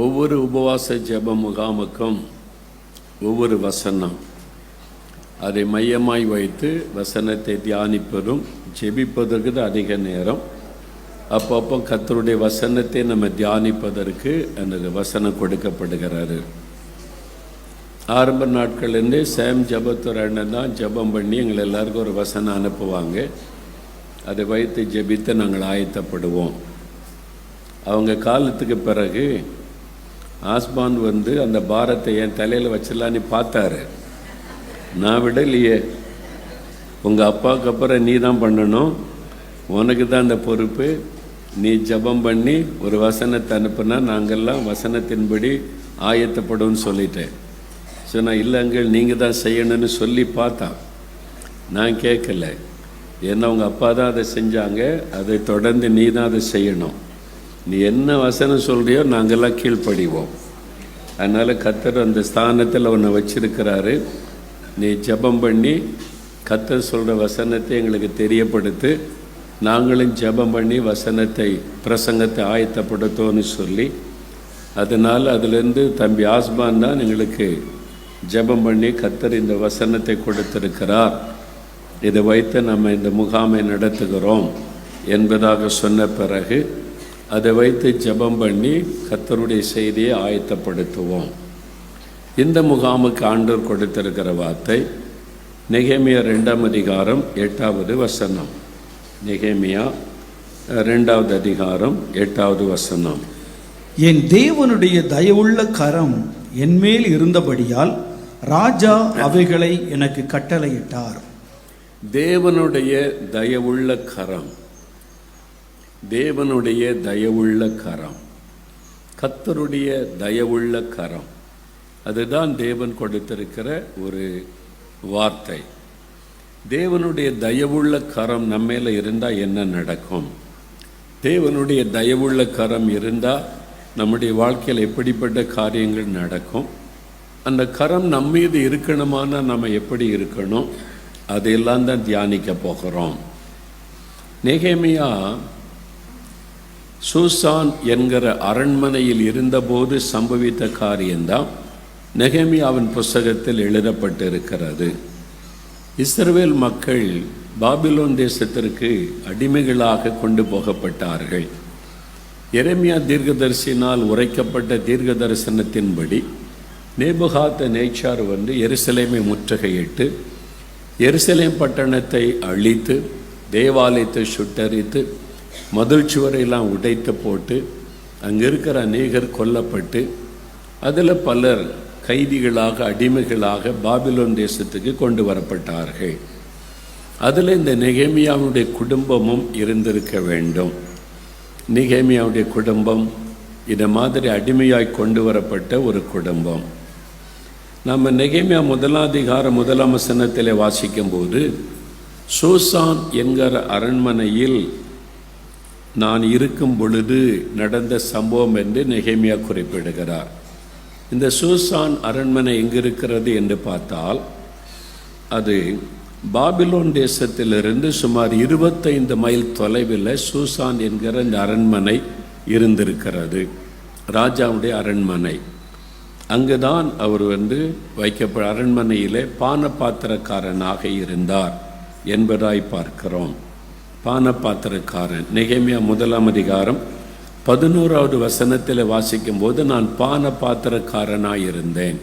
ஒவ்வொரு உபவாச ஜெப முகாமுக்கும் ஒவ்வொரு வசனம், அதை மையமாய் வைத்து வசனத்தை தியானிப்பதும் ஜெபிப்பதற்கு தான் அதிக நேரம். அப்பப்போ கர்த்தருடைய வசனத்தை நம்ம தியானிப்பதற்கு அந்த வசனம் கொடுக்கப்படுகிறாரு. ஆரம்ப நாட்கள்லேருந்தே சேம் ஜெபத்துறை அண்ணன் தான் ஜெபம் பண்ணி எங்களை எல்லாருக்கும் ஒரு வசனம் அனுப்புவாங்க. அதை வைத்து ஜெபித்து நாங்கள் ஆயத்தப்படுவோம். அவங்க காலத்துக்கு பிறகு ஆஸ்பான் அந்த பாரத்தை என் தலையில் வச்சிடலான்னு பார்த்தாரு. நான் விடலையே, உங்கள் அப்பாவுக்கு அப்புறம் நீ தான் பண்ணணும், உனக்கு தான் அந்த பொறுப்பு, நீ ஜெபம் பண்ணி ஒரு வசனத்தை அனுப்புனா நாங்கள்லாம் வசனத்தின்படி ஆயத்தப்படும்னு சொல்லிட்டேன். ஸோ நான் இல்லைங்கள் நீங்கள் தான் செய்யணும்னு சொல்லி பார்த்தான். நான் கேட்கல, ஏன்னா உங்கள் அப்பா தான் அதை செஞ்சாங்க, அதை தொடர்ந்து நீ தான் அதை செய்யணும். நீ என்ன வசனம் சொல்கிறியோ நாங்கள்லாம் கீழ்ப்படிவோம். அதனால் கர்த்தர் அந்த ஸ்தானத்தில் உன்னை வச்சிருக்கிறாரு. நீ ஜெபம் பண்ணி கர்த்தர் சொல்கிற வசனத்தை எங்களுக்கு தெரியப்படுத்து, நாங்களும் ஜெபம் பண்ணி வசனத்தை பிரசங்கத்தை ஆயத்தப்படுத்தோன்னு சொல்லி, அதனால் அதிலேருந்து தம்பி ஆஸ்பான் தான் எங்களுக்கு ஜெபம் பண்ணி கர்த்தர் இந்த வசனத்தை கொடுத்திருக்கிறார், இதை வைத்து நம்ம இந்த முகாமை நடத்துகிறோம் என்பதாக சொன்ன பிறகு அதை வைத்து ஜெபம் பண்ணி கர்த்தருடைய செய்தியை ஆயத்தப்படுத்துவோம். இந்த முகாமுக்கு ஆண்டவர் கொடுத்திருக்கிற வார்த்தை நெகேமியா 2ஆம் அதிகாரம் 8வது வசனம். நெகேமியா 2வது அதிகாரம் 8வது வசனம். என் தேவனுடைய தயவுள்ள கரம் என்மேல் இருந்தபடியால் ராஜா அவைகளை எனக்கு கட்டளையிட்டார். தேவனுடைய தயவுள்ள கரம், தேவனுடைய தயவுள்ள கரம், கர்த்தருடைய தயவுள்ள கரம், அதுதான் தேவன் கொடுத்திருக்கிற ஒரு வார்த்தை. தேவனுடைய தயவுள்ள கரம் நம்ம மேல இருந்தால் என்ன நடக்கும்? தேவனுடைய தயவுள்ள கரம் இருந்தால் நம்முடைய வாழ்க்கையில் எப்படிப்பட்ட காரியங்கள் நடக்கும்? அந்த கரம் நம்ம மீது இருக்கணுமானா நம்ம எப்படி இருக்கணும்? அதையெல்லாம் தான் தியானிக்க போகிறோம். நெகேமியா சூசான் என்கிற அரண்மனையில் இருந்தபோது சம்பவித்த காரியம்தான் நெகேமியாவின் புஸ்தகத்தில் எழுதப்பட்டிருக்கிறது. இஸ்ரவேல் மக்கள் பாபிலோன் தேசத்திற்கு அடிமைகளாக கொண்டு போகப்பட்டார்கள். எரேமியா தீர்க்கதரிசினால் உரைக்கப்பட்ட தீர்க்க தரிசனத்தின்படி நேபுகாத் நேச்சார் எருசலேமை முற்றுகையிட்டு எருசலேம் பட்டணத்தை அழித்து தேவாலயத்தை சுட்டரித்து மதில் சுவரையெல்லாம் உடைத்து போட்டு அங்கே இருக்கிற அநேகர் கொல்லப்பட்டு அதில் பலர் கைதிகளாக அடிமைகளாக பாபிலோன் தேசத்துக்கு கொண்டு வரப்பட்டார்கள். அதில் இந்த நெகேமியாவுடைய குடும்பமும் இருந்திருக்க வேண்டும். நெகேமியாவுடைய குடும்பம் இதை மாதிரி அடிமையாய் கொண்டு வரப்பட்ட ஒரு குடும்பம். நம்ம நெகேமியா 1ஆம் அதிகாரம் 1ஆம் வசனத்தில் வாசிக்கும்போது சூசான் என்கிற அரண்மனையில் நான் இருக்கும் பொழுது நடந்த சம்பவம் என்று நெகேமியா குறிப்பிடுகிறார். இந்த சூசான் அரண்மனை எங்கே இருக்கிறது என்று பார்த்தால் அது பாபிலோன் தேசத்திலிருந்து சுமார் 25 மைல் தொலைவில் சூசான் என்கிற இந்த அரண்மனை இருந்திருக்கிறது. ராஜாவுடைய அரண்மனை. அங்குதான் அவர் வைக்கப்பட்ட அரண்மனையிலே பானபாத்திரக்காரனாக இருந்தார் என்பதாய் பார்க்கிறோம். பானபாத்திரக்காரன் நெகேமியா 1ஆம் அதிகாரம் 11வது வசனத்தில் வாசிக்கும்போது நான் பானபாத்திரக்காரனாக இருந்தேன்.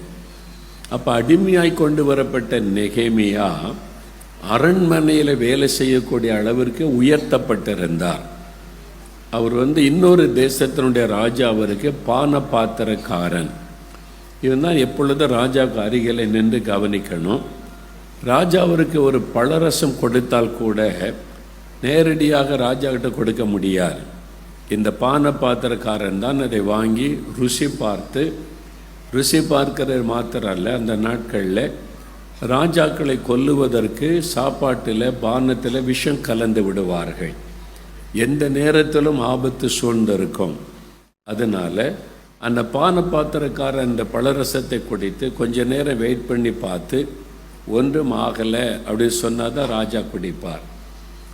அப்போ அடிமையாய் கொண்டு வரப்பட்ட நெகேமியா அரண்மனையில் வேலை செய்யக்கூடிய அளவிற்கு உயர்த்தப்பட்டிருந்தார். அவர் இன்னொரு தேசத்தினுடைய ராஜா அவருக்கு பானபாத்திரக்காரன். இவன் தான் எப்பொழுதும் ராஜாவுக்கு அருகில் நின்று கவனிக்கணும். ராஜா அவருக்கு ஒரு பழரசம் கொடுத்தால் கூட நேரடியாக ராஜாக்கிட்ட கொடுக்க முடியாது. இந்த பானபாத்திரக்காரன் தான் அதை வாங்கி ருசி பார்க்கிற மாத்திரம் அல்ல, அந்த நாட்களில் ராஜாக்களை கொல்லுவதற்கு சாப்பாட்டில் பானத்தில் விஷம் கலந்து விடுவார்கள். எந்த நேரத்திலும் ஆபத்து சூழ்ந்திருக்கும். அதனால் அந்த பானபாத்திரக்காரன் அந்த பழரசத்தை குடித்து கொஞ்ச நேரம் வெயிட் பண்ணி பார்த்து ஒன்றும் ஆகலை அப்படின்னு சொன்னால் தான் ராஜா குடிப்பார்.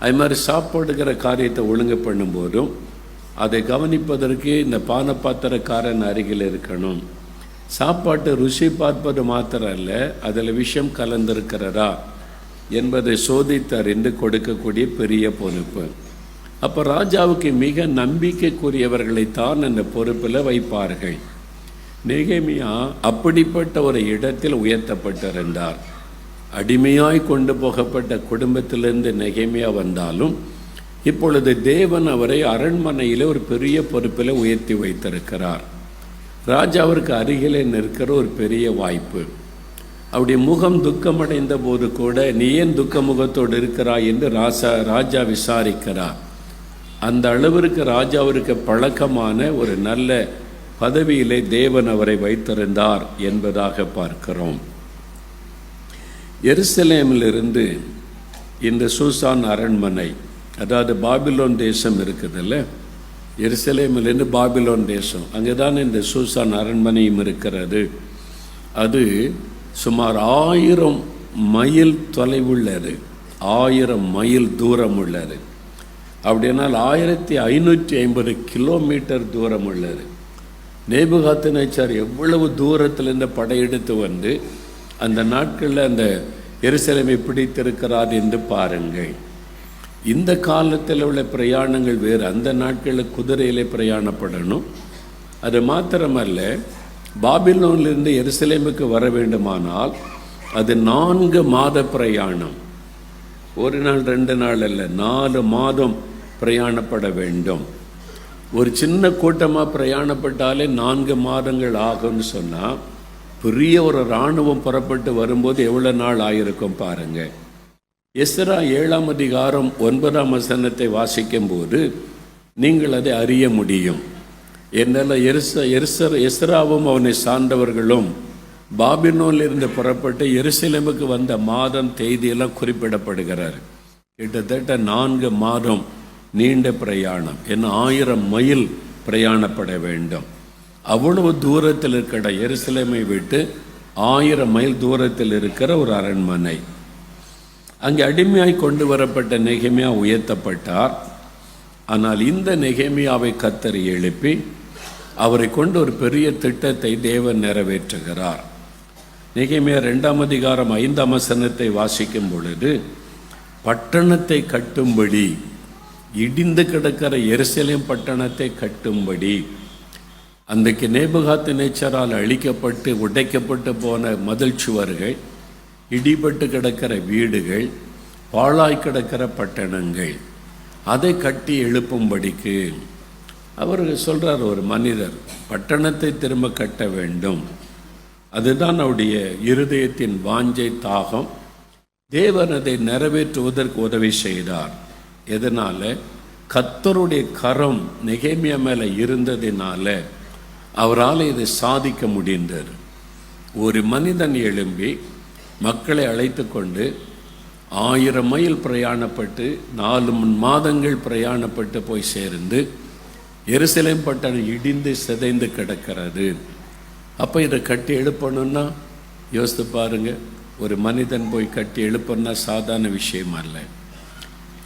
அது மாதிரி சாப்பாடுகிற காரியத்தை ஒழுங்கு பண்ணும்போதும் அதை கவனிப்பதற்கு இந்த பானபாத்திரக்காரன் அருகில் இருக்கணும். சாப்பாட்டு ருசி பார்ப்பது மாத்திரம் அல்ல, அதில் விஷம் கலந்திருக்கிறதா என்பதை சோதித்து அறிந்து கொடுக்கக்கூடிய பெரிய பொறுப்பு. அப்போ ராஜாவுக்கு மிக நம்பிக்கைக்குரியவர்களைத்தான் அந்த பொறுப்பில் வைப்பார்கள். நெகேமியா அப்படிப்பட்ட ஒரு இடத்தில் உயர்த்தப்பட்டிருந்தார். அடிமையாய் கொண்டு போகப்பட்ட குடும்பத்திலிருந்து நெகேமியா வந்தாலும் இப்பொழுது தேவன் அவரை அரண்மனையில் ஒரு பெரிய பொறுப்பில் உயர்த்தி வைத்திருக்கிறார். ராஜாவிற்கு அருகிலே நிற்கிற ஒரு பெரிய வாய்ப்பு. அவருடைய முகம் துக்கமடைந்த போது கூட நீ ஏன் துக்க முகத்தோடு இருக்கிறாய் என்று ராஜா விசாரிக்கிறார். அந்த அளவிற்கு ராஜாவிற்கு பழக்கமான ஒரு நல்ல பதவியிலே தேவன் அவரை வைத்திருந்தார் என்பதாக பார்க்கிறோம். எருசலேமிலிருந்து இந்த சூசான் அரண்மனை, அதாவது பாபிலோன் தேசம் இருக்குதுல்ல, எருசலேமிலிருந்து பாபிலோன் தேசம், அங்கே தான் இந்த சூசான் அரண்மனையும் இருக்கிறது. அது சுமார் 1000 மைல் தொலைவுள்ளது, 1000 மைல் தூரம் உள்ளது. அப்படினால் 1550 கிலோமீட்டர் தூரம் உள்ளது. நேபுகாத்நேச்சார் எவ்வளவு தூரத்திலிருந்து படையெடுத்து வந்து அந்த நாட்களில் அந்த எருசலேமை பிடித்திருக்கிறார் என்று பாருங்கள். இந்த காலத்தில் உள்ள பிரயாணங்கள் வேறு. அந்த நாட்களில் குதிரையிலே பிரயாணப்படணும். அது மாத்திரமல்ல, பாபிலோனிலிருந்து எருசலேமுக்கு வர வேண்டுமானால் அது 4 மாத பிரயாணம். ஒரு நாள் 2 நாள் அல்ல, 4 மாதம் பிரயாணப்பட வேண்டும். ஒரு சின்ன கூட்டமாக பிரயாணப்பட்டாலே 4 மாதங்கள் ஆகும்னு சொன்னால் பெரிய ஒரு இராணுவம் புறப்பட்டு வரும்போது எவ்வளோ நாள் ஆகிருக்கும் பாருங்கள். எஸ்ரா 7ஆம் அதிகாரம் 9ஆம் வசனத்தை வாசிக்கும்போது நீங்கள் அதை அறிய முடியும். என்னால் எஸ்ராவும் அவனை சார்ந்தவர்களும் பாபிலோனிலிருந்து புறப்பட்டு எருசலேமுக்கு வந்த மாதம் தேதியெல்லாம் குறிப்பிடப்படுகிறார். கிட்டத்தட்ட 4 மாதம் நீண்ட பிரயாணம். என்ன 1000 மைல் பிரயாணப்பட வேண்டும். அவ்வளவு தூரத்தில் இருக்கிற எருசலேமை விட்டு 1000 மைல் தூரத்தில் இருக்கிற ஒரு அரண்மனை. அங்கே அடிமையாய் கொண்டு வரப்பட்ட நெகேமியா உயர்த்தப்பட்டார். ஆனால் இந்த நெகேமியாவை கர்த்தர் எழுப்பி அவரை கொண்டு ஒரு பெரிய திட்டத்தை தேவன் நிறைவேற்றுகிறார். நெகேமியா 2ஆம் அதிகாரம் 5ஆம் வசனத்தை வாசிக்கும் பொழுது, பட்டணத்தை கட்டும்படி, இடிந்து கிடக்கிற எருசலேம் பட்டணத்தை கட்டும்படி, அன்றைக்கு நேபுகாத்நேச்சாரால் அழிக்கப்பட்டு உடைக்கப்பட்டு போன மதில் சுவர்கள், இடிபட்டு கிடக்கிற வீடுகள், பாழாய் கிடக்கிற பட்டணங்கள், அதை கட்டி எழுப்பும்படிக்கு அவர் சொல்கிறார். ஒரு மனிதர் பட்டணத்தை திரும்ப கட்ட வேண்டும். அதுதான் அவருடைய இருதயத்தின் வாஞ்சை, தாகம். தேவன் அதை நிறைவேற்றுவதற்கு உதவி செய்தார். எதனால்? கர்த்தருடைய கரம் நெகேமியா மேலே இருந்ததினால அவரால் இதை சாதிக்க முடிந்தது. ஒரு மனிதன் எழும்பி மக்களை அழைத்து கொண்டு 1000 மைல் பிரயாணப்பட்டு 4 மாதங்கள் பிரயாணப்பட்டு போய் சேர்ந்து எருசலேம் பட்டணம் இடிந்து சிதைந்து கிடக்கிறது. அப்போ இதை கட்டி எழுப்பணும்னா யோசித்து பாருங்க. ஒரு மனிதன் போய் கட்டி எழுப்பணும்னா சாதாரண விஷயம் அல்ல.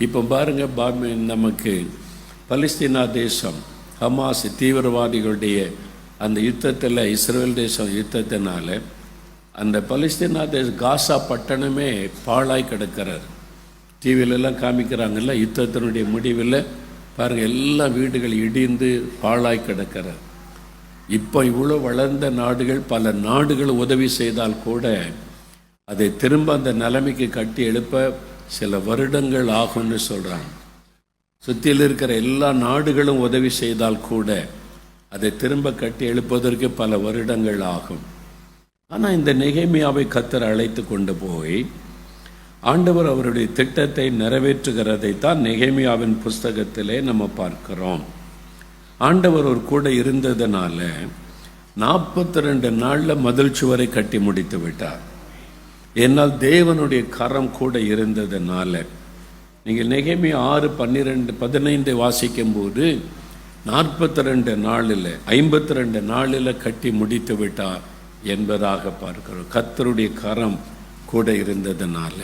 இப்போ பாருங்க, நமக்கு பலஸ்தீனா தேசம் ஹமாஸ் தீவிரவாதிகளுடைய அந்த யுத்தத்தில், இஸ்ரேல் தேசம் யுத்தத்தினால அந்த பலஸ்தீனா காசா பட்டணமே பாழாய் கிடக்கிறார். டிவிலெல்லாம் காமிக்கிறாங்கல்ல, யுத்தத்தினுடைய முடிவில் பாருங்கள், எல்லா வீடுகள் இடிந்து பாழாய் கிடக்கிறார். இப்போ இவ்வளோ வளர்ந்த நாடுகள், பல நாடுகள் உதவி செய்தால் கூட அதை திரும்ப அந்த நிலைமைக்கு கட்டி எழுப்ப சில வருடங்கள் ஆகும்னு சொல்கிறாங்க. சுற்றியில் இருக்கிற எல்லா நாடுகளும் உதவி செய்தால் கூட அதை திரும்ப கட்டி எழுப்பதற்கு பல வருடங்கள் ஆகும். ஆனால் இந்த நெகேமியாவை கர்த்தர் அழைத்து கொண்டு போய் ஆண்டவர் அவருடைய திட்டத்தை நிறைவேற்றுகிறதை தான் நெகேமியாவின் புஸ்தகத்திலே நம்ம பார்க்கிறோம். ஆண்டவர் ஒரு கூட இருந்ததுனால 42 நாளில் மதில் சுவரை கட்டி முடித்து விட்டார். என்னால் தேவனுடைய கரம் கூட இருந்ததுனால. நீங்கள் நெகேமியா 6:12-15 வாசிக்கும் போது 42 நாளில் 52 நாளில் கட்டி முடித்து விட்டார் என்பதாக பார்க்கிறோம். கர்த்தருடைய கரம் கூட இருந்ததுனால.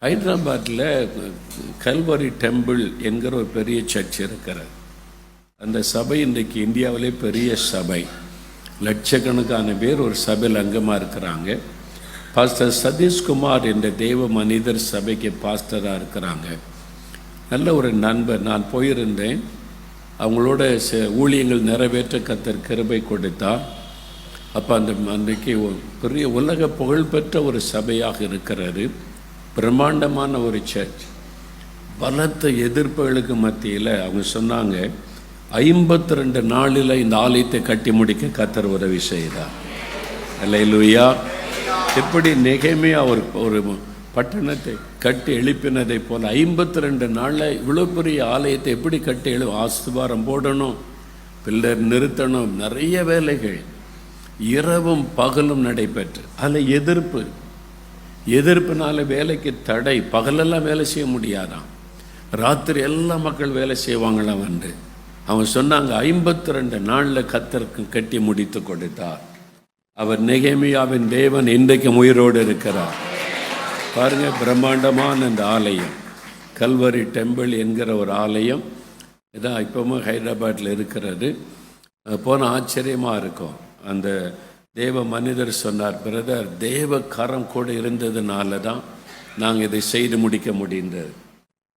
ஹைதராபாத்தில் கல்வரி டெம்பிள் என்கிற ஒரு பெரிய சர்ச் இருக்கிறது. அந்த சபை இன்றைக்கு இந்தியாவிலே பெரிய சபை, லட்சக்கணக்கான பேர் ஒரு சபையில் அங்கமாக இருக்கிறாங்க. பாஸ்டர் சதீஷ்குமார் என்ற தேவ மனிதர் சபைக்கு பாஸ்டராக இருக்கிறாங்க. நல்ல ஒரு நண்பர். நான் போயிருந்தேன், அவங்களோட ஊழியங்கள் நிறைவேற்ற கர்த்தர் கிருபை கொடுத்தார். அப்போ அன்றைக்கு பெரிய உலக புகழ்பெற்ற ஒரு சபையாக இருக்கிறது, பிரம்மாண்டமான ஒரு சர்ச். பலத்த எதிர்ப்புகளுக்கு மத்தியில் அவங்க சொன்னாங்க, 52 நாளில் இந்த ஆலயத்தை கட்டி முடிக்க கர்த்தர் உதவி செய்தார். அல்லேலூயா. எப்படி நெகேமியா ஒரு பட்டணத்தை கட்டி எழுப்பினதை போல் 52 நாளில் இவ்வளோ பெரிய ஆலயத்தை எப்படி கட்டி ஆஸ்திவாரம் போடணும், பில்லர் நிறுத்தணும், நிறைய வேலைகள் இரவும் பகலும் நடைபெற்று. அதில் எதிர்ப்புனால வேலைக்கு தடை. பகலெல்லாம் வேலை செய்ய முடியாதான், ராத்திரி எல்லா மக்கள் வேலை செய்வாங்களாம் வந்து. அவன் சொன்னாங்க 52 நாளில் கர்த்தருக்கு கட்டி முடித்து கொடுத்தார். அவர் நெகேமியாவின் தேவன் இன்றைக்கும் உயிரோடு இருக்கிறார். பாருங்க, பிரம்மாண்டமான இந்த ஆலயம் கல்வரி டெம்பிள் என்கிற ஒரு ஆலயம் இதான் இப்போவும் ஹைதராபாத்தில் இருக்கிறது. போன ஆச்சரியமாக இருக்கும். அந்த தேவ மனிதர் சொன்னார், பிரதர், தேவ கரம் கூட இருந்ததுனால தான் நாங்கள் இதை செய்து முடிக்க முடிந்தது.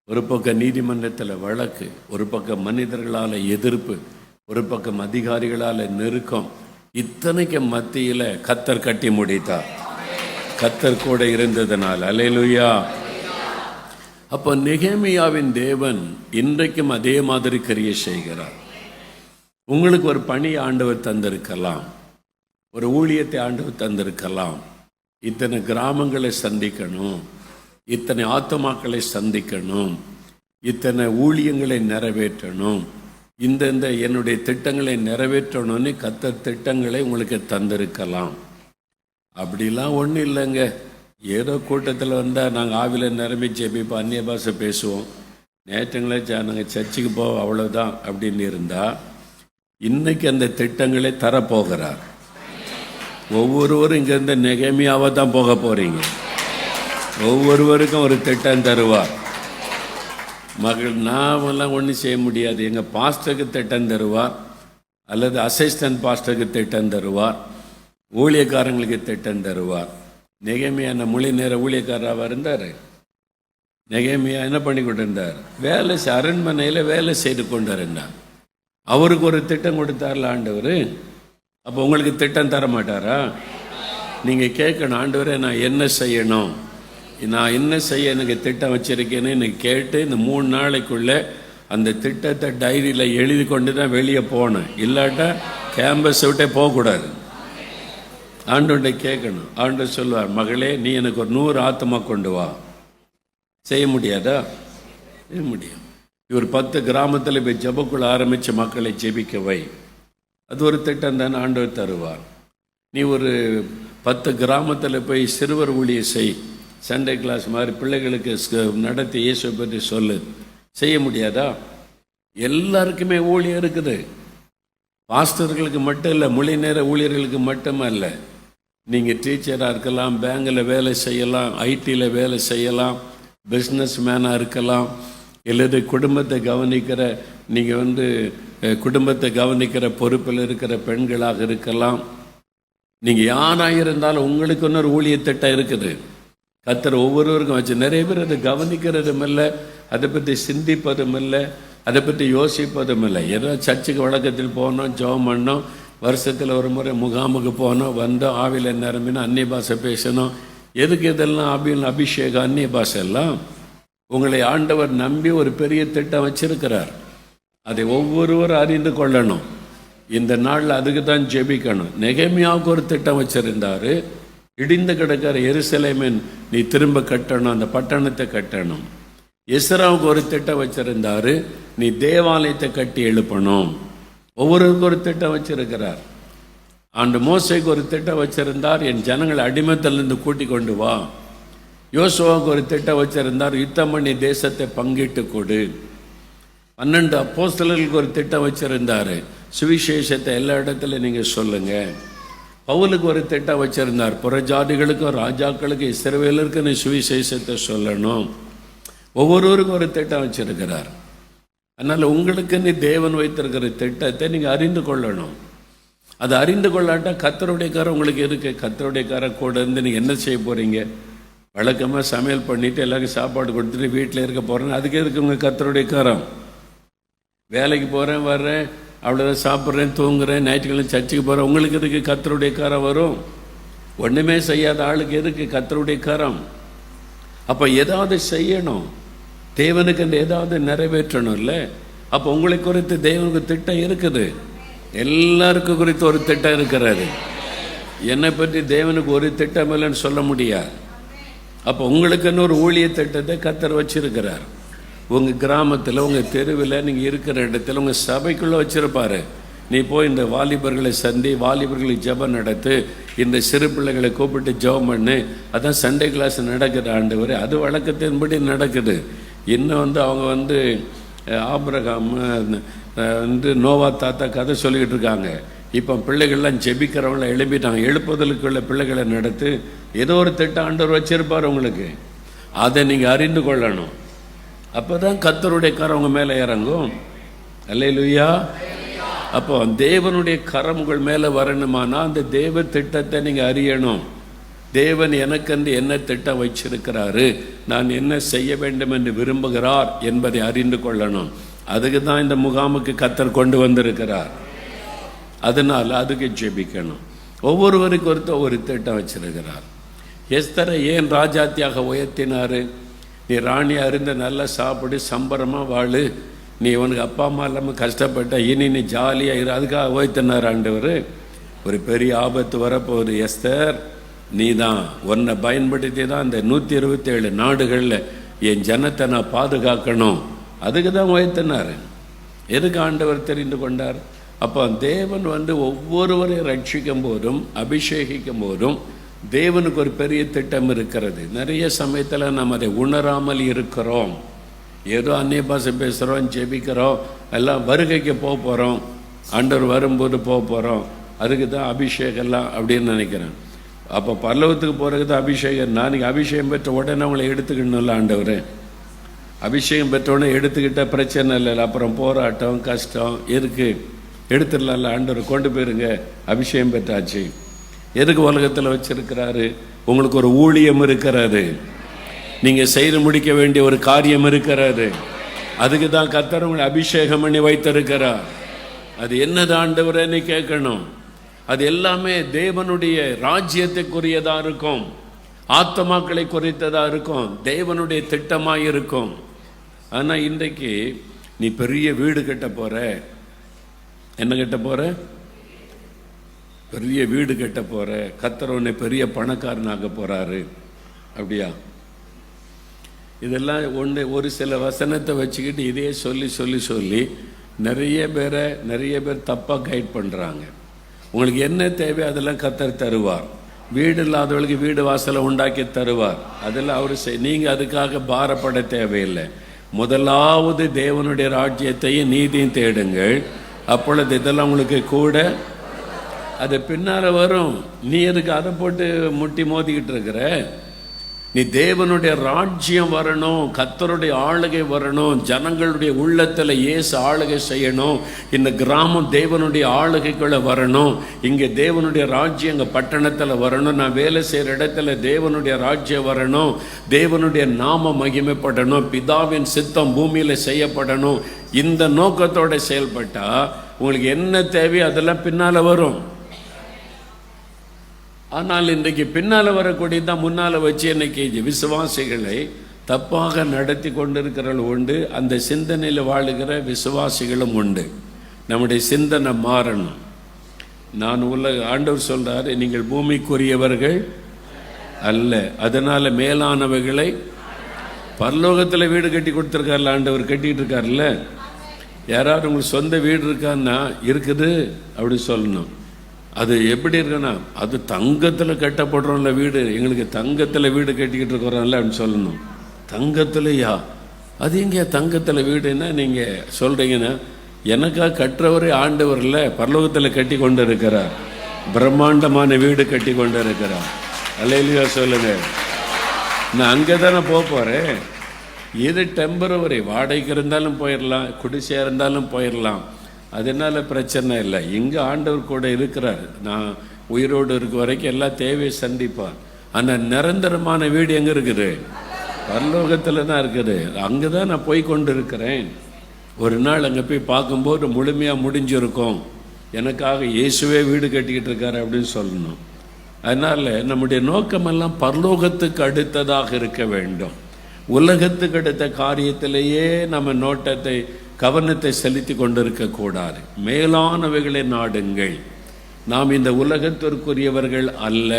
ஒரு பக்கம் நீதிமன்றத்தில் வழக்கு, ஒரு பக்கம் மனிதர்களால் எதிர்ப்பு, ஒரு பக்கம் அதிகாரிகளால் நெருக்கம், இத்தனைக்கு மத்தியில் கர்த்தர் கட்டி முடித்தார். கர்த்தர் கூட இருந்ததுனால. அல்லேலூயா. அப்போ நெகேமியாவின் தேவன் இன்றைக்கும் அதே மாதிரி கிரியை செய்கிறார். உங்களுக்கு ஒரு பணி ஆண்டவர் தந்திருக்கலாம், ஒரு ஊழியத்தை ஆண்டவர் தந்திருக்கலாம். இத்தனை கிராமங்களை சந்திக்கணும், இத்தனை ஆத்துமாக்களை சந்திக்கணும், இத்தனை ஊழியங்களை நிறைவேற்றணும், இந்த என்னுடைய திட்டங்களை நிறைவேற்றணும்னு கர்த்தர் திட்டங்களை உங்களுக்கு தந்திருக்கலாம். அப்படிலாம் ஒன்றும் இல்லைங்க. ஏதோ கூட்டத்தில் வந்தால் நாங்கள் ஆவியில் நிரம்பி ஜெபிப்போம், அந்நிய பாஷை பேசுவோம், நேற்றுங்களே நாங்கள் சர்ச்சுக்கு போவோம், அவ்வளோதான் அப்படின்னு இருந்தால் இன்னைக்கு அந்த திட்டங்களை தரப்போகிறார். ஒவ்வொருவரும் இங்கேருந்து நெகேமியாவாக தான் போக போகிறீங்க. ஒவ்வொருவருக்கும் ஒரு திட்டம் தருவார். நாமெல்லாம் ஒன்றும் செய்ய முடியாது. எங்கள் பாஸ்டருக்கு திட்டம் தருவார், அல்லது அசிஸ்டன்ட் பாஸ்டருக்கு திட்டம் தருவார், ஊழியக்காரங்களுக்கு திட்டம் தருவார். நெகேமியா என்ன மொழி நேர ஊழியக்காரராக இருந்தார். நெகேமியா என்ன பண்ணி கொண்டு இருந்தார்? அரண்மனையில் வேலை செய்து கொண்டு இருந்தார். அவருக்கு ஒரு திட்டம் கொடுத்தார்ல ஆண்டவர். அப்போ உங்களுக்கு திட்டம் தர மாட்டாரா? நீங்கள் கேட்கணும், ஆண்டவரே நான் என்ன செய்யணும், நான் என்ன செய்ய எனக்கு திட்டம் வச்சுருக்கேன்னு எனக்கு கேட்டு இந்த 3 நாளைக்குள்ளே அந்த திட்டத்தை டைரியில் எழுதி கொண்டு தான் வெளியே போகணும். இல்லாட்டா கேம்பஸ் விட்டே போகக்கூடாது. ஆண்டவர்கிட்ட கேட்கணும். ஆண்டவர் சொல்லுவார், மகளே நீ எனக்கு ஒரு 100 ஆத்மா கொண்டு வா. செய்ய முடியாதா? செய்ய முடியும். இவர் 10 கிராமத்தில் போய் ஜெபக்குள்ள ஆரம்பித்து மக்களை ஜெபிக்க வை. அது ஒரு திட்டம் தானே ஆண்டவர் தருவார். நீ ஒரு 10 கிராமத்தில் போய் சிறுவர் ஊழிய செய், சண்டே கிளாஸ் மாதிரி பிள்ளைகளுக்கு நடத்தி இயேசுவை பற்றி சொல்லு. செய்ய முடியாதா? எல்லாருக்குமே ஊழியம் இருக்குது. பாஸ்டர்களுக்கு மட்டும் இல்லை, மொழி நேர ஊழியர்களுக்கு மட்டுமல்ல. நீங்கள் டீச்சராக இருக்கலாம், பேங்கில் வேலை செய்யலாம், ஐடியில் வேலை செய்யலாம், பிஸ்னஸ் மேனாக இருக்கலாம், அல்லது குடும்பத்தை கவனிக்கிற குடும்பத்தை கவனிக்கிற பொறுப்பில் இருக்கிற பெண்களாக இருக்கலாம். நீங்கள் யாராக இருந்தாலும் உங்களுக்கு இன்னொரு ஊழிய திட்டம் இருக்குது. கர்த்தர் ஒவ்வொருவருக்கும் வச்சு. நிறைய பேர் அதை கவனிக்கிறதும் இல்லை, அதை பற்றி சிந்திப்பதும் இல்லை, அதை பற்றி யோசிப்பதும் இல்லை. ஏதோ சர்ச்சுக்கு வழக்கத்தில் போனோம், ஜெபம் பண்ணோம், வருஷத்தில் ஒரு முறை முகாமுக்கு போனோம், வந்தோம், ஆவியில் நிரம்பினோம், அந்நிய பாஷை பேசணும். எதுக்கு இதெல்லாம் அபிஷேகம் அந்நிய பாஷை எல்லாம்? உங்களை ஆண்டவர் நம்பி ஒரு பெரிய திட்டம் வச்சிருக்கிறார். அதை ஒவ்வொருவரும் அறிந்து கொள்ளணும். இந்த நாளில் அதுக்கு தான் ஜெபிக்கணும். நெகேமியாவுக்கு ஒரு திட்டம் வச்சிருந்தார். இடிந்து கிடக்கிற எருசலேமின் நீ திரும்ப கட்டணும், அந்த பட்டணத்தை கட்டணும். எஸ்ராவுக்கு ஒரு திட்டம் வச்சிருந்தார், நீ தேவாலயத்தை கட்டி எழுப்பணும். ஒவ்வொருவருக்கும் ஒரு திட்டம் வச்சிருக்கிறார். ஆண்டு மோசேக்கு ஒரு திட்டம் வச்சிருந்தார், என் ஜனங்களை அடிமத்திலிருந்து கூட்டி கொண்டு வா. யோசுவாவுக்கு ஒரு திட்டம் வச்சிருந்தார், யுத்தம் பண்ணி தேசத்தை பங்கிட்டு கொடு. 12 அப்போஸ்தலர்களுக்கு ஒரு திட்டம் வச்சிருந்தார், சுவிசேஷத்தை எல்லா இடத்துல நீங்கள் சொல்லுங்க. பவுலுக்கு ஒரு திட்டம் வச்சிருந்தார், புறஜாதிகளுக்கும் ராஜாக்களுக்கும் இஸ்ரவேலருக்கு நீ சுவிசேஷத்தை சொல்லணும். ஒவ்வொருவருக்கும் ஒரு திட்டம் வச்சிருக்கிறார். அதனால் உங்களுக்குன்னு தேவன் வைத்திருக்கிற திட்டத்தை நீங்கள் அறிந்து கொள்ளணும். அதை அறிந்து கொள்ளாட்டா கர்த்தருடைய கரம் உங்களுக்கு இருக்கு. கர்த்தருடைய கரம் கூட இருந்து நீங்கள் என்ன செய்ய போகிறீங்க? வழக்கமாக சமையல் பண்ணிவிட்டு எல்லாருக்கும் சாப்பாடு கொடுத்துட்டு வீட்டில் இருக்க போகிறேன்னு அதுக்கு எதுக்கு உங்கள் கர்த்தருடைய கரம்? வேலைக்கு போகிறேன் வர்றேன் அவ்வளோதான், சாப்பிட்றேன் தூங்குறேன், ஞாயிற்றுக்கிழமை சர்ச்சுக்கு போகிறேன், உங்களுக்கு எதுக்கு கர்த்தருடைய கரம் வரும்? ஒன்றுமே செய்யாத ஆளுக்கு எதுக்கு கர்த்தருடைய கரம்? அப்போ ஏதாவது செய்யணும், தேவனுக்கு அந்த ஏதாவது நிறைவேற்றணும் இல்லை? அப்போ உங்களை குறித்து தேவனுக்கு திட்டம் இருக்குது. எல்லாருக்கும் குறித்து ஒரு திட்டம் இருக்கிறது. என்னை பற்றி தேவனுக்கு ஒரு திட்டம் இல்லைன்னு சொல்ல முடியாது. அப்போ உங்களுக்குன்னு ஒரு ஊழிய திட்டத்தை கர்த்தர் வச்சிருக்கிறார். உங்கள் கிராமத்தில், உங்கள் தெருவில், நீங்கள் இருக்கிற இடத்துல, உங்கள் சபைக்குள்ளே வச்சுருப்பார். நீ போய் இந்த வாலிபர்களை சந்தி, வாலிபர்களுக்கு ஜெபம் நடத்து, இந்த சிறு பிள்ளைகளை கூப்பிட்டு ஜெபம் பண்ணு. அதான் சண்டே கிளாஸ் நடக்குது ஆண்டவர். அது வழக்கத்தின்படி நடக்குது. இன்னும் அவங்க ஆபிரகாம் நோவா தாத்தா கதை சொல்லிக்கிட்டு இருக்காங்க. இப்போ பிள்ளைகள்லாம் ஜெபிக்கிறவங்களாம் எழுப்பிட்டாங்க. எழுப்புதலுக்குள்ள பிள்ளைகளை நடத்து. ஏதோ ஒரு திட்டம் ஆண்டவர் வச்சிருப்பார் உங்களுக்கு. அதை நீங்கள் அறிந்து கொள்ளணும். அப்போ தான் கர்த்தருடைய கரம் உங்கள் மேலே இறங்கும். அல்லேலூயா. அப்போ தேவனுடைய கரம் உங்கள் மேலே வரணுமானா அந்த தேவ திட்டத்தை நீங்கள் அறியணும். தேவன் எனக்கென்று என்ன திட்டம் வச்சிருக்கிறாரு, நான் என்ன செய்ய வேண்டும் என்று விரும்புகிறார் என்பதை அறிந்து கொள்ளணும். அதுக்கு தான் இந்த முகாமுக்கு கர்த்தர் கொண்டு வந்திருக்கிறார். அதனால் அதுக்கு ஜெபிக்கணும். ஒவ்வொருவருக்கு ஒரு திட்டம் வச்சிருக்கிறார். எஸ்தரை ஏன் ராஜாத்தியாக உயர்த்தினார்? நீ ராணியாக இருந்த நல்லா சாப்பிடு, சம்பரமாக வாழு, நீ உனக்கு அப்பா அம்மா இல்லாமல் கஷ்டப்பட்ட, இனி நீ ஜாலியாக இரு, அதுக்காக உயர்த்தினார் ஆண்டவர். ஒரு பெரிய ஆபத்து வரப்போகுது. எஸ்தர், நீ தான் உன்னை பயன்படுத்தி தான் இந்த 127 நாடுகளில் என் ஜனத்தை நான் பாதுகாக்கணும். அதுக்கு தான் உயர்த்தினார். எதுக்கு ஆண்டவர் தெரிந்து கொண்டார்? அப்போ தேவன் ஒவ்வொருவரையும் ரட்சிக்கும் போதும் அபிஷேகிக்கும் போதும் தேவனுக்கு ஒரு பெரிய திட்டம் இருக்கிறது. நிறைய சமயத்தில் நம்ம அதை உணராமல் இருக்கிறோம். ஏதோ அந்நிய பாஷை பேசுகிறோம், ஜெபிக்கிறோம், எல்லாம் வருகைக்கு போகிறோம், ஆண்டவர் வரும்போது போகிறோம், அதுக்கு தான் அபிஷேகம்லாம் அப்படின்னு நினைக்கிறேன். அப்போ பரலோகத்துக்கு போகிறதுக்கு தான் அபிஷேகம். நாளைக்கு அபிஷேகம் பெற்ற உடனே அவங்கள எடுத்துக்கணும்ல ஆண்டவர். அபிஷேகம் பெற்றோடனே எடுத்துக்கிட்ட பிரச்சனை இல்லை. அப்புறம் போராட்டம் கஷ்டம் எதுக்கு? எடுத்துடலாம்ல ஆண்டவர். கொண்டு போயிருங்க, அபிஷேகம் பெற்றாச்சு. எதுக்கு உலகத்தில் வச்சிருக்கிறாரு? உங்களுக்கு ஒரு ஊழியம் இருக்கிறது, நீங்கள் செய்து முடிக்க வேண்டிய ஒரு காரியம் இருக்கிறது. அதுக்கு தான் கர்த்தர் உங்களை அபிஷேகம் பண்ணி வைத்திருக்கிறார். அது என்னது ஆண்டவரேன்னு கேட்கணும். அது எல்லாமே தேவனுடைய ராஜ்யத்துக்குரியதாக இருக்கும், ஆத்மாக்களை குறித்ததாக இருக்கும், தேவனுடைய திட்டமாக இருக்கும். ஆனால் இன்றைக்கு நீ பெரிய வீடு கட்ட போற. என்ன கட்ட போற? பெரிய வீடு கட்ட போற. கர்த்தர் உன்னை பெரிய பணக்காரனாக போறாரு. அப்படியா? இதெல்லாம் ஒரு சில வசனத்தை வச்சுக்கிட்டு இதையே சொல்லி சொல்லி சொல்லி நிறைய பேர் தப்பாக கைட் பண்ணுறாங்க. உங்களுக்கு என்ன தேவை அதெல்லாம் கர்த்தர் தருவார். வீடு இல்லாதவர்களுக்கு வீடு வாசலை உண்டாக்கி தருவார். அதெல்லாம் அவர் நீங்கள் அதுக்காக பாரப்பட தேவையில்லை. முதலாவது தேவனுடைய ராஜ்யத்தையும் நீதியும் தேடுங்கள், அப்பொழுது இதெல்லாம் உங்களுக்கு கூட அது பின்னால் வரும். நீ எதுக்கு அதை போட்டு முட்டி மோதிக்கிட்டு இருக்கிற? நீ தேவனுடைய ராஜ்யம் வரணும், கர்த்தருடைய ஆளுகை வரணும், ஜனங்களுடைய உள்ளத்தில் இயேசு ஆளுகை செய்யணும், இந்த கிராமம் தேவனுடைய ஆளுகைக்குள்ளே வரணும், இங்கே தேவனுடைய ராஜ்யம் எங்கள் பட்டணத்தில் வரணும், நான் வேலை செய்கிற இடத்துல தேவனுடைய ராஜ்யம் வரணும், தேவனுடைய நாம மகிமைப்படணும், பிதாவின் சித்தம் பூமியில் செய்யப்படணும். இந்த நோக்கத்தோடு செயல்பட்டால் உங்களுக்கு என்ன தேவையோ அதெல்லாம் பின்னால் வரும். ஆனால் இன்றைக்கு பின்னால் வரக்கூடியதான் முன்னால் வச்சு இன்னைக்கு விசுவாசிகளை தப்பாக நடத்தி கொண்டிருக்கிறவர்கள் உண்டு. அந்த சிந்தனையில் வாழுகிற விசுவாசிகளும் உண்டு. நம்முடைய சிந்தனை மாறணும். ஆண்டவர் சொல்றாரு, நீங்கள் பூமிக்குரியவர்கள் அல்ல, அதனால மேலானவைகளை. பரலோகத்தில் வீடு கட்டி கொடுத்துருக்காருல ஆண்டவர், கட்டிட்டு இருக்காருல்ல. யாராவது உங்களுக்கு சொந்த வீடு இருக்கான்னா இருக்குது அப்படி சொல்லணும். அது எப்படி இருக்குன்னா, அது தங்கத்தில் கட்டப்படுறோம்ல வீடு, எங்களுக்கு தங்கத்தில் வீடு கட்டிக்கிட்டு இருக்கிறோம்ல அப்படின்னு சொல்லணும். தங்கத்திலையா? அது எங்கே தங்கத்தில் வீடுன்னா நீங்கள் சொல்கிறீங்கன்னா, எனக்காக கட்டுறவரே ஆண்டவரில் பரலோகத்தில் கட்டி கொண்டு இருக்கிறார், பிரம்மாண்டமான வீடு கட்டி கொண்டு இருக்கிறார். அல்லேலூயா சொல்லுங்க. நான் அங்கே தானே போகிறேன். இது டெம்பரவரி, வாடகைக்கு இருந்தாலும் போயிடலாம், குடிசையாக இருந்தாலும் போயிடலாம், அதனால பிரச்சனை இல்லை. இங்கே ஆண்டவர் கூட இருக்கிறார். நான் உயிரோடு இருக்க வரைக்கும் எல்லா தேவையை சந்திப்பார். ஆனால் நிரந்தரமான வீடு எங்கே இருக்குது? பரலோகத்தில் தான் இருக்குது. அங்கே தான் நான் போய் கொண்டு இருக்கிறேன். ஒரு நாள் அங்கே போய் பார்க்கும்போது முழுமையாக முடிஞ்சிருக்கும். எனக்காக இயேசுவே வீடு கட்டிக்கிட்டு இருக்காரு அப்படின்னு சொல்லணும். அதனால் நம்முடைய நோக்கமெல்லாம் பரலோகத்துக்கு அடுத்ததாக இருக்க வேண்டும். உலகத்துக்கு அடுத்த காரியத்திலேயே நம்ம நோட்டத்தை, கவனத்தை செலுத்தி கொண்டிருக்கக்கூடாது. மேலானவைகளை நாடுங்கள். நாம் இந்த உலகத்திற்குரியவர்கள் அல்ல.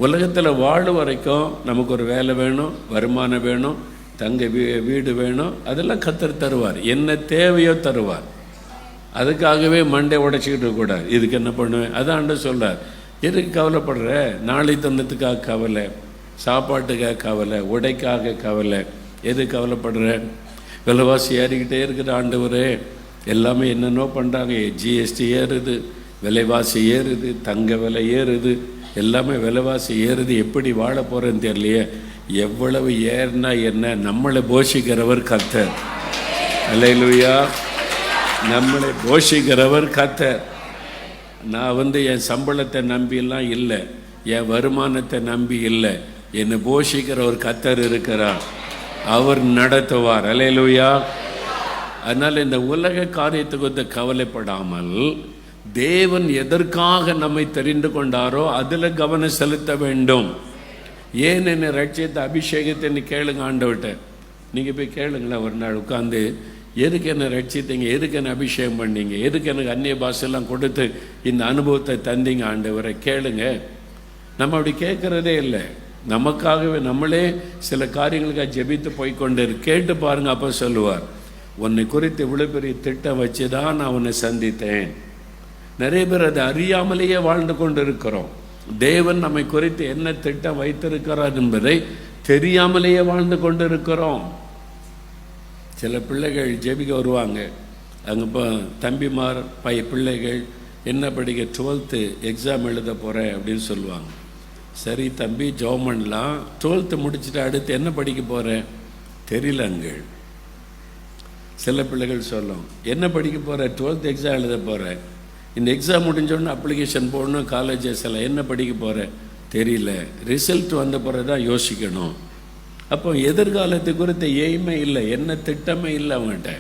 உலகத்தில் வாழும் வரைக்கும் நமக்கு ஒரு வேலை வேணும், வருமானம் வேணும், தங்க வீடு வேணும், அதெல்லாம் கர்த்தர் தருவார். என்ன தேவையோ தருவார். அதுக்காகவே மண்டை உடைச்சிக்கிட்டு இருக்கக்கூடாது. இதுக்கு என்ன பண்ணுவேன், அதான் ஆண்டவர் சொல்றார். எதுக்கு கவலைப்படுற? நாளை தந்தத்துக்காக கவலை, சாப்பாட்டுக்காக கவலை, உடைக்காக கவலை. எது கவலைப்படுற? விலைவாசி ஏறிக்கிட்டே இருக்கிற ஆண்டவரே, எல்லாமே என்னென்னோ பண்ணுறாங்க. ஜிஎஸ்டி ஏறுது, விலைவாசி ஏறுது, தங்க விலை ஏறுது, எல்லாமே விலைவாசி ஏறுது. எப்படி வாழ போகிறேன்னு தெரியலையே. எவ்வளவு ஏறினா என்ன, நம்மளை போஷிக்கிறவர் கர்த்தர். அல்லேலூயா. நம்மளை போஷிக்கிறவர் கர்த்தர். நான் என் சம்பளத்தை நம்பியெல்லாம் இல்லை, என் வருமானத்தை நம்பி இல்லை. என்னை போஷிக்கிற ஒரு கர்த்தர் இருக்கிறார், அவர் நடத்துவார். அல்லேலூயா. அதனால் இந்த உலக காரியத்துக்கு கவலைப்படாமல் தேவன் எதற்காக நம்மை தெரிந்து கொண்டாரோ அதில் கவனம் செலுத்த வேண்டும். ஏன் என்னை ரட்சித்த அபிஷேகத்தை கேளுங்க ஆண்டவர்கிட்ட. நீங்கள் போய் கேளுங்களேன் ஒரு நாள் உட்காந்து, எதுக்கு என்னை ரட்சித்தீங்க, எதுக்கு என்னை அபிஷேகம் பண்ணீங்க, எதுக்கு எனக்கு அந்நிய பாஷெல்லாம் கொடுத்து இந்த அனுபவத்தை தந்தீங்க ஆண்டவரை கேளுங்க. நம்ம அப்படி கேட்குறதே இல்லை. நமக்காகவே நம்மளே சில காரியங்களுக்காக ஜெபித்து போய்கொண்டு கேட்டு பாருங்கள். அப்போ சொல்லுவார், உன்னை குறித்து இவ்வளோ பெரிய திட்டம் வச்சு தான் நான் உன்னை சந்தித்தேன். நிறைய பேர் அதை அறியாமலேயே வாழ்ந்து கொண்டு இருக்கிறோம். தேவன் நம்மை குறித்து என்ன திட்டம் வைத்திருக்கிறார் என்பதை தெரியாமலேயே வாழ்ந்து கொண்டு இருக்கிறோம். சில பிள்ளைகள் ஜெபிக்க வருவாங்க. அங்கே இப்போ தம்பிமார் பிள்ளைகள் என்ன படிக்க 12th எக்ஸாம் எழுத போகிறேன் அப்படின்னு சொல்லுவாங்க. சரி தம்பி, ஜெபம் பண்ணலாம். 12th முடிச்சுட்டு அடுத்து என்ன படிக்க போகிறேன் தெரியலங்கள். சில பிள்ளைகள் சொல்லும், என்ன படிக்க போகிற, 12th எக்ஸாம் எழுத போகிறேன், இந்த எக்ஸாம் முடிஞ்சோடனே அப்ளிகேஷன் போடணும், காலேஜஸ் எல்லாம், என்ன படிக்க போகிறேன் தெரியல, ரிசல்ட் வந்த பிறகு தான் யோசிக்கணும். அப்போ எதிர்காலத்து குறித்த எய்மே இல்லை, என்ன திட்டமே இல்லை அவங்ககிட்ட.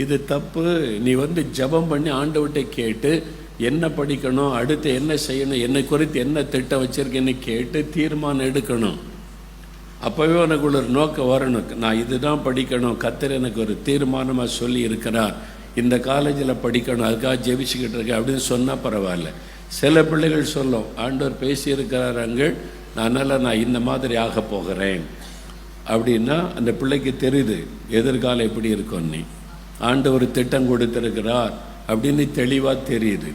இது தப்பு. நீ ஜெபம் பண்ணி ஆண்டவர்கிட்ட கேட்டு என்ன படிக்கணும், அடுத்து என்ன செய்யணும், என்னை குறித்து என்ன திட்டம் வச்சுருக்கேன்னு கேட்டு தீர்மானம் எடுக்கணும். அப்போவே உனக்குள்ள ஒரு நோக்கம் வரணும், நான் இதுதான் படிக்கணும், கர்த்தர் எனக்கு ஒரு தீர்மானமாக சொல்லி இருக்கிறார், இந்த காலேஜில் படிக்கணும், அதுக்காக ஜெபிச்சுக்கிட்டு இருக்கேன் அப்படின்னு சொன்னால் பரவாயில்ல. சில பிள்ளைகள் சொல்லும், ஆண்டவர் பேசியிருக்கிறார்கள், அதனால் நான் இந்த மாதிரி ஆக போகிறேன் அப்படின்னா அந்த பிள்ளைக்கு தெரியுது எதிர்காலம் எப்படி இருக்கும்னு. ஆண்டவர் திட்டம் கொடுத்திருக்கிறார் அப்படின்னு தெளிவாக தெரியுது.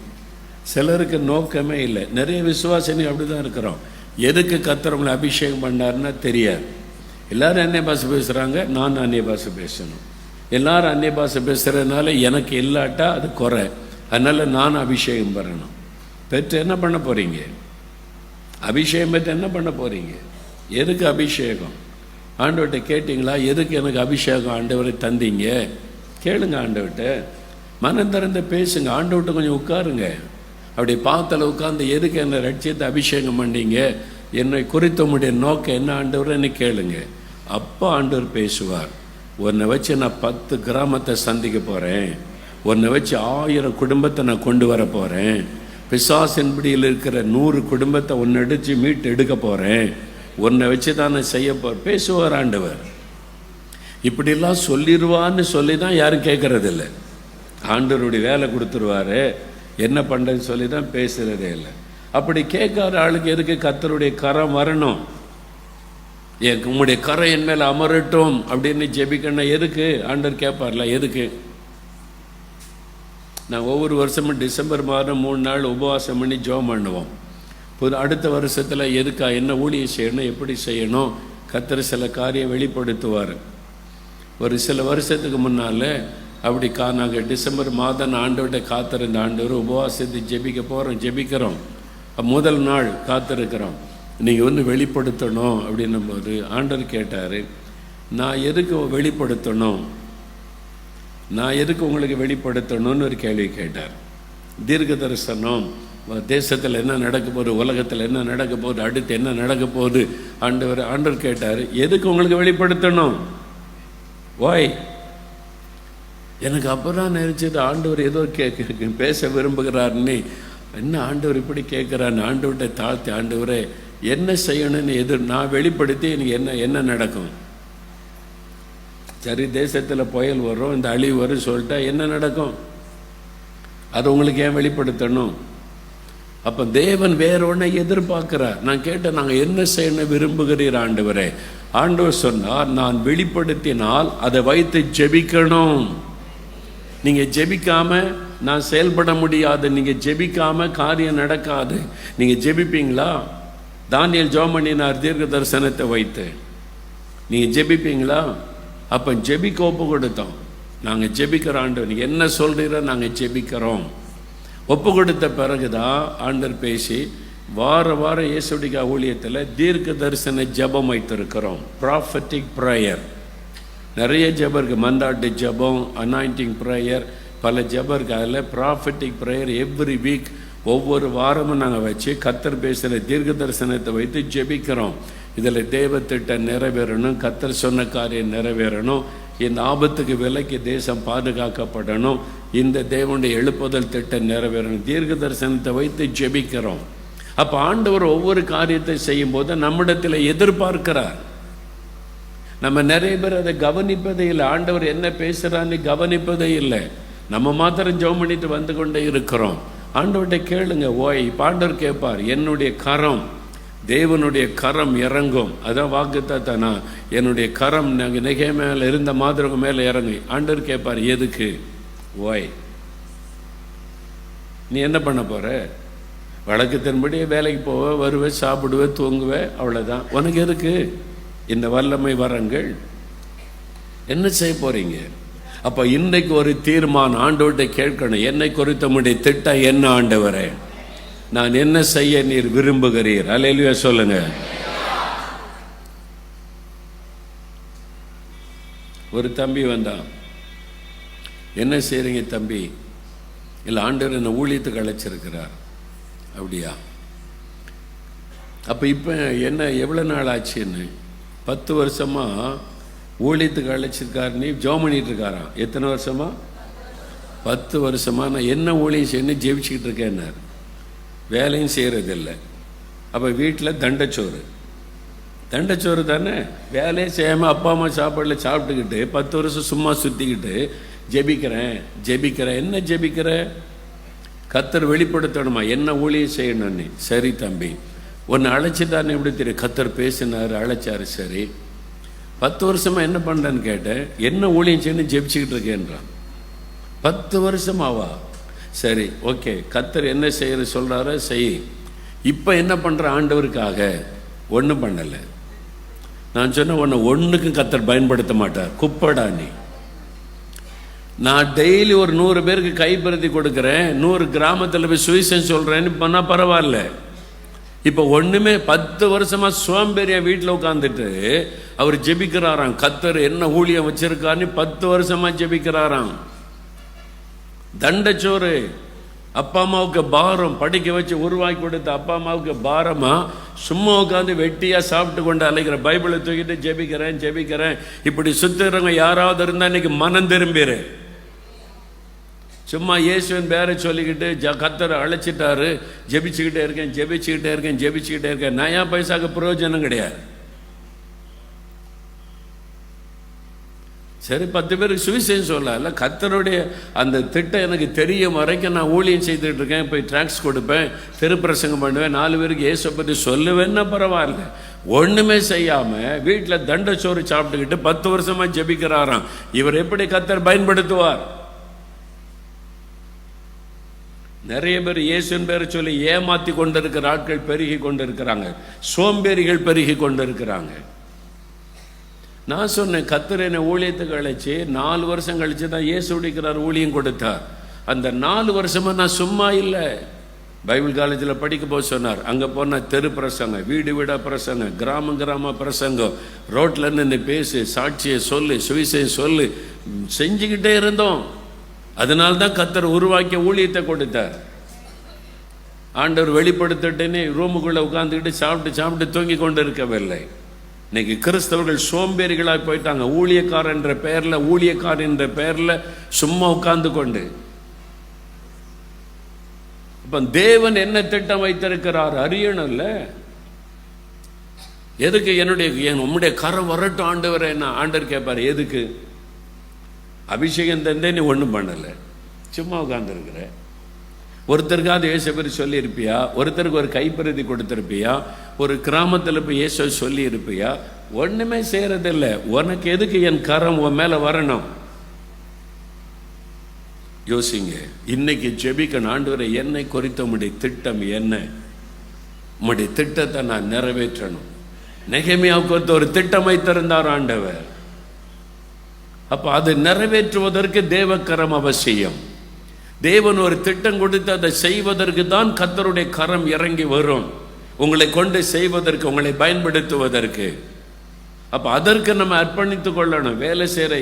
சிலருக்கு நோக்கமே இல்லை. நிறைய விசுவாசிகள் அப்படி தான் இருக்கிறோம். எதுக்கு கர்த்தர் நம்மளை அபிஷேகம் பண்ணாருன்னா தெரியாது. எல்லோரும் அந்நிய பாஷை பேசுகிறாங்க, நான் அந்நிய பாஷை பேசணும். எல்லாரும் அந்நிய பாஷை பேசுகிறதுனால எனக்கு இல்லாட்டா அது குறை, அதனால் நான் அபிஷேகம் பெறணும். பெற்று என்ன பண்ண போகிறீங்க? அபிஷேகம் பெற்று என்ன பண்ண போகிறீங்க? எதுக்கு அபிஷேகம்? ஆண்டவர்கிட்ட கேட்டிங்களா? எதுக்கு எனக்கு அபிஷேகம் ஆண்டவரை தந்தீங்க? கேளுங்க ஆண்டவர்கிட்ட, மனம் திறந்து பேசுங்க. ஆண்டவர்கிட்ட கொஞ்சம் உட்காருங்க. அப்படி பார்த்தல உட்காந்து, எதுக்கு என்னை ரட்சித்து அபிஷேகம் பண்ணீங்க, என்னை குறித்த உடைய நோக்கம் என்ன ஆண்டவர்னு கேளுங்க. அப்போ ஆண்டவர் பேசுவார். உன்னை வச்சு நான் 10 கிராமத்தை சந்திக்க போகிறேன், உன்னை வச்சு 1000 குடும்பத்தை நான் கொண்டு வர போகிறேன், பிசாசின்படியில் இருக்கிற 100 குடும்பத்தை உன்னை அடித்து மீட்டு எடுக்க போகிறேன், உன்னை வச்சு தான் நான் செய்ய போகிறேன். பேசுவார் ஆண்டவர். இப்படிலாம் சொல்லிடுவான்னு சொல்லி தான் யாரும் கேட்குறதில்ல. ஆண்டவருடைய வேலை கொடுத்துருவாரு, என்ன பண்ணுறேன்னு சொல்லி தான் பேசுகிறதே இல்லை. அப்படி கேட்காத ஆளுக்கு எதுக்கு கர்த்தருடைய கரம் வரணும்? உங்களுடைய கரம் என் மேலே அமரட்டும் அப்படின்னு ஜெபிக்கணும். எதுக்கு ஆண்டவர் கேட்பார்ல, எதுக்கு? நான் ஒவ்வொரு வருஷமும் டிசம்பர் மாதம் 3 நாள் உபவாசம் பண்ணி ஜெபம் பண்ணுவோம். அடுத்த வருஷத்தில் எதுக்கா, என்ன ஊழியம் செய்யணும், எப்படி செய்யணும், கர்த்தர் சில காரியம் வெளிப்படுத்துவார். ஒரு சில வருஷத்துக்கு முன்னால் அப்படி நாங்கள் டிசம்பர் மாதம் ஆண்டவர்கிட்ட காத்திருந்த ஆண்டவர் உபவாசத்தை ஜெபிக்கிறோம். முதல் நாள் காத்திருக்கிறோம், நீங்கள் வெளிப்படுத்தணும் அப்படின்னும் போது ஆண்டவர் கேட்டார், நான் எதுக்கு வெளிப்படுத்தணும், நான் எதுக்கு உங்களுக்கு வெளிப்படுத்தணும்னு ஒரு கேள்வி கேட்டார். தீர்க்க தரிசனம், தேசத்தில் என்ன நடக்க போகுது, உலகத்தில் என்ன நடக்க போகுது, அடுத்து என்ன நடக்க போகுது, ஆண்டவர் கேட்டார், எதுக்கு உங்களுக்கு வெளிப்படுத்தணும், வாய். எனக்கு அப்போ தான் நினைச்சது, ஆண்டவர் ஏதோ பேச விரும்புகிறாருன்னு. என்ன ஆண்டவர் இப்படி கேட்குறான்னு ஆண்டவர்கிட்ட தாழ்த்தி, ஆண்டவரே என்ன செய்யணும்னு நான் வெளிப்படுத்தி எனக்கு என்ன நடக்கும்? சரி, தேசத்தில் புயல் வரும், இந்த அழிவு வரும் சொல்லிட்டா என்ன நடக்கும்? அது உங்களுக்கு ஏன் வெளிப்படுத்தணும்? அப்போ தேவன் வேற ஒன்றை எதிர்பார்க்கிறார். நான் கேட்டேன், நாங்கள் என்ன செய்யணும் விரும்புகிறீர் ஆண்டவரே? ஆண்டவர் சொன்னார், நான் வெளிப்படுத்தினால் அதை வைத்து ஜெபிக்கணும். நீங்கள் ஜெபிக்காம நான் செயல்பட முடியாது, நீங்கள் ஜெபிக்காம காரியம் நடக்காது. நீங்கள் ஜெபிப்பீங்களா? தானியேல் ஜெபம் பண்ணினார் தீர்க்க தரிசனத்தை வைத்து. நீங்கள் ஜெபிப்பீங்களா? அப்போ ஜெபிக்க ஒப்பு கொடுத்தோம். நாங்கள் ஜெபிக்கிறோம் ஆண்டவர், நீங்கள் என்ன சொல்கிறீரோ நாங்கள் ஜெபிக்கிறோம். ஒப்பு கொடுத்த பிறகுதான் ஆண்டவர் பேசி வார இயேசுடிகா ஊழியத்தில் தீர்க்க தரிசன ஜெபம் வைத்திருக்கிறோம். ப்ராஃபட்டிக் ப்ரேயர் நிறைய ஜெபம் இருக்குது. மந்தாட்டு ஜெபம், அனாயிண்டிங் ப்ரேயர், பல ஜெபம் இருக்குது. அதில் ப்ராஃபட்டிக் ப்ரேயர் எவ்ரி வீக் ஒவ்வொரு வாரமும் நாங்கள் வச்சு கர்த்தர் பேசுகிற தீர்க்க தரிசனத்தை வைத்து ஜெபிக்கிறோம். இதில் தேவ திட்டம் நிறைவேறணும், கர்த்தர் சொன்ன காரியம் நிறைவேறணும், இந்த ஆபத்துக்கு விலைக்கு தேசம் பாதுகாக்கப்படணும், இந்த தேவனுடைய எழுப்புதல் திட்டம் நிறைவேறணும். தீர்க்க தரிசனத்தை வைத்து ஜெபிக்கிறோம். அப்போ ஆண்டவர் ஒவ்வொரு காரியத்தை செய்யும் போது நம்மிடத்தில் எதிர்பார்க்கிறார். நம்ம நிறைய பேர் அதை கவனிப்பதே இல்லை. ஆண்டவர் என்ன பேசுகிறான்னு கவனிப்பதே இல்லை. நம்ம மாத்திரம் ஜெபம் பண்ணிட்டு வந்து கொண்டே இருக்கிறோம். ஆண்டவர்கிட்ட கேளுங்க, ஓய். ஆண்டவர் கேட்பார், என்னுடைய கரம், தேவனுடைய கரம் இறங்கும். அதான் வாக்குத்தத்தனா, என்னுடைய கரம் நாங்கள் நெகை மேலே இருந்த மாதிரங்க மேலே இறங்கு. ஆண்டவர் கேட்பார், எதுக்கு? ஓய், நீ என்ன பண்ண போற? வழக்கத்தின்படி வேலைக்கு போவ, வருவே, சாப்பிடுவே, தூங்குவே, அவ்வளோதான். உனக்கு எதுக்கு இந்த வல்லமை வரங்கள்? என்ன செய்ய போறீங்க? அப்போ இன்றைக்கு ஒரு தீர்மானம் ஆண்டவர்கிட்ட கேட்கணும், என்னை குறித்த முடிய திட்டம் என்ன ஆண்டவரே? நான் என்ன செய்ய நீர் விரும்புகிறீர்? அல்லேலூயா சொல்லுங்க. ஒரு தம்பி வந்தான், என்ன செய்றீங்க தம்பி? இல்லை, ஆண்டவர் என்னை ஊழியத்துக்கு அழைச்சிருக்கிறார். அப்படியா? அப்போ இப்போ என்ன, எவ்வளோ நாள் ஆச்சுன்னு? 10 வருஷமா ஊழியத்துக்கு அழைச்சிருக்காரு. நீ ஜெபம் பண்ணிட்டு இருக்காராம். எத்தனை வருஷமா? 10 வருஷமா. நான் என்ன ஊழியம் செய்யணும் ஜெபிச்சுக்கிட்டு இருக்கேன்னாரு. வேலையும் செய்கிறதில்லை. அப்போ வீட்டில் தண்டச்சோறு தானே, வேலையே செய்யாமல் அப்பா அம்மா சாப்பாடில் சாப்பிட்டுக்கிட்டு 10 வருஷம் சும்மா சுற்றிக்கிட்டு ஜெபிக்கிறேன். என்ன ஜெபிக்கிற? கர்த்தர் வெளிப்படுத்தணுமா என்ன ஊழியம் செய்யணும்னு? சரி தம்பி, உன்னை அழைச்சிட்டான்னு எப்படி தெரியும்? கர்த்தர் பேசினார், அழைச்சாரு. சரி, 10 வருஷமா என்ன பண்ணுறேன்னு கேட்டேன். என்ன ஊழியம் செய்யணும் ஜெபிச்சுக்கிட்டு இருக்கேன்றான். 10 வருஷமாவா? சரி, ஓகே, கர்த்தர் என்ன செய்யற சொல்கிறாரோ செய். இப்போ என்ன பண்ணுற ஆண்டவருக்காக? ஒன்றும் பண்ணலை. நான் சொன்னேன், உன்னை ஒன்றுக்கும் கர்த்தர் பயன்படுத்த மாட்டார், குப்படா நீ. நான் டெய்லி ஒரு 100 பேருக்கு கைப்பிரதி கொடுக்குறேன், 100 கிராமத்தில் போய் சுவிசேஷம் சொல்கிறேன்னு பண்ணால் பரவாயில்ல. இப்போ ஒன்றுமே 10 வருஷமா சோம்பேறியா வீட்டில் உட்காந்துட்டு அவர் ஜெபிக்கிறாராம். கர்த்தர் என்ன ஊழியம் வச்சிருக்காருன்னு 10 வருஷமா ஜெபிக்கிறாராம். தண்டச்சோறு, அப்பா அம்மாவுக்கு பாரம், படிக்க வச்சு உருவாக்கி கொடுத்த அப்பா அம்மாவுக்கு பாரமா சும்மா உட்காந்து வெட்டியா சாப்பிட்டு கொண்டு அலைக்கிற. பைபிளை தூக்கிட்டு ஜெபிக்கிறேன். இப்படி சுத்துறவங்க யாராவது இருந்தா இன்னைக்கு மனம் திரும்பிடு. சும்மா இயேசுவின் பேரை சொல்லிக்கிட்டு கர்த்தரை அழைச்சிட்டாரு, ஜெபிச்சுக்கிட்டே இருக்கேன். நயா பைசாக்கு பிரயோஜனம் கிடையாது. சரி, 10 பேருக்கு சுவிசேஷம் சொல்லல. கர்த்தருடைய அந்த திட்டம் எனக்கு தெரியும் வரைக்கும் நான் ஊழியம் செய்துட்டு இருக்கேன். போய் ட்ராக்ஸ் கொடுப்பேன், திருப்பிரசங்கம் பண்ணுவேன், 4 பேருக்கு இயேசு பற்றி சொல்லுவேன்னா பரவாயில்ல. ஒன்றுமே செய்யாமல் வீட்டில் தண்டச்சோறு சாப்பிட்டுக்கிட்டு 10 வருஷமா ஜெபிக்கிறாராம். இவர் எப்படி கர்த்தர் பயன்படுத்துவார்? நிறைய பேர் இயேசுவின் பேரை சொல்லி ஏமாத்தி கொண்டிருக்கிற ஆட்கள் பெருகி கொண்டிருக்கிறாங்க, சோம்பேறிகள் பெருகி கொண்டிருக்கிறாங்க. நான் சொன்னேன், கர்த்தர் என்னை ஊழியத்துக்கு அழைச்சி 4 வருஷம் கழிச்சு தான் இயேசு உடிக்கிறார் ஊழியம் கொடுத்தார். அந்த 4 வருஷமா நான் சும்மா இல்லை. பைபிள் காலேஜில் படிக்க போக சொன்னார். அங்கே போனால் தெரு பிரசங்கம், வீடு வீடாக பிரசங்கம், கிராம பிரசங்கம், ரோட்டில் நின்று பேசு, சாட்சியை சொல்லு, சுவிசேஷம் சொல்லு, செஞ்சுக்கிட்டே இருந்தோம். அதனால்தான் கர்த்தர் உருவாக்கிய ஊழியத்தை கொடுத்தார். ஆண்டவர் வெளிப்படுத்திட்டேன்னு ரூமுக்குள்ளே உட்காந்துக்கிட்டு சாப்பிட்டு தூங்கி கொண்டு இருக்கவில்லை. இன்னைக்கு கிறிஸ்தவர்கள் சோம்பேறிகளாக போயிட்டாங்க. ஊழியக்காரர் என்ற பெயரில் சும்மா உட்கார்ந்து கொண்டு. அப்ப தேவன் என்ன திட்டம் வைத்திருக்கிறார் அறியணும்ல. எதுக்கு உம்முடைய கரம் வரட்டும் ஆண்டவரே? என்ன ஆண்டவர் கேட்பார், எதுக்கு? அபிஷேகம் தந்தே நீ ஒன்றும் பண்ணலை, சும்மா உட்கார்ந்துருக்கிற. ஒருத்தருக்காவது இயேசு பேர் சொல்லியிருப்பியா? ஒருத்தருக்கு ஒரு கைப்பிரதி கொடுத்துருப்பியா? ஒரு கிராமத்தில் போய் இயேசு சொல்லி இருப்பியா? ஒன்றுமே செய்யறதில்லை. உனக்கு எதுக்கு என் கரம் உன் மேலே வரணும்? யோசிங்க. இன்னைக்கு ஜெபிக்கணும், ஆண்டவரே என்னை குறித்த உம்முடைய திட்டம் என்ன? உம்முடைய திட்டத்தை நான் நிறைவேற்றணும். நெகேமியாவுக்கு குறித்த ஒரு திட்டம் வைத்திருந்தார் ஆண்டவர். அப்போ அதை நிறைவேற்றுவதற்கு தேவக்கரம் அவசியம். தேவன் ஒரு திட்டம் கொடுத்து அதை செய்வதற்கு தான் கர்த்தருடைய கரம் இறங்கி வரும், உங்களை கொண்டு செய்வதற்கு, உங்களை பயன்படுத்துவதற்கு. அப்போ அதற்கு நம்ம அர்ப்பணித்து கொள்ளணும். வேலை செய்கிற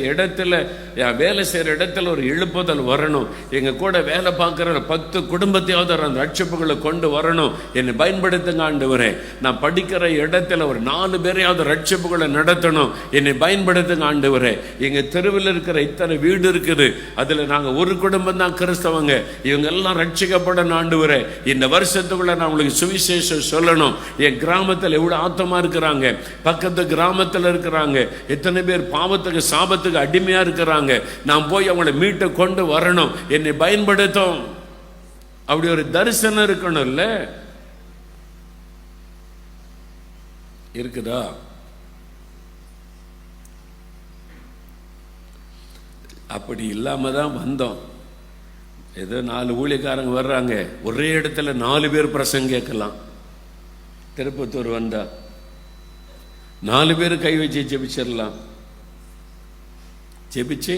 இடத்துல ஒரு எழுப்புதல் வரணும். எங்கள் கூட வேலை பார்க்குற 10 குடும்பத்தையாவது அந்த ரட்சிப்புகளை கொண்டு வரணும். என்னை பயன்படுத்துங்க ஆண்டவரே. நான் படிக்கிற இடத்துல ஒரு 4 பேரையாவது ரட்சிப்புகளை நடத்தணும். என்னை பயன்படுத்துங்க ஆண்டவரே. எங்கள் தெருவில் இருக்கிற இத்தனை வீடு இருக்குது, அதில் நாங்கள் ஒரு குடும்பம் தான் கிறிஸ்தவங்க. இவங்க எல்லாம் ரட்சிக்கப்படணும் ஆண்டவரே. இந்த வருஷத்துக்குள்ள நான் உங்களுக்கு சுவிசேஷம் சொல்லணும். என் கிராமத்தில் எவ்வளோ ஆத்தமாக இருக்கிறாங்க, பக்கத்து கிராமத்தில் இருக்கிறாங்க, எத்தனை பேர் பாவத்துக்கு சாபத்துக்கு அடிமையா இருக்கிறாங்க. நான் போய் அவங்களை மீட்டு கொண்டு வரணும். என்னை பயன்படுத்தும். அப்படி ஒரு தரிசனம் இருக்கணும்ல. இருக்குதா? அப்படி இல்லாம தான் வந்தோம். ஏதோ 4 ஊழியக்காரங்க வர்றாங்க, ஒரே இடத்துல 4 பேர் பிரசங்கம் கேட்கலாம். திருப்பத்தூர் வந்தா 4 பேர் கை வச்சு ஜெபிச்சிடலாம். ஜெபிச்சு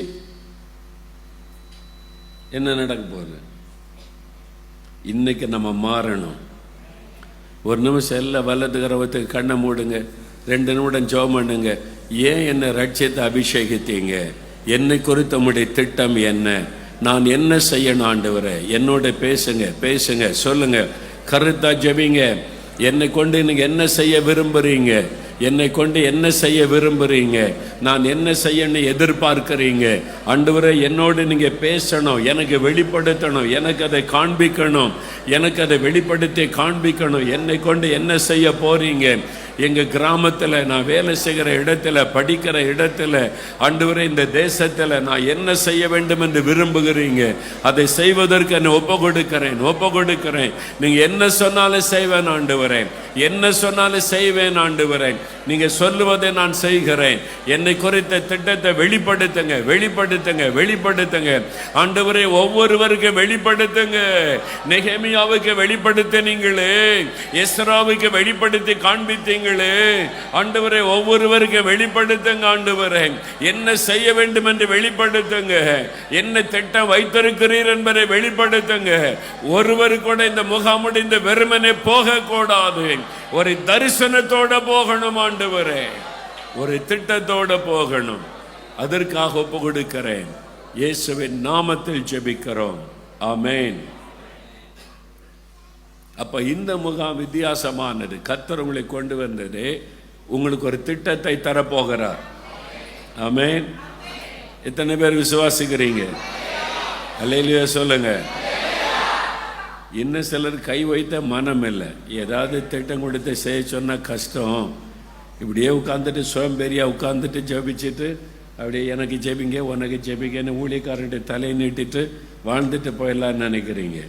என்ன நடக்க போகுது? இன்னைக்கு நம்ம மாறணும். ஒரு நிமிஷம் எல்லாம் வலது கரவத்துக்கு கண்ணை மூடுங்க. 2 நிமிடம் ஜெபம் பண்ணுங்க. ஏன் என்னை ரட்சித்து அபிஷேகித்தீங்க? என்னை குறித்த உம்முடைய திட்டம் என்ன? நான் என்ன செய்யணும் ஆண்டவரே? என்னோட பேசுங்க, சொல்லுங்க, கருத்தா ஜெபிங்க. என்னை கொண்டு நீங்க என்ன செய்ய விரும்புறீங்க? என்னை கொண்டு என்ன செய்ய விரும்புறீங்க? நான் என்ன செய்யணும் எதிர்பார்க்கிறீங்க? ஆண்டவரே என்னோடு நீங்க பேசணும், எனக்கு வெளிப்படுத்தணும், எனக்கு அதை காண்பிக்கணும், எனக்கு அதை வெளிப்படுத்தி காண்பிக்கணும். என்னை கொண்டு என்ன செய்ய போறீங்க? எங்கள் கிராமத்தில், நான் வேலை செய்கிற இடத்துல, படிக்கிற இடத்துல, ஆண்டவரே இந்த தேசத்தில் நான் என்ன செய்ய வேண்டும் என்று விரும்புகிறீங்க? அதை செய்வதற்கு என்னை ஒப்பு கொடுக்கிறேன். நீங்கள் என்ன சொன்னாலும் செய்வேன் ஆண்டவரே, என்ன சொன்னாலும் செய்வேன் ஆண்டவரே. நீங்க சொல்லுவதை நான் செய்கிறேன். என்னை குறித்த திட்டத்தை வெளிப்படுத்துங்க ஆண்டவரே. ஒவ்வொருவருக்கு வெளிப்படுத்துங்க. நெகேமியாவுக்கு வெளிப்படுத்தினீங்களே, எஸ்ராவுக்கு வெளிப்படுத்தி காண்பித்தீங்களே ஆண்டவரே. ஒவ்வொருவருக்கு வெளிப்படுத்துங்க ஆண்டவரே. என்ன செய்ய வேண்டும் என்று வெளிப்படுத்துங்க. என்ன திட்டம் வைத்திருக்கிறீர் என்பதை வெளிப்படுத்துங்க. ஒருவர் கூட இந்த முகாம் முடிந்த வெறுமனே போக கூடாது. ஒரு தரிசனத்தோட போகணும் ஆண்டவரே, ஒரு திட்டத்தோட போகணும். அதற்காக ஒப்பு கொடுக்கிறேன். இயேசுவின் நாமத்தில் ஜெபிக்கிறோம். ஆமென். அப்ப இந்த முகாம் வித்தியாசமானது. கர்த்தர் உங்களை கொண்டு வந்தது, உங்களுக்கு ஒரு திட்டத்தை தரப்போகிறார். ஆமென். எத்தனை பேர் விசுவாசிக்கிறீங்க? அல்லேலூயா சொல்லுங்க. இன்னும் சிலர் கை வைத்த மனம் இல்லை. ஏதாவது திட்டம் கொடுத்து செய்ய சொன்னால் கஷ்டம். இப்படியே உட்காந்துட்டு சோம்பேறியா உட்காந்துட்டு ஜெபிச்சுட்டு அப்படியே எனக்கு ஜெபிங்க உனக்கு ஜெபிங்கன்னு ஊழியக்காரர்கிட்ட தலையை நீட்டிட்டு வாழ்ந்துட்டு போயிடலான்னு நினைக்கிறீங்க.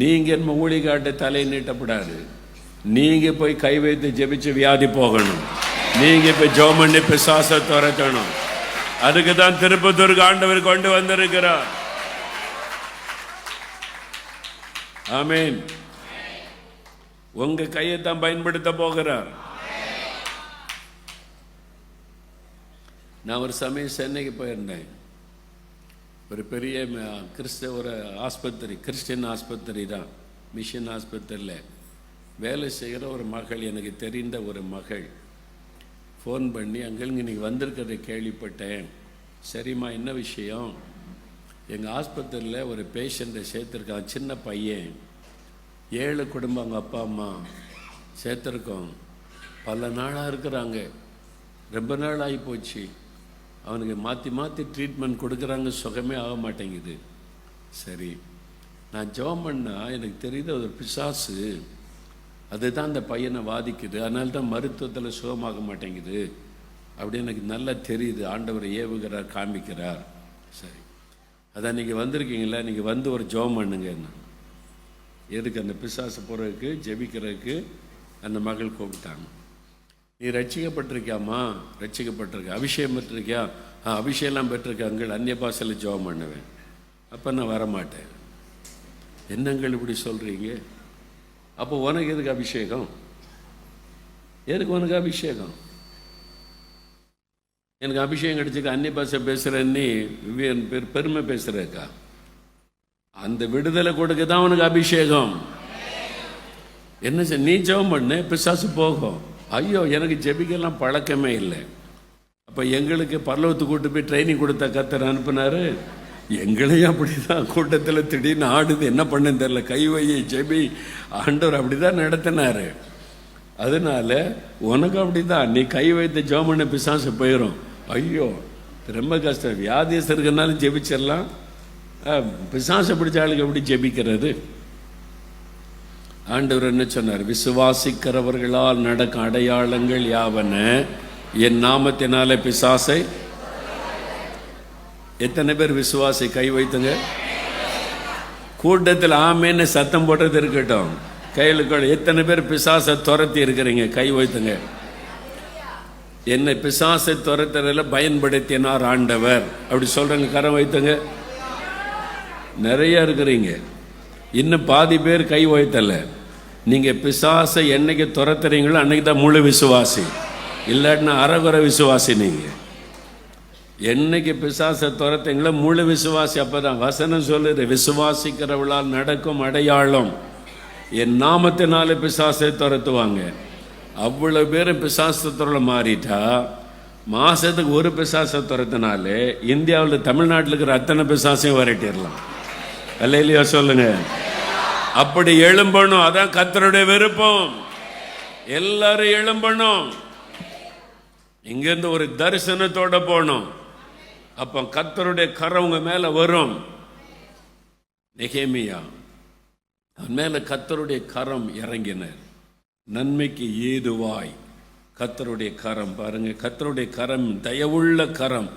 நீங்க என்ன ஊழியக்காரர்கிட்ட தலையை நீட்டப்படாது. நீங்க போய் கை வைத்து ஜெபிச்சு வியாதி போகணும். நீங்க போய் ஜெபம் பண்ணி பிசாசை துரத்தணும். அதுக்கு தான் திருப்பத்தூருக்கு ஆண்டவர் கொண்டு வந்திருக்கிறார். ஆமென். உங்க கையை தான் பயன்படுத்த போகிறார். நான் ஒரு சமயம் சென்னைக்கு போயிருந்தேன். ஒரு பெரிய ஒரு ஆஸ்பத்திரி, கிறிஸ்டியன் ஆஸ்பத்திரி தான், மிஷன் ஆஸ்பத்திரியில் வேலை செய்கிற ஒரு மகள், எனக்கு தெரிந்த ஒரு மகள் ஃபோன் பண்ணி, அங்கே நீங்கள் வந்திருக்கிறத கேள்விப்பட்டேன். சரிம்மா, என்ன விஷயம்? எங்கள் ஆஸ்பத்திரியில் ஒரு பேஷண்ட்டை சேர்த்துருக்கான், சின்ன பையன், 7 குடும்பம், அவங்க அப்பா அம்மா சேர்த்துருக்கோம், பல நாளாக இருக்கிறாங்க, ரொம்ப நாள் ஆகி போச்சு, அவனுக்கு மாற்றி மாற்றி ட்ரீட்மெண்ட் கொடுக்குறாங்க, சுகமே ஆக மாட்டேங்குது. சரி, நான் ஜெபம் பண்ணால் எனக்கு தெரியுது ஒரு பிசாசு அதுதான் அந்த பையனை வாதிக்குது, அதனால தான் மருத்துவத்தில் சுகமாக மாட்டேங்குது அப்படி எனக்கு நல்லா தெரியுது. ஆண்டவர் ஏவுகிறார், காமிக்கிறார். சரி, அதான் நீங்கள் வந்திருக்கீங்களா, நீங்கள் வந்து ஒரு ஜெபம் பண்ணுங்க. என்ன எதுக்கு? அந்த பிசாசு போகிறதுக்கு, ஜெபிக்கிறதுக்கு அந்த மகள் கூப்பிட்டாங்க. நீ ரட்சிக்கப்பட்டிருக்கியாம்மா? ரட்சிக்கப்பட்டிருக்க. அபிஷேகம் பெற்றிருக்கியா? அபிஷேகம்லாம் பெற்றிருக்க. அங்கள் அந்நிய பாஷையில் ஜெபம் பண்ணுவேன். அப்போ நான் வரமாட்டேன். என்னங்கள் இப்படி சொல்கிறீங்க? அப்போ உனக்கு எதுக்கு அபிஷேகம்? எதுக்கு உனக்கு அபிஷேகம்? எனக்கு அபிஷேகம் கிடைச்சிக்க அந்நிய பாஷை பேசுகிறேன்னு பெருமை பேசுகிறக்கா? அந்த விடுதலை கொடுக்க தான் உனக்கு அபிஷேகம். என்ன சார், நீ ஜெபம் பண்ணு, பிசாசு போகும். ஐயோ, எனக்கு ஜெபிக்கலாம் பழக்கமே இல்லை. அப்போ எங்களுக்கு பரலோகத்துக்கு கூட்டு போய் ட்ரைனிங் கொடுத்த கர்த்தர் அனுப்புனாரு. எங்களையும் அப்படி தான் கூட்டத்தில் திடீர்னு ஆடுது, என்ன பண்ணுன்னு தெரில, கை வையை ஜெபி, ஆண்டவர் அப்படி தான் நடத்தினார். அதனால உனக்கு அப்படி தான், நீ கை வைத்த ஜெபம் பண்ண பிசாசு போயிடும். ஐயோ, ரொம்ப கஷ்டம். வியாதியஸ்தர் இருக்கனாலும் ஜெபிச்சிடலாம், பிசாசு பிடிச்ச ஆளுக்கு எப்படி ஜெபிக்கிறது? ஆண்டவர் என்ன சொன்னார்? விசுவாசிக்கிறவர்களால் நடக்கும் அடையாளங்கள் யாவன, என் நாமத்தினால பிசாசை. எத்தனை பேர் விசுவாசி? கை வைத்துங்க. கூட்டத்தில் ஆமேன்னு சத்தம் போட்டது இருக்கட்டும். கையில் எத்தனை பேர் பிசாசை துரத்தி இருக்கிறீங்க? கை வைத்துங்க. என்னை பிசாசை துரத்துறதுல பயன்படுத்தினார் ஆண்டவர், அப்படி சொல்றேங்க. கரம் வைத்துங்க. நிறைய இருக்கிறீங்க. இன்னும் பாதி பேர் கை வைத்தல. நீங்க பிசாசை என்னைக்கு துரத்துறீங்களோ அன்னைக்கு தான் முழு விசுவாசி, இல்லாட்டினா அறகுறை விசுவாசி. நீங்க என்னைக்கு பிசாசை துரத்தீங்களோ முழு விசுவாசி. அப்பதான் வசனம் சொல்லுது, விசுவாசிக்கிறவளால் நடக்கும் அடையாளம், என் நாமத்தினால பிசாசை துரத்துவாங்க. அவ்வளவு பேரும் பிசாசத்தோட மாறிட்டா, மாசத்துக்கு ஒரு பிசாசை துரத்தினாலே இந்தியாவில் தமிழ்நாட்டில் இருக்கிற அத்தனை பிசாசையும் வரட்டிடலாம். அல்லேலூயா சொல்லுங்க. அப்படி எழும்பணும், அதான் கர்த்தருடைய விருப்பம். எல்லாரும் எழும்பணும். இங்கிருந்து ஒரு தரிசனத்தோட போனோம். அப்போ கர்த்தருடைய கரம் உங்க மேல வரும். நெகேமியா, அவன் மேல கர்த்தருடைய கரம் இறங்கினர். நன்மைக்கு ஏதுவாய் கர்த்தருடைய கரம், பாருங்க, கர்த்தருடைய கரம், தயவுள்ள கரம்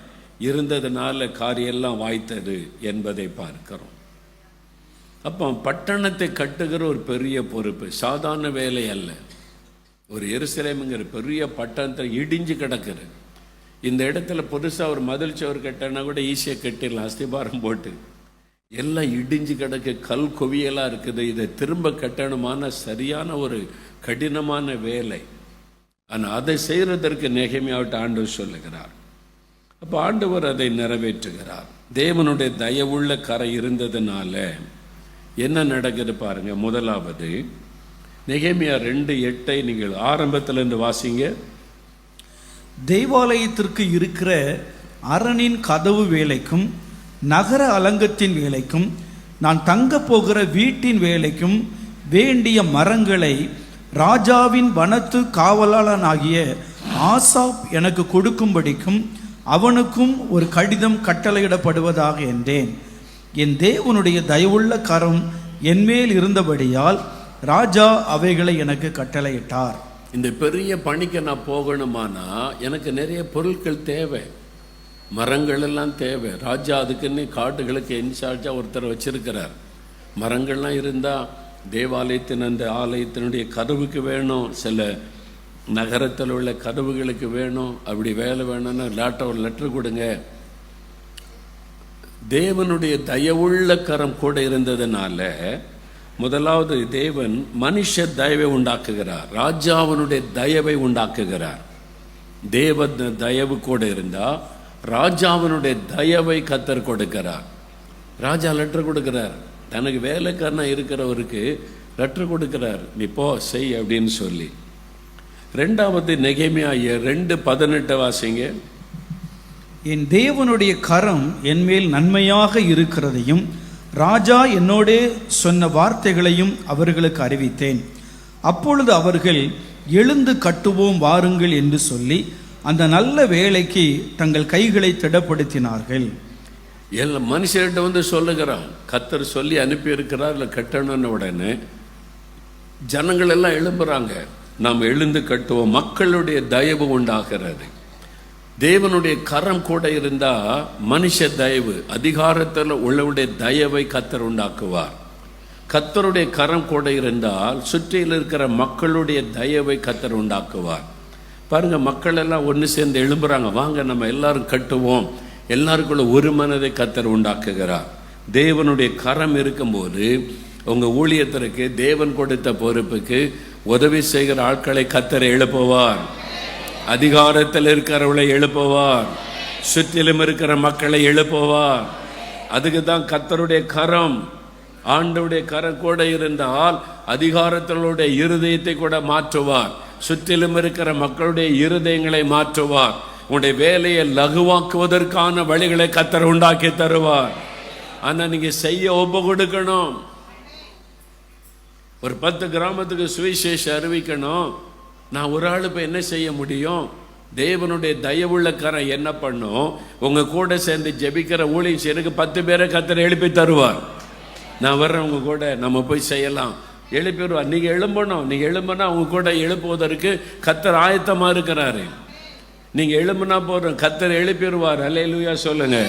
இருந்ததுனால காரியெல்லாம் வாய்த்தது என்பதை பார்க்கிறோம். அப்போ பட்டணத்தை கட்டுகிற ஒரு பெரிய பொறுப்பு, சாதாரண வேலை அல்ல. ஒரு எருசலேமுங்கிற பெரிய பட்டணத்தை இடிஞ்சு கிடக்குது. இந்த இடத்துல புதுசாக ஒரு மதில் சோறு கட்டினா கூட ஈஸியாக கட்டிடலாம், அஸ்திபாரம் போட்டு. எல்லாம் இடிஞ்சு கிடக்கு, கல் குவியலாக இருக்குது. இதை திரும்ப கட்டணுமான சரியான ஒரு கடினமான வேலை. ஆனால் அதை செய்கிறதற்கு நெகேமியாவிட்ட ஆண்டவர் சொல்லுகிறார். அப்போ ஆண்டவர் அதை நிறைவேற்றுகிறார். தேவனுடைய தயவுள்ள கரை இருந்ததுனால என்ன நடக்குது பாருங்க. முதலாவது, நெகேமியா 2:8 நீங்கள் ஆரம்பத்திலிருந்து வாசிங்க. தேவாலயத்திற்கு இருக்கிற அரணின் கதவு வேலைக்கும் நகர அலங்கத்தின் வேலைக்கும் நான் தங்க போகிற வீட்டின் வேலைக்கும் வேண்டிய மரங்களை ராஜாவின் வனத்து காவலாளனாகிய ஆசாப் எனக்கு கொடுக்கும்படிக்கும் அவனுக்கும் ஒரு கடிதம் கட்டளையிடப்படுவதாக என்றேன். என் தேவனுடைய தயவுள்ள கரம் என்மேல் இருந்தபடியால் ராஜா அவைகளை எனக்கு கட்டளையிட்டார். இந்த பெரிய பணிக்கு நான் போகணுமானா எனக்கு நிறைய பொருட்கள் தேவை, மரங்கள் எல்லாம் தேவை. ராஜா அதுக்குன்னு காட்டுகளுக்கு இன்சார்ஜா ஒருத்தர் வச்சிருக்கிறார். மரங்கள்லாம் இருந்தால் தேவாலயத்தின் அந்த ஆலயத்தினுடைய கதவுக்கு வேணும், சில நகரத்தில் உள்ள கதவுகளுக்கு வேணும். அப்படி வேலை வேணும்னா ஒரு லெட்டர் கொடுங்க. தேவனுடைய தயவுள்ள கரம் கூட இருந்ததுனால முதலாவது தேவன் மனுஷ தயவை உண்டாக்குகிறார், ராஜாவினுடைய தயவை உண்டாக்குகிறார். தேவ தயவு கூட இருந்தா ராஜாவினுடைய தயவை கர்த்தர் கொடுக்கிறார். ராஜா லெட்டர் கொடுக்குறார், தனக்கு வேலைக்காரனா இருக்கிறவருக்கு லெட்டர் கொடுக்குறார், நீ போ செய் அப்படின்னு சொல்லி. ரெண்டாவது நெகேமியா 2:18 வாசிங்க. என் தேவனுடைய கரம் என்மேல் நன்மையாக இருக்கிறதையும் ராஜா என்னோடே சொன்ன வார்த்தைகளையும் அவர்களுக்கு அறிவித்தேன். அப்பொழுது அவர்கள் எழுந்து கட்டுவோம் வாருங்கள் என்று சொல்லி அந்த நல்ல வேலைக்கு தங்கள் கைகளை திடப்படுத்தினார்கள். எல்லாம் மனுஷர்கிட்ட வந்து சொல்லுகிறான், கர்த்தர் சொல்லி அனுப்பி இருக்கிறார், இல்லை கட்டணும்னு உடனே ஜனங்கள் எல்லாம் எழும்புறாங்க, நாம் எழுந்து கட்டுவோம். மக்களுடைய தயவு உண்டாகிறது. தேவனுடைய கரம் கூட இருந்தா மனுஷ தயவு, அதிகாரத்தில் உள்ளவருடைய தயவை கர்த்தர் உண்டாக்குவார். கர்த்தருடைய கரம் கூட இருந்தால் சுற்றியில் இருக்கிற மக்களுடைய தயவை கர்த்தர் உண்டாக்குவார். பாருங்க, மக்கள் எல்லாம் ஒன்று சேர்ந்து எழும்புறாங்க, வாங்க நம்ம எல்லாரும் கட்டுவோம். எல்லாருக்குள்ள ஒரு மனதை கர்த்தர் உண்டாக்குகிறார். தேவனுடைய கரம் இருக்கும்போது உங்க ஊழியத்திற்கு, தேவன் கொடுத்த பொறுப்புக்கு உதவி செய்கிற ஆட்களை கர்த்தர் எழுப்புவார். அதிகாரத்தில் இருக்கிறவளை எழுப்புவார். சுற்றிலும் இருக்கிற மக்களை எழுப்புவார். அதுக்கு தான் கர்த்தருடைய கரம், ஆண்டவருடைய கரம் கூட இருந்தால் அதிகாரத்தினுடைய இருதயத்தை கூட மாற்றுவார். சுற்றிலும் இருக்கிற மக்களுடைய இருதயங்களை மாற்றுவார். உங்களுடைய வேலையை லகுவாக்குவதற்கான வழிகளை கர்த்தர் உண்டாக்கி தருவார். ஆனா நீங்க செய்ய ஒப்பு கொடுக்கணும். ஒரு 10 கிராமத்துக்கு சுவிசேஷம் அறிவிக்கணும். நான் ஒரு ஆள் இப்போ என்ன செய்ய முடியும்? தேவனுடைய தயவுள்ள கரம் என்ன பண்ணும்? உங்க கூட சேர்ந்து ஜெபிக்கிற ஊழியம் எனக்கு 10 பேரை கர்த்தர் எழுப்பி தருவார். நான் வர்றேன் உங்க கூட, நம்ம போய் செய்யலாம், எழுப்பிடுவார். நீங்க எழும்பணும். நீங்க எழும்புனா உங்க கூட எழுப்புவதற்கு கர்த்தர் ஆயத்தமா இருக்கிறாரு. நீங்க எழும்புனா போறோம், கர்த்தர் எழுப்பிடுவார். அல்லேலூயா சொல்லுங்க.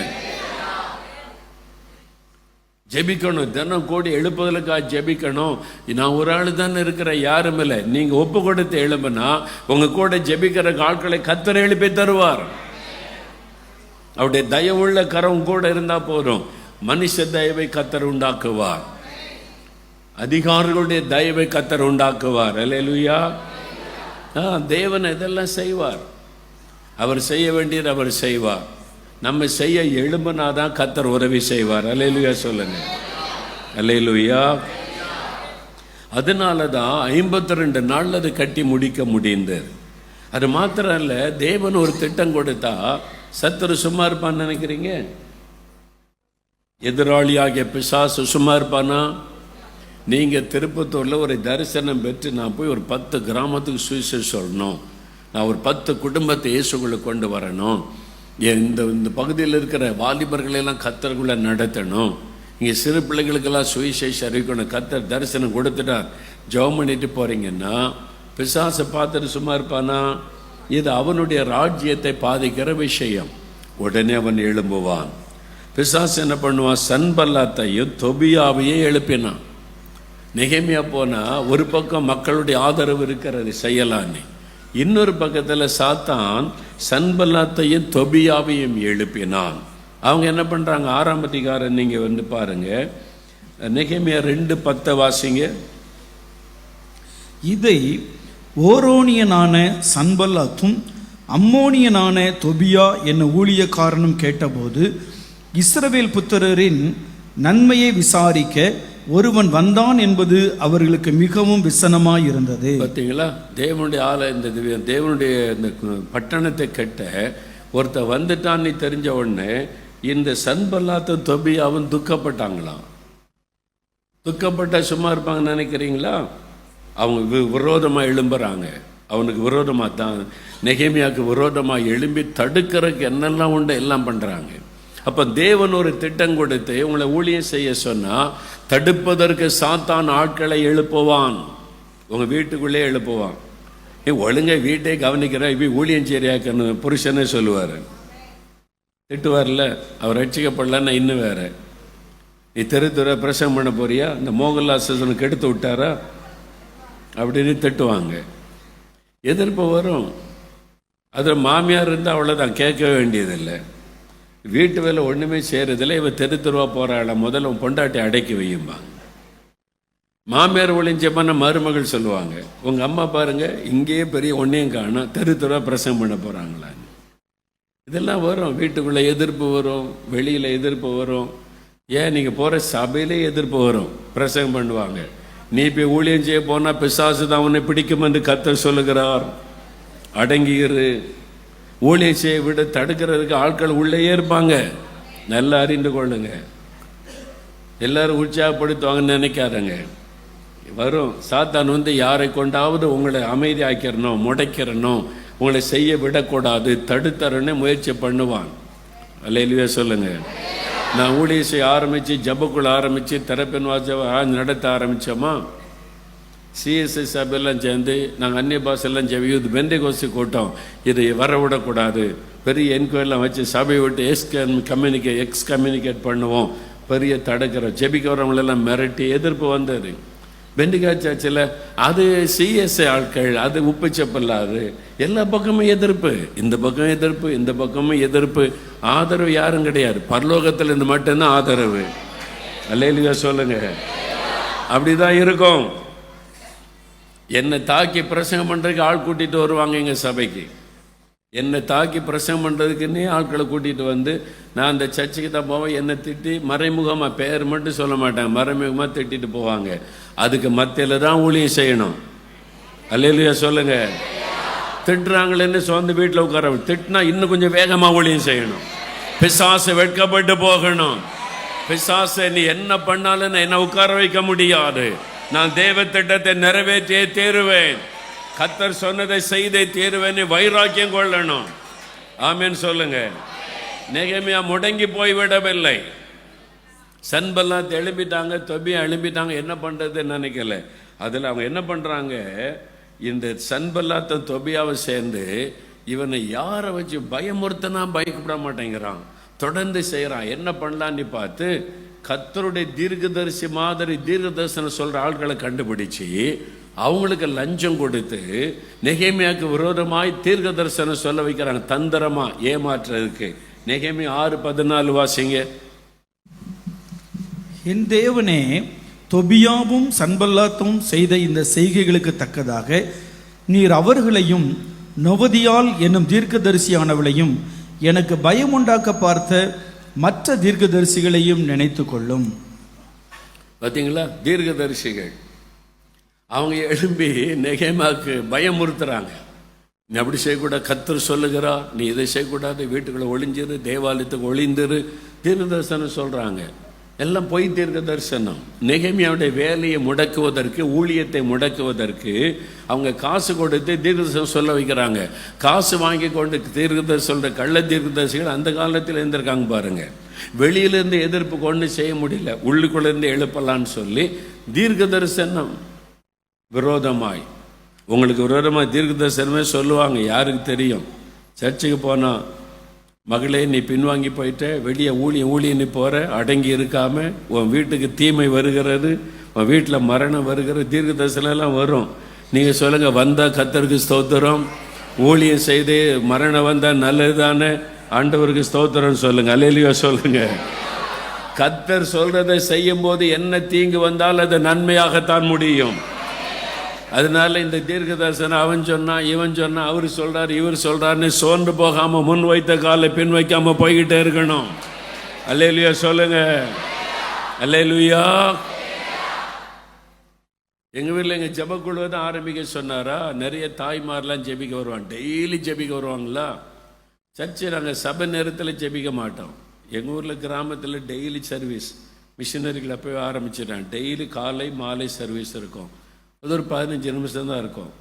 ஜெபிக்கணும், தினம் கூடி எழுப்புதலுக்காக ஜெபிக்கணும். நான் ஒரு ஆள் தானே இருக்கிற, யாரும் இல்லை. நீங்க ஒப்பு கொடுத்து எழும்புனா உங்க கூட ஜெபிக்கிற ஆட்களை கர்த்தர் எழுப்பி தருவார். அவருடைய தயவுள்ள கரம் கூட இருந்தா போதும். மனுஷ தயவை கர்த்தர் உண்டாக்குவார். அதிகாரிகளுடைய தயவை கர்த்தர் உண்டாக்குவார். அல்லேலூயா. தேவன் இதெல்லாம் செய்வார். அவர் செய்ய வேண்டியது அவர் செய்வார். நம்ம செய்ய எழும்புனாதான் கர்த்தர் உதவி செய்வார். அல்லேலூயா சொல்லுங்க. அல்லேலூயா. அதனால தான் 52 நாள்ல அது கட்டி முடிக்க முடிந்தது. அது மாத்திரம் இல்ல, தேவன் ஒரு திட்டம் கொடுத்தா சத்துரு சும்மா இருப்பான்னு நினைக்கிறீங்க? எதிராளியாகிய பிசாசு சும்மா இருப்பானா? நீங்க திருப்பத்தூர்ல ஒரு தரிசனம் பெற்று, நான் போய் ஒரு 10 கிராமத்துக்கு சுவிசேஷம் சொல்லணும், நான் ஒரு 10 குடும்பத்தை இயேசுக்குள்ள கொண்டு வரணும், இந்த பகுதியில் இருக்கிற வாலிபர்களெல்லாம் கர்த்தருக்குள்ள நடத்தணும், இங்கே சிறு பிள்ளைகளுக்கெல்லாம் சுவிசேஷம் அறிவிக்கணும், கர்த்தர் தரிசனம் கொடுத்துட்டார், ஜெபம் பண்ணிட்டு போறீங்கன்னா பிசாசை பார்த்துட்டு சும்மா இருப்பானா? இது அவனுடைய ராஜ்யத்தை பாதிக்கிற விஷயம். உடனே அவன் எழும்புவான். பிசாசு என்ன பண்ணுவான்? சன்பல்லாத்தையும் தொபியாவையே எழுப்பினான். நெகேமியா போனா ஒரு பக்கம் மக்களுடைய ஆதரவு இருக்கிறது செய்யலான்னு, இன்னொரு பக்கத்தில் சாத்தான் சன்பல்லாத்தையும் தொபியாவையும் எழுப்பினான். அவங்க என்ன பண்றாங்க? 6ஆம் அதிகாரம் நீங்க வந்து பாருங்க, நெகேமியா 2:10 வாசிங்க. இதை ஓரோனியனான சன்பல்லாத்தும் அம்மோனியனான தொபியா என்னும் ஊழியக்காரனும் கேட்டபோது இஸ்ரவேல் புத்திரரின் நன்மையை விசாரிக்க ஒருவன் வந்தான் என்பது அவர்களுக்கு மிகவும் விசனமாய் இருந்தது. பார்த்தீங்களா? தேவனுடைய இந்த தேவனுடைய இந்த பட்டணத்தை கட்ட ஒருத்தர் வந்துட்டான்னு தெரிஞ்ச உடனே இந்த சன்பல்லாத்தும் தொபியாவும் துக்கப்பட்டாங்களாம். துக்கப்பட்டா சும்மா இருப்பாங்கன்னு நினைக்கிறீங்களா? அவங்க விரோதமாக எழும்புறாங்க. அவனுக்கு விரோதமாக தான், நெகேமியாவுக்கு விரோதமாக எழும்பி தடுக்கிறதுக்கு என்னெல்லாம் உண்டு எல்லாம் பண்ணுறாங்க. அப்போ தேவன் ஒரு திட்டம் கொடுத்து உங்களை ஊழியம் செய்ய சொன்னால் தடுப்பதற்கு சாத்தான் ஆட்களை எழுப்புவான். உங்கள் வீட்டுக்குள்ளே எழுப்புவான். ஒழுங்கை வீட்டை கவனிக்கிற இப்படி ஊழியம் செய்யாக்கன்னு புருஷனே சொல்லுவார். திட்டுவார்ல, அவர் ரட்சிக்கப்படலன்னா இன்னும் வேற, நீ தெரு பிரசங்கம் பண்ண போறியா, இந்த மோகன்லால் சீசனுக்கு எடுத்து விட்டாரா அப்படின்னு திட்டுவாங்க. எதிர்ப்பு வரும். அதில் மாமியார் இருந்தால் அவ்வளோதான், கேட்க வேண்டியதில்லை. வீட்டு வேலை ஒன்றுமே செய்கிறதில்லை, இவன் தெருவா போகிறாள், முதல்ல பொண்டாட்டி அடக்கி வையும்பாங்க. மாமியார் ஒளிஞ்சமான மருமகள் சொல்லுவாங்க, உங்கள் அம்மா பாருங்க இங்கேயே பெரிய ஒன்றையும் காணும், தெருவா பிரசங்கம் பண்ண போகிறாங்களான்னு. இதெல்லாம் வரும். வீட்டுக்குள்ளே எதிர்ப்பு வரும், வெளியில் எதிர்ப்பு வரும். ஏன் நீங்கள் போகிற சபையிலே எதிர்ப்பு வரும், பிரசங்கம் பண்ணுவாங்க. நீ போய் ஊழியம் செய்ய போனால் பிசாசு தான் உன்னை பிடிக்கும் என்று கர்த்தர் சொல்லுகிறார். அடங்கியிரு. ஊழியம் செய்ய விட தடுக்கிறதுக்கு ஆட்கள் உள்ளேயே இருப்பாங்க. நல்லா அறிந்து கொள்ளுங்க. எல்லாரும் உற்சாகப்படுத்துவாங்கன்னு நினைக்காதங்க. வரும் சாத்தான் வந்து யாரை கொண்டாவது உங்களை அமைதியாக்கிறணும், முடைக்கிறணும், உங்களை செய்ய விடக்கூடாது, தடுத்தரன்னு முயற்சி பண்ணுவான். அல்லேலூயா சொல்லுங்க. நான் ஊழியம் செய்ய ஆரம்பித்து, ஜபக்குள்ள ஆரம்பித்து, திறப்பின் வாசம் நடத்த ஆரம்பித்தோமா, சிஎஸ்ஐ சபையெல்லாம் சேர்ந்து நாங்கள் அந்நிய பாஷெல்லாம் ஜெபியுது பெந்தேகோஸ்து கூட்டம், இதை வரவிடக்கூடாது, பெரிய என்கொயரிலாம் வச்சு சபையை விட்டு எக்ஸ் கம்யூனிகேட் பண்ணுவோம், பெரிய தடுக்கிறோம், ஜெபிக்க வரவங்களெல்லாம் மிரட்டி எதிர்ப்பு வந்தது. பெண்டிகா சர்ச்சில் அது சிஎஸ்ஐ ஆட்கள், அது உப்பு செப்பல்லாது, எல்லா பக்கமும் எதிர்ப்பு, இந்த பக்கம் எதிர்ப்பு, இந்த பக்கமும் எதிர்ப்பு. ஆதரவு யாரும் கிடையாது, பரலோகத்தில் இருந்து மட்டும்தான் ஆதரவு. அல்லேலூயா சொல்லுங்க. அப்படிதான் இருக்கும். என்னை தாக்கி பிரசங்கம் பண்ணுறதுக்கு ஆள் கூட்டிகிட்டு வருவாங்க எங்கள் சபைக்கு. என்னை தாக்கி பிரசங்கம் பண்ணுறதுக்குன்னே ஆட்களை கூட்டிகிட்டு வந்து, நான் அந்த சர்ச்சுக்கு தான் போவேன். என்னை திட்டி மறைமுகமாக, பேர் மட்டும் சொல்ல மாட்டாங்க, மறைமுகமாக திட்டிட்டு போவாங்க. அதுக்கு மத்தியில் தான் ஊழியம் செய்யணும். அல்லேலூயா சொல்லுங்க. திட்டுறாங்களேன்னு சொந்த வீட்டில் உட்கார, திட்டினா இன்னும் கொஞ்சம் வேகமாக ஊழியம் செய்யணும். பிசாசு வெட்கப்பட்டு போகணும். பிசாசை நீ என்ன பண்ணாலும் என்ன உட்கார வைக்க முடியாது. நான் தேவ திட்டத்தை நிறைவேற்றியே தீருவேன், கர்த்தர் சொன்னதை செய்தே தீருவேன், வைராக்கியம் கொள்ளணும். ஆமென் சொல்லுங்க. நெகேமியா முடங்கி போய்விடவில்லை. சன்பல்லாத் எழுப்பிட்டாங்க, தொபியா எழுப்பிட்டாங்க, என்ன பண்ணுறதுன்னு நினைக்கல. அதில் அவங்க என்ன பண்ணுறாங்க, இந்த சன்பல்லாத்த தொபியாவை சேர்ந்து இவனை யாரை வச்சு பயமுறுத்தினா பயப்பட மாட்டேங்கிறான், தொடர்ந்து செய்கிறான். என்ன பண்ணலான்னு பார்த்து கர்த்தருடைய தீர்க்கதரிசி மாதிரி தீர்க்கதரிசனம் சொல்கிற ஆட்களை கண்டுபிடிச்சி அவங்களுக்கு லஞ்சம் கொடுத்து நெகேமியாவுக்கு விரோதமாய் தீர்க்க தரிசனம் சொல்ல வைக்கிறாங்க, தந்திரமா ஏமாற்றுறதுக்கு. நெகேமியா 6:14 வாசிங்க. என் தேவனே, தொபியாவும் சன்பல்லாத்தும் செய்த இந்த செய்கைகளுக்கு தக்கதாக நீர் அவர்களையும் நொவதியால் என்னும் தீர்க்கதரிசியானவளையும் எனக்கு பயம் உண்டாக்க பார்த்த மற்ற தீர்க்கதரிசிகளையும் நினைத்து கொள்ளும். பார்த்தீங்களா, தீர்க்கதரிசிகள் அவங்க எழும்பி நெகேமியாவுக்கு பயமுறுத்துறாங்க. நீ அப்படி செய்யக்கூடாது, கர்த்தர் சொல்லுகிறா, நீ இதை செய்யக்கூடாது, வீட்டுக்குள்ளே ஒளிஞ்சிரு, தேவாலயத்துக்கு ஒளிந்திரு, தீர்க்க தரிசனம் சொல்கிறாங்க. எல்லாம் பொய் தீர்க்க தரிசனம். நெகேமியாவுடைய வேலையை முடக்குவதற்கு, ஊழியத்தை முடக்குவதற்கு அவங்க காசு கொடுத்து தீர்க்க தரிசனம் சொல்ல வைக்கிறாங்க. காசு வாங்கி கொண்டு தீர்க்க தரிசனம் சொல்கிற கள்ள தீர்க்க தரிசிகள் அந்த காலத்தில் இருந்திருக்காங்க பாருங்க. வெளியிலேருந்து எதிர்ப்பு கொண்டு செய்ய முடியல, உள்ளுக்குள்ளேருந்து எழுப்பலான்னு சொல்லி தீர்க்க தரிசனம் விரோதமாய், உங்களுக்கு விரோதமாக தீர்க்க தரிசனமே சொல்லுவாங்க. யாருக்கு தெரியும்? சர்ச்சுக்கு போனால், மகளே நீ பின்வாங்கி போயிட்ட, வெளியே ஊழியம் நீ போகிற, அடங்கி இருக்காம உன் வீட்டுக்கு தீமை வருகிறது, உன் வீட்டில் மரணம் வருகிறது, தீர்க்க தரிசனம்லாம் வரும். நீங்கள் சொல்லுங்கள், வந்தால் கர்த்தருக்கு ஸ்தோத்திரம், ஊழியம் செய்து மரணம் வந்தால் நல்லது தானே, ஆண்டவருக்கு ஸ்தோத்திரம்னு சொல்லுங்கள். அல்லேலூயா சொல்லுங்க. கர்த்தர் சொல்கிறதை செய்யும் போது என்ன தீங்கு வந்தால் அது நன்மையாகத்தான் முடியும். அதனால இந்த தீர்க்க தரிசனம் அவன் சொன்னான், இவன் சொன்னான், அவர் சொல்றார், இவர் சொல்றாருன்னு சோர்ந்து போகாம முன் வைத்த காலை பின் வைக்காம போய்கிட்டே இருக்கணும். அல்லேலூயா சொல்லுங்க. அல்லேலூயா. எங்க வீட்டில் எங்க ஜெபக்குழுவை தான் ஆரம்பிக்க சொன்னாரா. நிறைய தாய்மாரெலாம் ஜெபிக்க வருவாங்க, டெய்லி ஜெபிக்க வருவாங்களா. சர்ச்சு நாங்கள் சபை நேரத்தில் ஜெபிக்க மாட்டோம். எங்கள் ஊரில் கிராமத்தில் டெய்லி சர்வீஸ், மிஷினரிகளை போய் ஆரம்பிச்சிடறாங்க. டெய்லி காலை மாலை சர்வீஸ் இருக்கும். அது ஒரு 15 நிமிஷம் தான் இருக்கும்.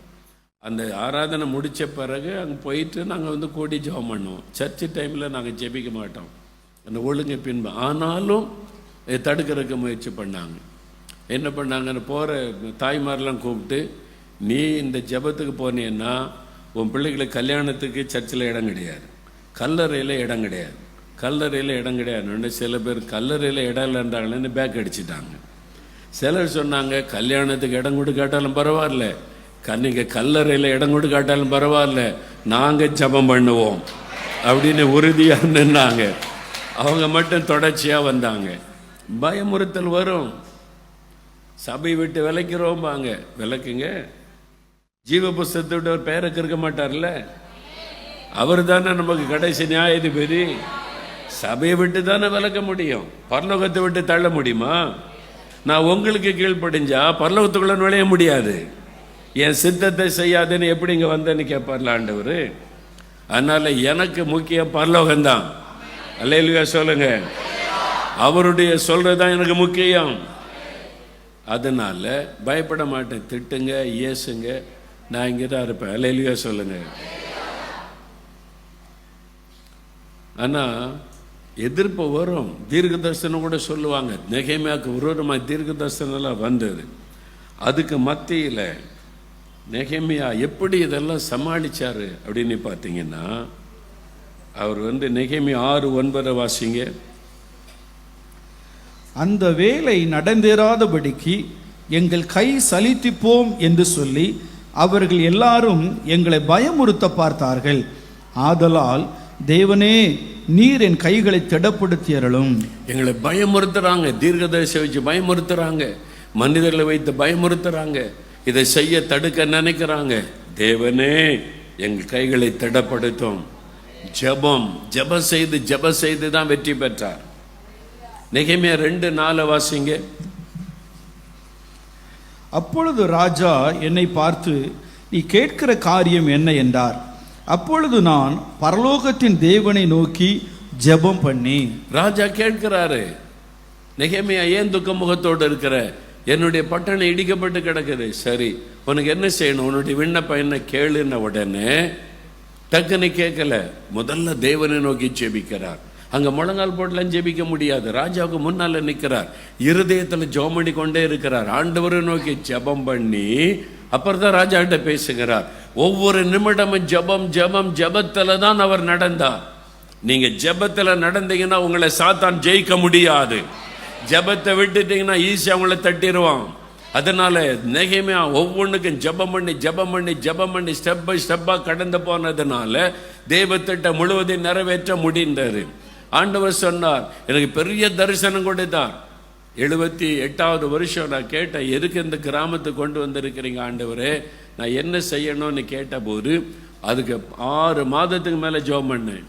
அந்த ஆராதனை முடித்த பிறகு அங்கே போயிட்டு நாங்கள் கூடி ஜெபம் பண்ணுவோம். சர்ச்சு டைமில் நாங்கள் ஜெபிக்க மாட்டோம், அந்த ஒழுங்கை பின்பு. ஆனாலும் தடுக்கிறதுக்கு முயற்சி பண்ணாங்க. என்ன பண்ணாங்கன்னு போகிற தாய்மாரெலாம் கூப்பிட்டு, நீ இந்த ஜெபத்துக்கு போனீன்னா உன் பிள்ளைகளுக்கு கல்யாணத்துக்கு சர்ச்சில் இடம் கிடையாது, கல்லறையில் இடம் கிடையாது, கல்லறையில் இடம் கிடையாதுன்னு சில பேர் கல்லறையில் இடம் இல்லைன்றாங்களேன்னு பேக் அடிச்சிட்டாங்க. சிலர் சொன்னாங்க, கல்யாணத்துக்கு இடம் கொடு காட்டாலும் பரவாயில்ல, நீங்கள் கல்லறையில் இடம் கொடு காட்டாலும் பரவாயில்ல, நாங்கள் ஜெபம் பண்ணுவோம் அப்படின்னு உறுதியாக நின்னாங்க. அவங்க மட்டும் தொடர்ச்சியாக வந்தாங்க. பயமுறுத்தல் வரும். சபை விட்டு விலைக்கிறோம்பாங்க, விளக்குங்க. ஜீவ புஸ்தகத்தை விட்டு ஒரு பேருக்கு இருக்க மாட்டார்ல, அவர் தானே நமக்கு கடைசி நியாயாதிபதி. சபையை விட்டு தானே விலக்க முடியும், பரலோகத்தை விட்டு தள்ள முடியுமா? நான் உங்களுக்கு கீழ்ப்படிஞ்சா பரலோகத்துக்குள்ள நுழைய முடியாது. என் சித்தத்தை செய்யாதுன்னு எப்படி இங்கே வந்தேன்னு கேட்பார்ல ஆண்டவர். அதனால எனக்கு முக்கியம் பரலோகம்தான். அல்லேலூயா சொல்லுங்க. அவருடைய சொல்றதுதான் எனக்கு முக்கியம். அதனால பயப்பட மாட்டேன். திட்டுங்க, இயேசுங்க, நான் இங்கே தான் இருப்பேன். அல்லேலூயா சொல்லுங்க. ஆனால் எதிர்ப்பு வரும். தீர்க்க தரிசனம் கூட சொல்லுவாங்க. நெகேமியாவுக்கு விரோதமாக தீர்க்க தரிசனம்லாம் வந்தது. அதுக்கு மத்தியில் நெகேமியா எப்படி இதெல்லாம் சமாளிச்சாரு அப்படின்னு பார்த்தீங்கன்னா, அவர் நெகேமியா 6:9 வாசிங்க. அந்த வேலை நடந்தேறாதபடிக்கு எங்கள் கை சலித்திப்போம் என்று சொல்லி அவர்கள் எல்லாரும் எங்களை பயமுறுத்த பார்த்தார்கள். ஆதலால் தேவனே, நீர் என் கைகளை திடப்படுத்தி அருளும். எங்களை பயமுறுத்துறாங்க, தீர்க்கதரிசி வச்சு பயமுறுத்துறாங்க, மனிதர்களை வைத்து பயமுறுத்துறாங்க, இதை செய்ய தடுக்க நினைக்கிறாங்க. தேவனே எங்கள் கைகளை திடப்படுத்தும். ஜெபம் செய்து தான் வெற்றி பெற்றார். நெகேமியா 2:4 வாசிங்க. அப்பொழுது ராஜா என்னை பார்த்து, நீ கேட்கிற காரியம் என்ன என்றார். அப்பொழுது நான் பரலோகத்தின் தேவனை நோக்கி ஜெபம் பண்ணி. ராஜா கேட்கிறாரு, நெகேமியா ஏன் துக்க முகத்தோடு இருக்கிற? என்னுடைய பட்டணம் இடிக்கப்பட்டு கிடக்குது. சரி, உனக்கு என்ன செய்யணும்? உன்னுடைய விண்ணப்பம் என்ன கேளுன்ன உடனே டக்குன்னு கேட்கல. முதல்ல தேவனை நோக்கி ஜெபிக்கிறார். அங்க முழங்கால் போட்டெல்லாம் ஜெபிக்க முடியாது. ராஜாவுக்கு முன்னால நிற்கிறார். இருதயத்தில் ஜெபம் பண்ணி கொண்டே இருக்கிறார். ஆண்டவரை நோக்கி ஜெபம் பண்ணி அப்புறம் தான் ராஜா கிட்ட பேசுகிறார். ஒவ்வொரு நிமிடமும் ஜெபத்துல தான் அவர் நடந்தார். நீங்க ஜெபத்துல நடந்தீங்கன்னா உங்களை சாத்தான் ஜெயிக்க முடியாது. ஜெபத்தை விட்டுட்டீங்கன்னா ஈஸியா உங்களை தட்டிடுவான். அதனால நெகேமியா ஒவ்வொன்றுக்கும் ஜெபம் பண்ணி ஸ்டெப் பை ஸ்டெப்பா கடந்து போனதுனால தேவத்திட்டம் முழுவதையும் நிறைவேற்ற முடிந்தது. ஆண்டவர் சொன்னார், எனக்கு பெரிய தரிசனம் கொடுத்தார். 78வது வருஷம் நான் கேட்டேன், எதுக்கு இந்த கிராமத்துக்கு கொண்டு வந்திருக்கிறீங்க ஆண்டவரே, நான் என்ன செய்யணும்னு கேட்டபோது அதுக்கு 6 மாதத்துக்கு மேலே ஜெபம் பண்ணேன்.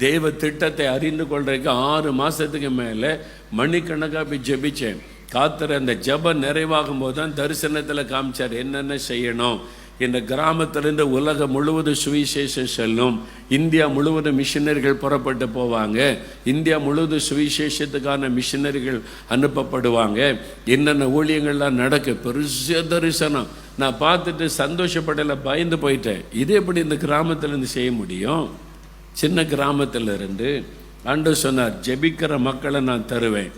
தேவ திட்டத்தை அறிந்து கொள்றதுக்கு 6 மாதத்துக்கு மேலே மணிக்கணக்காக போய் ஜெபிச்சேன். காத்துற அந்த ஜெபம் நிறைவாகும் போது தான் தரிசனத்தில் காமிச்சார் என்னென்ன செய்யணும். இந்த கிராமத்திலிருந்து உலகம் முழுவதும் சுவிசேஷம் செல்லும். இந்தியா முழுவதும் மிஷினரிகள் புறப்பட்டு போவாங்க. இந்தியா முழுவதும் சுவிசேஷத்துக்கான மிஷினரிகள் அனுப்பப்படுவாங்க. என்னென்ன ஊழியங்கள்லாம் நடக்கு. பெருச தரிசனம் நான் பார்த்துட்டு சந்தோஷப்படலை, பயந்து போயிட்டேன். இது எப்படி இந்த கிராமத்திலேருந்து செய்ய முடியும்? சின்ன கிராமத்தில் இருந்து ஆண்டவர் சொன்னார், ஜெபிக்கிற மக்களை நான் தருவேன்.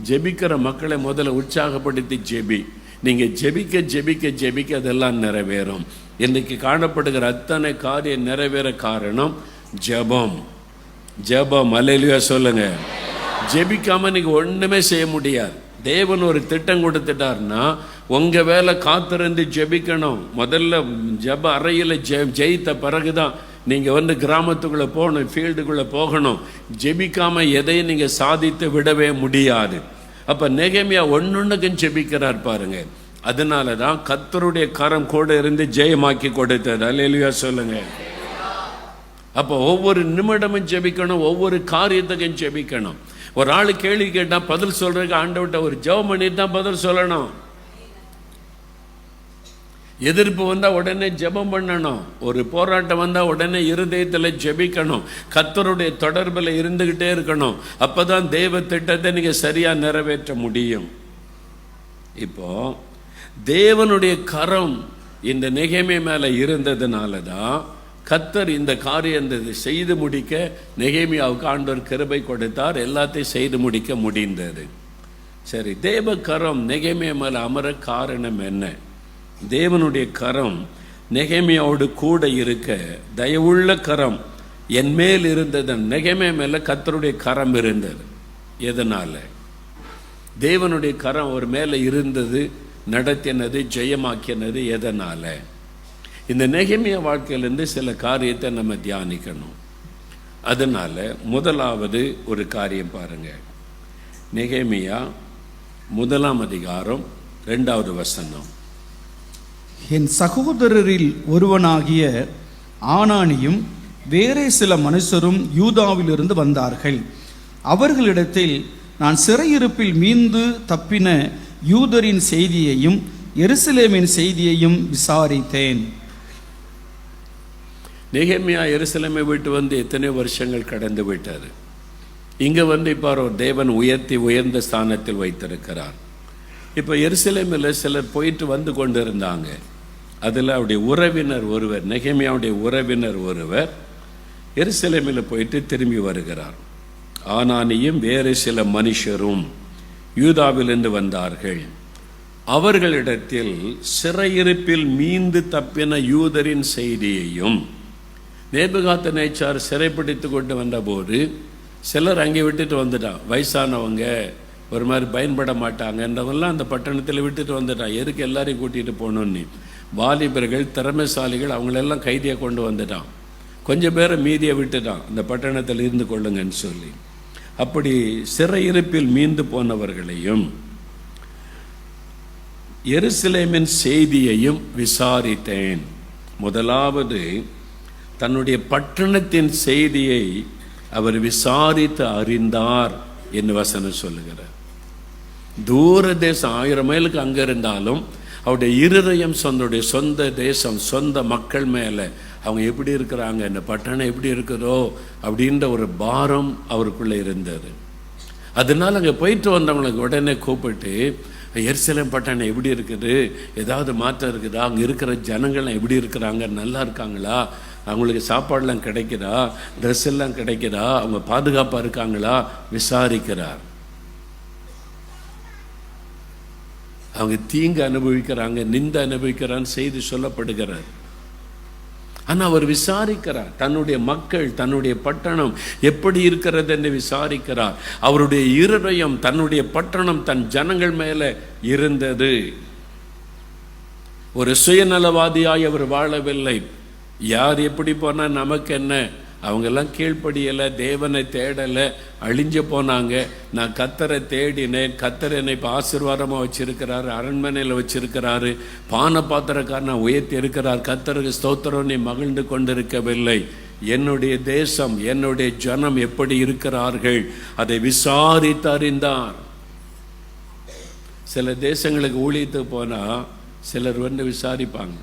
ஜெபிக்கிற மக்களை முதல்ல உற்சாகப்படுத்தி ஜெபி. நீங்கள் ஜெபிக்க அதெல்லாம் நிறைவேறும். இன்னைக்கு காணப்படுகிற அத்தனை காரியம் நிறைவேற காரணம் ஜெபம். அல்லேலூயா சொல்லுங்க. ஜெபிக்காம நீங்க ஒண்ணுமே செய்ய முடியாது. தேவன் ஒரு திட்டம் கொடுத்துட்டார்னா உங்க வேலை காத்திருந்து ஜெபிக்கணும். முதல்ல ஜெப அறையில் ஜெயித்த பிறகுதான் நீங்க கிராமத்துக்குள்ள போகணும், ஃபீல்டுக்குள்ள போகணும். ஜெபிக்காம எதையும் நீங்க சாதித்து விடவே முடியாது. அப்ப நெகேமியா ஒன்னொன்னுக்கும் ஜெபிக்கிறார் பாருங்க. அதனாலதான் கர்த்தருடைய கரம் கூட இருந்து ஜெயமாக்கி கொடுத்தது. அல்லேலூயா சொல்லுங்க. அப்ப ஒவ்வொரு நிமிடமும் ஜெபிக்கணும், ஒவ்வொரு காரியத்துக்கும் ஜெபிக்கணும். ஒரு ஆளு கேள்வி கேட்டா பதில் சொல்றதுக்கு ஆண்டவர்கிட்ட ஒரு ஜெபம் பண்ணிட்டு தான் பதில் சொல்லணும். எதிர்ப்பு வந்தா உடனே ஜெபம் பண்ணணும். ஒரு போராட்டம் வந்தா உடனே இருதயத்தில் ஜெபிக்கணும். கர்த்தருடைய தொடர்பில் இருந்துகிட்டே இருக்கணும். அப்பதான் தேவ திட்டத்தை நீங்க சரியா நிறைவேற்ற முடியும். இப்போ தேவனுடைய கரம் இந்த நெகேமியா மேல இருந்ததுனால தான் கர்த்தர் இந்த காரியத்தை செய்து முடிக்க நெகேமியாவுக்கு ஆண்டவர் கிருபை கொடுத்தார். எல்லாத்தையும் செய்து முடிக்க முடிந்தது. சரி, தேவ கரம் நெகேமியா மேல அமர காரணம் என்ன? தேவனுடைய கரம் நெகேமியாவோடு கூட இருக்க, தயவுள்ள கரம் என் மேல் இருந்தது. நெகேமியா மேல கர்த்தருடைய கரம் இருந்தது. எதனால? தேவனுடைய கரம் ஒரு மேல இருந்தது, நடத்தினது, ஜெயமாக்கினது. எதனால? இந்த நெகேமியா வாழ்க்கையிலிருந்து சில காரியத்தை நம்ம தியானிக்கணும். அதனால முதலாவது ஒரு காரியம் பாருங்க. நெகேமியா 1ஆம் அதிகாரம் 2வது வசனம். என் சகோதரரில் ஒருவனாகிய ஆனானியும் வேறே சில மனுஷரும் யூதாவிலிருந்து வந்தார்கள். அவர்களிடத்தில், நான் சிறையிருப்பில் மீண்டு தப்பின யூதரின் செய்தியையும் எருசலேமின் செய்தியையும் விசாரித்தேன். நெகேமியா எருசலேமை விட்டு வந்து எத்தனை வருஷங்கள் கடந்து விட்டார். இங்கே வந்து இப்போ ஒரு தேவன் உயர்ந்த ஸ்தானத்தில் வைத்திருக்கிறார். இப்போ எருசலேமில் சிலர் போயிட்டு வந்து கொண்டு இருந்தாங்க. அதில் அவருடைய உறவினர் ஒருவர், நெகேமியாவுடைய உறவினர் ஒருவர் எருசலேமில் போயிட்டு திரும்பி வருகிறார். ஆனானியும் வேறு சில மனுஷரும் யூதாவிலிருந்து வந்தார்கள். அவர்களிடத்தில் சிறையிருப்பில் மீண்டு தப்பின யூதரின் செய்தியையும், நேபுகாத்நேச்சார் சிறைப்பிடித்து கொண்டு வந்தபோது சிலர் அங்கே விட்டுட்டு வந்துட்டான். வயசானவங்க, ஒரு மாதிரி பயன்பட மாட்டாங்கன்றவெல்லாம் அந்த பட்டணத்தில் விட்டுட்டு வந்துட்டான். எதுக்கு எல்லாரையும் கூட்டிகிட்டு போகணுன்னு. வாலிபர்கள், திறமைசாலிகள், அவங்களெல்லாம் கைதியை கொண்டு வந்துட்டான். கொஞ்சம் பேரை மீதியை விட்டுட்டான், அந்த பட்டணத்தில் இருந்து கொள்ளுங்கன்னு சொல்லி. அப்படி சிறையிருப்பில் மீண்டு போனவர்களையும் எருசலேமின் செய்தியையும் விசாரித்தேன். முதலாவது, தன்னுடைய பட்டணத்தின் செய்தியை அவர் விசாரித்து அறிந்தார் என்று வசனம் சொல்லுகிறார். தூர தேசம் 1000 மைலுக்கு அங்கே இருந்தாலும் அவருடைய இருதயம் சொந்தடைய சொந்த தேசம், சொந்த மக்கள் மேலே அவங்க எப்படி இருக்கிறாங்க, இந்த பட்டணம் எப்படி இருக்குதோ அப்படின்ற ஒரு பாரம் அவருக்குள்ளே இருந்தது. அதனால அங்கே போயிட்டு வந்தவங்களுக்கு உடனே கூப்பிட்டு, எருசலேம் பட்டணம் எப்படி இருக்குது, ஏதாவது மாற்றம் இருக்குதா, அங்கே இருக்கிற ஜனங்கள்லாம் எப்படி இருக்கிறாங்க, நல்லா இருக்காங்களா, அவங்களுக்கு சாப்பாடெலாம் கிடைக்குதா, ட்ரெஸ் எல்லாம் கிடைக்குதா, அவங்க பாதுகாப்பாக இருக்காங்களா விசாரிக்கிறார். அவங்க தீங்கு அனுபவிக்கிறாங்க, நிந்த அனுபவிக்கிறான்னு செய்தி சொல்லப்படுகிறார். ஆனால் அவர் விசாரிக்கிறார். தன்னுடைய மக்கள், தன்னுடைய பட்டணம் எப்படி இருக்கிறது என்று விசாரிக்கிறார். அவருடைய இருதயம் தன்னுடைய பட்டணம், தன் ஜனங்கள் மேலே இருந்தது. ஒரு சுயநலவாதியாய் அவர் வாழவில்லை. யார் எப்படி போனால் நமக்கு என்ன, அவங்கெல்லாம் கீழ்ப்படியலை, தேவனை தேடலை, அழிஞ்சு போனாங்க. நான் கர்த்தரை தேடினேன், கர்த்தர் என்னை இப்போ ஆசீர்வாதமாக வச்சிருக்கிறாரு, அரண்மனையில் வச்சிருக்கிறாரு, பான பாத்திரக்காரனை உயர்த்தி இருக்கிறார், கர்த்தருக்கு ஸ்தோத்திரம், நீ மகிழ்ந்து கொண்டிருக்கவில்லை. என்னுடைய தேசம், என்னுடைய ஜனம் எப்படி இருக்கிறார்கள் அதை விசாரித்து அறிந்தார். சில தேசங்களுக்கு ஊழியத்துக்கு போனால் சிலர் வந்து விசாரிப்பாங்க.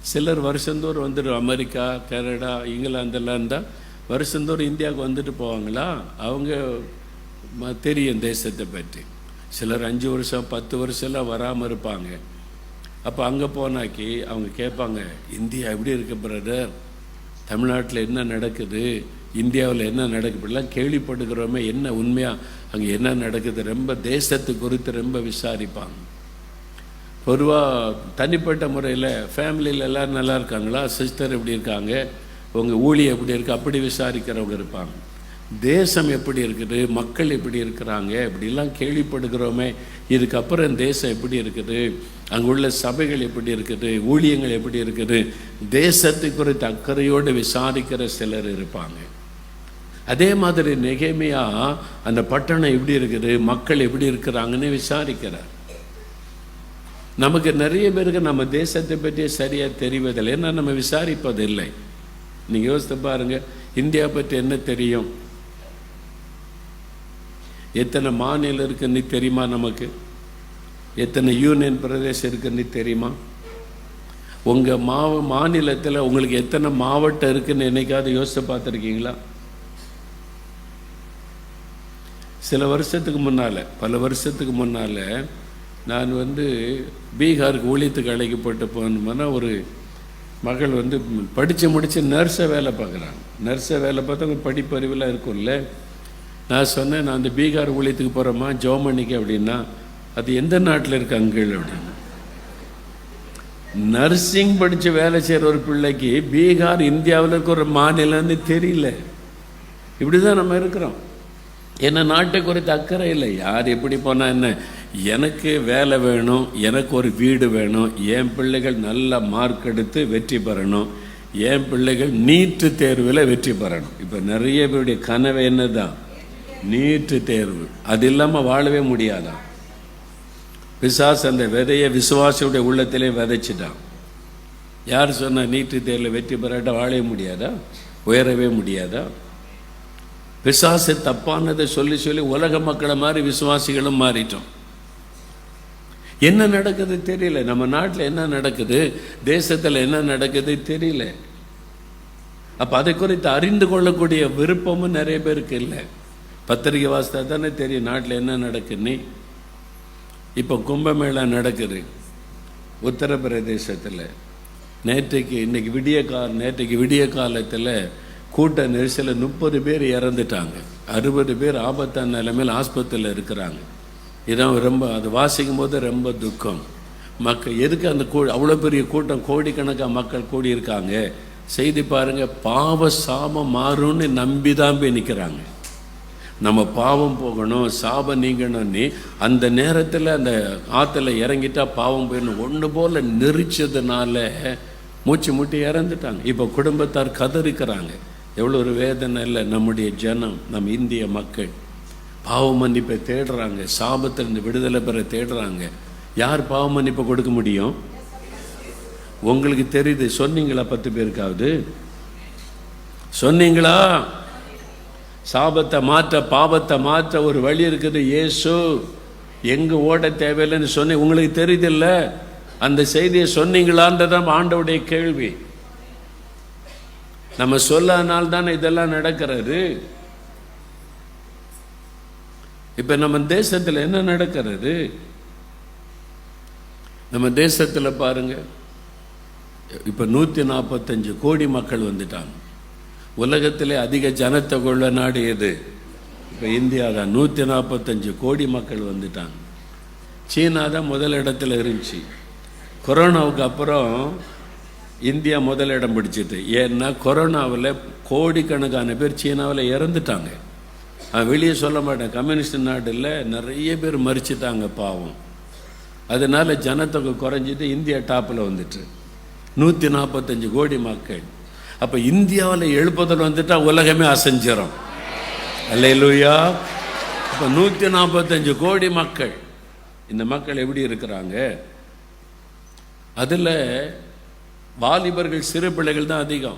சிலர் வருஷந்தோறும் வந்துட்டு அமெரிக்கா, கனடா, இங்கிலாந்தெல்லாம் இருந்தால் வருஷந்தோறும் இந்தியாவுக்கு வந்துட்டு போவாங்களா, அவங்க தெரியும் தேசத்தை பற்றி. சிலர் 5 வருஷம் 10 வருஷம்லாம் வராமல் இருப்பாங்க. அப்போ அங்கே போனாக்கி அவங்க கேட்பாங்க, இந்தியா எப்படி இருக்கு பிரதர், தமிழ்நாட்டில் என்ன நடக்குது, இந்தியாவில் என்ன நடக்குது, இப்படிலாம் கேள்விப்படுகிறோமே, என்ன உண்மையாக அங்கே என்ன நடக்குது, ரொம்ப தேசத்து குறித்து ரொம்ப விசாரிப்பாங்க. பொதுவாக தனிப்பட்ட முறையில் ஃபேமிலியில் எல்லோரும் நல்லா இருக்காங்களா, சிஸ்டர் எப்படி இருக்காங்க, உங்கள் ஊழியம் எப்படி இருக்குது, அப்படி விசாரிக்கிறவங்க இருப்பாங்க. தேசம் எப்படி இருக்குது, மக்கள் எப்படி இருக்கிறாங்க, இப்படிலாம் கேள்விப்படுகிறோமே, இதுக்கப்புறம் தேசம் எப்படி இருக்குது, அங்கே உள்ள சபைகள் எப்படி இருக்குது, ஊழியங்கள் எப்படி இருக்குது, தேசத்தை குறித்து அக்கறையோடு விசாரிக்கிற சிலர் இருப்பாங்க. அதே மாதிரி நெகேமியா அந்த பட்டணம் எப்படி இருக்குது, மக்கள் எப்படி இருக்கிறாங்கன்னு விசாரிக்கிறார். நமக்கு நிறைய பேருக்கு நம்ம தேசத்தை பற்றி சரியாக தெரிவதில்லை, ஏன்னா நம்ம விசாரிப்பதில்லை. நீங்கள் யோசித்து பாருங்கள், இந்தியா பற்றி என்ன தெரியும், எத்தனை மாநிலம் இருக்குன்னு தெரியுமா, நமக்கு எத்தனை யூனியன் பிரதேசம் இருக்குன்னு தெரியுமா, உங்கள் மாநிலத்தில் உங்களுக்கு எத்தனை மாவட்டம் இருக்குன்னு என்னைக்காவது யோசித்து பார்த்துருக்கீங்களா? சில வருஷத்துக்கு முன்னால், பல வருஷத்துக்கு முன்னால் நான் பீகாருக்கு ஊழியத்துக்கு அழைக்கப்பட்டு போனோம்னா, ஒரு மகள் படித்து முடித்து நர்ஸை வேலை பார்க்குறாங்க. நர்ஸை வேலை பார்த்தா அவங்க படிப்பறிவுலாம் இருக்கும்ல. நான் சொன்னேன், நான் அந்த பீகார் ஊழியத்துக்கு போகிறோமா ஜெர்மனிக்கு அப்படின்னா, அது எந்த நாட்டில் இருக்கு அங்கிள் அப்படின்னு. நர்சிங் படித்து வேலை செய்கிற ஒரு பிள்ளைக்கு பீகார் இந்தியாவில் இருக்க ஒரு மாநிலம்னு தெரியல. இப்படி தான் நம்ம இருக்கிறோம். ஏன்னா நாட்டை குறித்து அக்கறை இல்லை. யார் எப்படி போனால் என்ன, எனக்கு வேலை வேணும், எனக்கு ஒரு வீடு வேணும், என் பிள்ளைகள் நல்ல மார்க் எடுத்து வெற்றி பெறணும், என் பிள்ளைகள் நீட்டு தேர்வில் வெற்றி பெறணும். இப்போ நிறைய பேருடைய கனவு என்ன தான், நீட்டு தேர்வு. அது இல்லாமல் வாழவே முடியாதான். பிசாசு அந்த விதையை விசுவாசியுடைய உள்ளத்திலே விதைச்சிட்டான். யார் சொன்னால் நீட்டு தேர்வில் வெற்றி பெறாட்ட வாழவே முடியாதா, உயரவே முடியாதா? பிசாசு தப்பானதை சொல்லி சொல்லி உலக மக்களை மாதிரி விசுவாசிகளும் மாறிட்டோம். என்ன நடக்குது தெரியல, நம்ம நாட்டில் என்ன நடக்குது, தேசத்தில் என்ன நடக்குது தெரியல. அப்போ அதை குறித்து அறிந்து கொள்ளக்கூடிய விருப்பமும் நிறைய பேருக்கு இல்லை. பத்திரிகை வாசித்தா தானே தெரியும் நாட்டில் என்ன நடக்குன்னு. இப்போ கும்பமேளா நடக்குது உத்தரப்பிரதேசத்தில். நேற்றைக்கு விடிய காலத்தில் கூட்ட நெரிசலில் 30 பேர் இறந்துட்டாங்க, 60 பேர் ஆபத்தான நிலைமையில் ஆஸ்பத்திரியில் இருக்கிறாங்க. இதான் ரொம்ப, அது வாசிக்கும் போது ரொம்ப துக்கம். மக்கள் எதுக்கு அந்த அவ்வளோ பெரிய கூட்டம், கோடிக்கணக்காக மக்கள் கூடியிருக்காங்க. செய்தி பாருங்கள், பாவ சாபம் மாறும்னு நம்பி தான் போய் நிற்கிறாங்க. நம்ம பாவம் போகணும், சாபம் நீங்கணும்னு அந்த நேரத்தில் அந்த ஆற்றுல இறங்கிட்டா பாவம் போயிடணும் ஒன்று போல் நெரிச்சதுனால மூச்சு முட்டி இறந்துட்டாங்க. இப்போ குடும்பத்தார் கதறிக்கிறாங்க. எவ்வளோ ஒரு வேதனை இல்லை. நம்முடைய ஜனம், நம் இந்திய மக்கள் பாவ மன்னிப்பை தேடுறாங்க, சாபத்திலிருந்து விடுதலை பெற தேடுறாங்க. யார் பாவ மன்னிப்பை கொடுக்க முடியும்? உங்களுக்கு தெரியுது. சொன்னீங்களா? 10 பேருக்காவது சொன்னீங்களா? சாபத்தை மாற்ற, பாவத்தை மாற்ற ஒரு வழி இருக்குது. இயேசு எங்கே ஓட தேவையில்லைன்னு சொன்னேன். உங்களுக்கு தெரியுதில்ல? அந்த செய்தியை சொன்னீங்களான்றதான் ஆண்டவுடைய கேள்வி. நம்ம சொல்லாதனால தானே இதெல்லாம் நடக்கிறது. இப்போ நம்ம தேசத்தில் என்ன நடக்கிறது? நம்ம தேசத்தில் பாருங்க, இப்போ 145 கோடி மக்கள் வந்துட்டாங்க. உலகத்திலே அதிக ஜனத்தொகை உள்ள நாடு எது? இப்போ இந்தியா தான். 145 கோடி மக்கள் வந்துட்டாங்க. சீனா தான் முதல் இடத்துல இருந்துச்சு. கொரோனாவுக்கு அப்புறம் இந்தியா முதல் இடம் பிடிச்சிட்டு. ஏன்னா கொரோனாவில் கோடிக்கணக்கான பேர் சீனாவில் இறந்துட்டாங்க. வெளியே சொல்ல மாட்டேன், கம்யூனிஸ்ட் நாட்டில் நிறைய பேர் மறிச்சிட்டாங்க பாவம். அதனால ஜனத்தொகை குறைஞ்சிட்டு இந்தியா டாப்பில் வந்துட்டு 145 கோடி மக்கள். அப்போ இந்தியாவில் எழுப்புதல் வந்துட்டா உலகமே அசைஞ்சிடும். அல்லேலூயா. இப்போ 145 கோடி மக்கள். இந்த மக்கள் எப்படி இருக்கிறாங்க? அதில் வாலிபர்கள், சிறு பிள்ளைகள் தான் அதிகம்.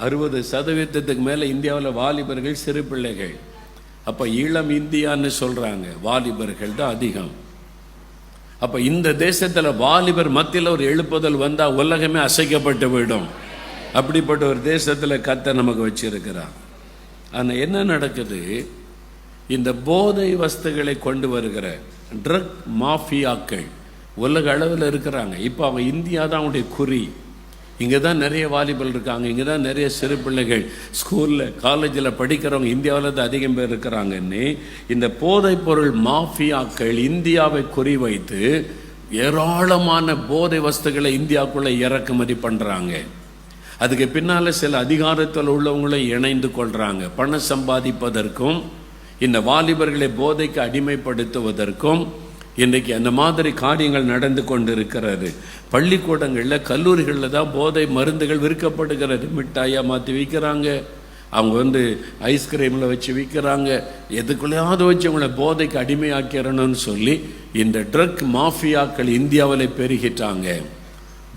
60% மேலே இந்தியாவில் வாலிபர்கள், சிறு பிள்ளைகள். அப்போ இளம் இந்தியான்னு சொல்கிறாங்க, வாலிபர்கள் தான் அதிகம். அப்போ இந்த தேசத்தில் வாலிபர் மத்தியில் ஒரு எழுப்புதல் வந்தால் உலகமே அசைக்கப்பட்டு விடும். அப்படிப்பட்ட ஒரு தேசத்தில் கர்த்தர் நமக்கு வச்சிருக்கிறார். ஆனால் என்ன நடக்குது? இந்த போதை வஸ்துகளை கொண்டு வருகிற ட்ரக் மாஃபியாக்கள் உலக அளவில் இருக்கிறாங்க. இப்போ அவங்க இந்தியா தான் அவங்களுடைய குறி. இங்கே தான் நிறைய வாலிபர்கள் இருக்காங்க, இங்கே தான் நிறைய சிறு பிள்ளைகள் ஸ்கூலில் காலேஜில் படிக்கிறவங்க இந்தியாவில் தான் அதிகம் பேர் இருக்கிறாங்கன்னு இந்த போதைப் பொருள் மாஃபியாக்கள் இந்தியாவை குறிவைத்து ஏராளமான போதை வஸ்துகளை இந்தியாவுக்குள்ளே இறக்குமதி பண்ணுறாங்க. அதுக்கு பின்னால் சில அதிகாரத்தில் உள்ளவங்களை இணைந்து கொள்கிறாங்க. பணம் சம்பாதிப்பதற்கும் இந்த வாலிபர்களை போதைக்கு அடிமைப்படுத்துவதற்கும் இன்றைக்கி அந்த மாதிரி காரியங்கள் நடந்து கொண்டு இருக்கிறது. பள்ளிக்கூடங்களில், கல்லூரிகளில் தான் போதை மருந்துகள் விற்கப்படுகிறது. மிட்டாயாக மாற்றி விற்கிறாங்க, அவங்க ஐஸ்கிரீமில் வச்சு விற்கிறாங்க. எதுக்குள்ளேயாவது வச்சு அவங்கள போதைக்கு அடிமையாக்கிறணும்னு சொல்லி இந்த ட்ரக் மாஃபியாக்கள் இந்தியாவில் பெருகிட்டாங்க.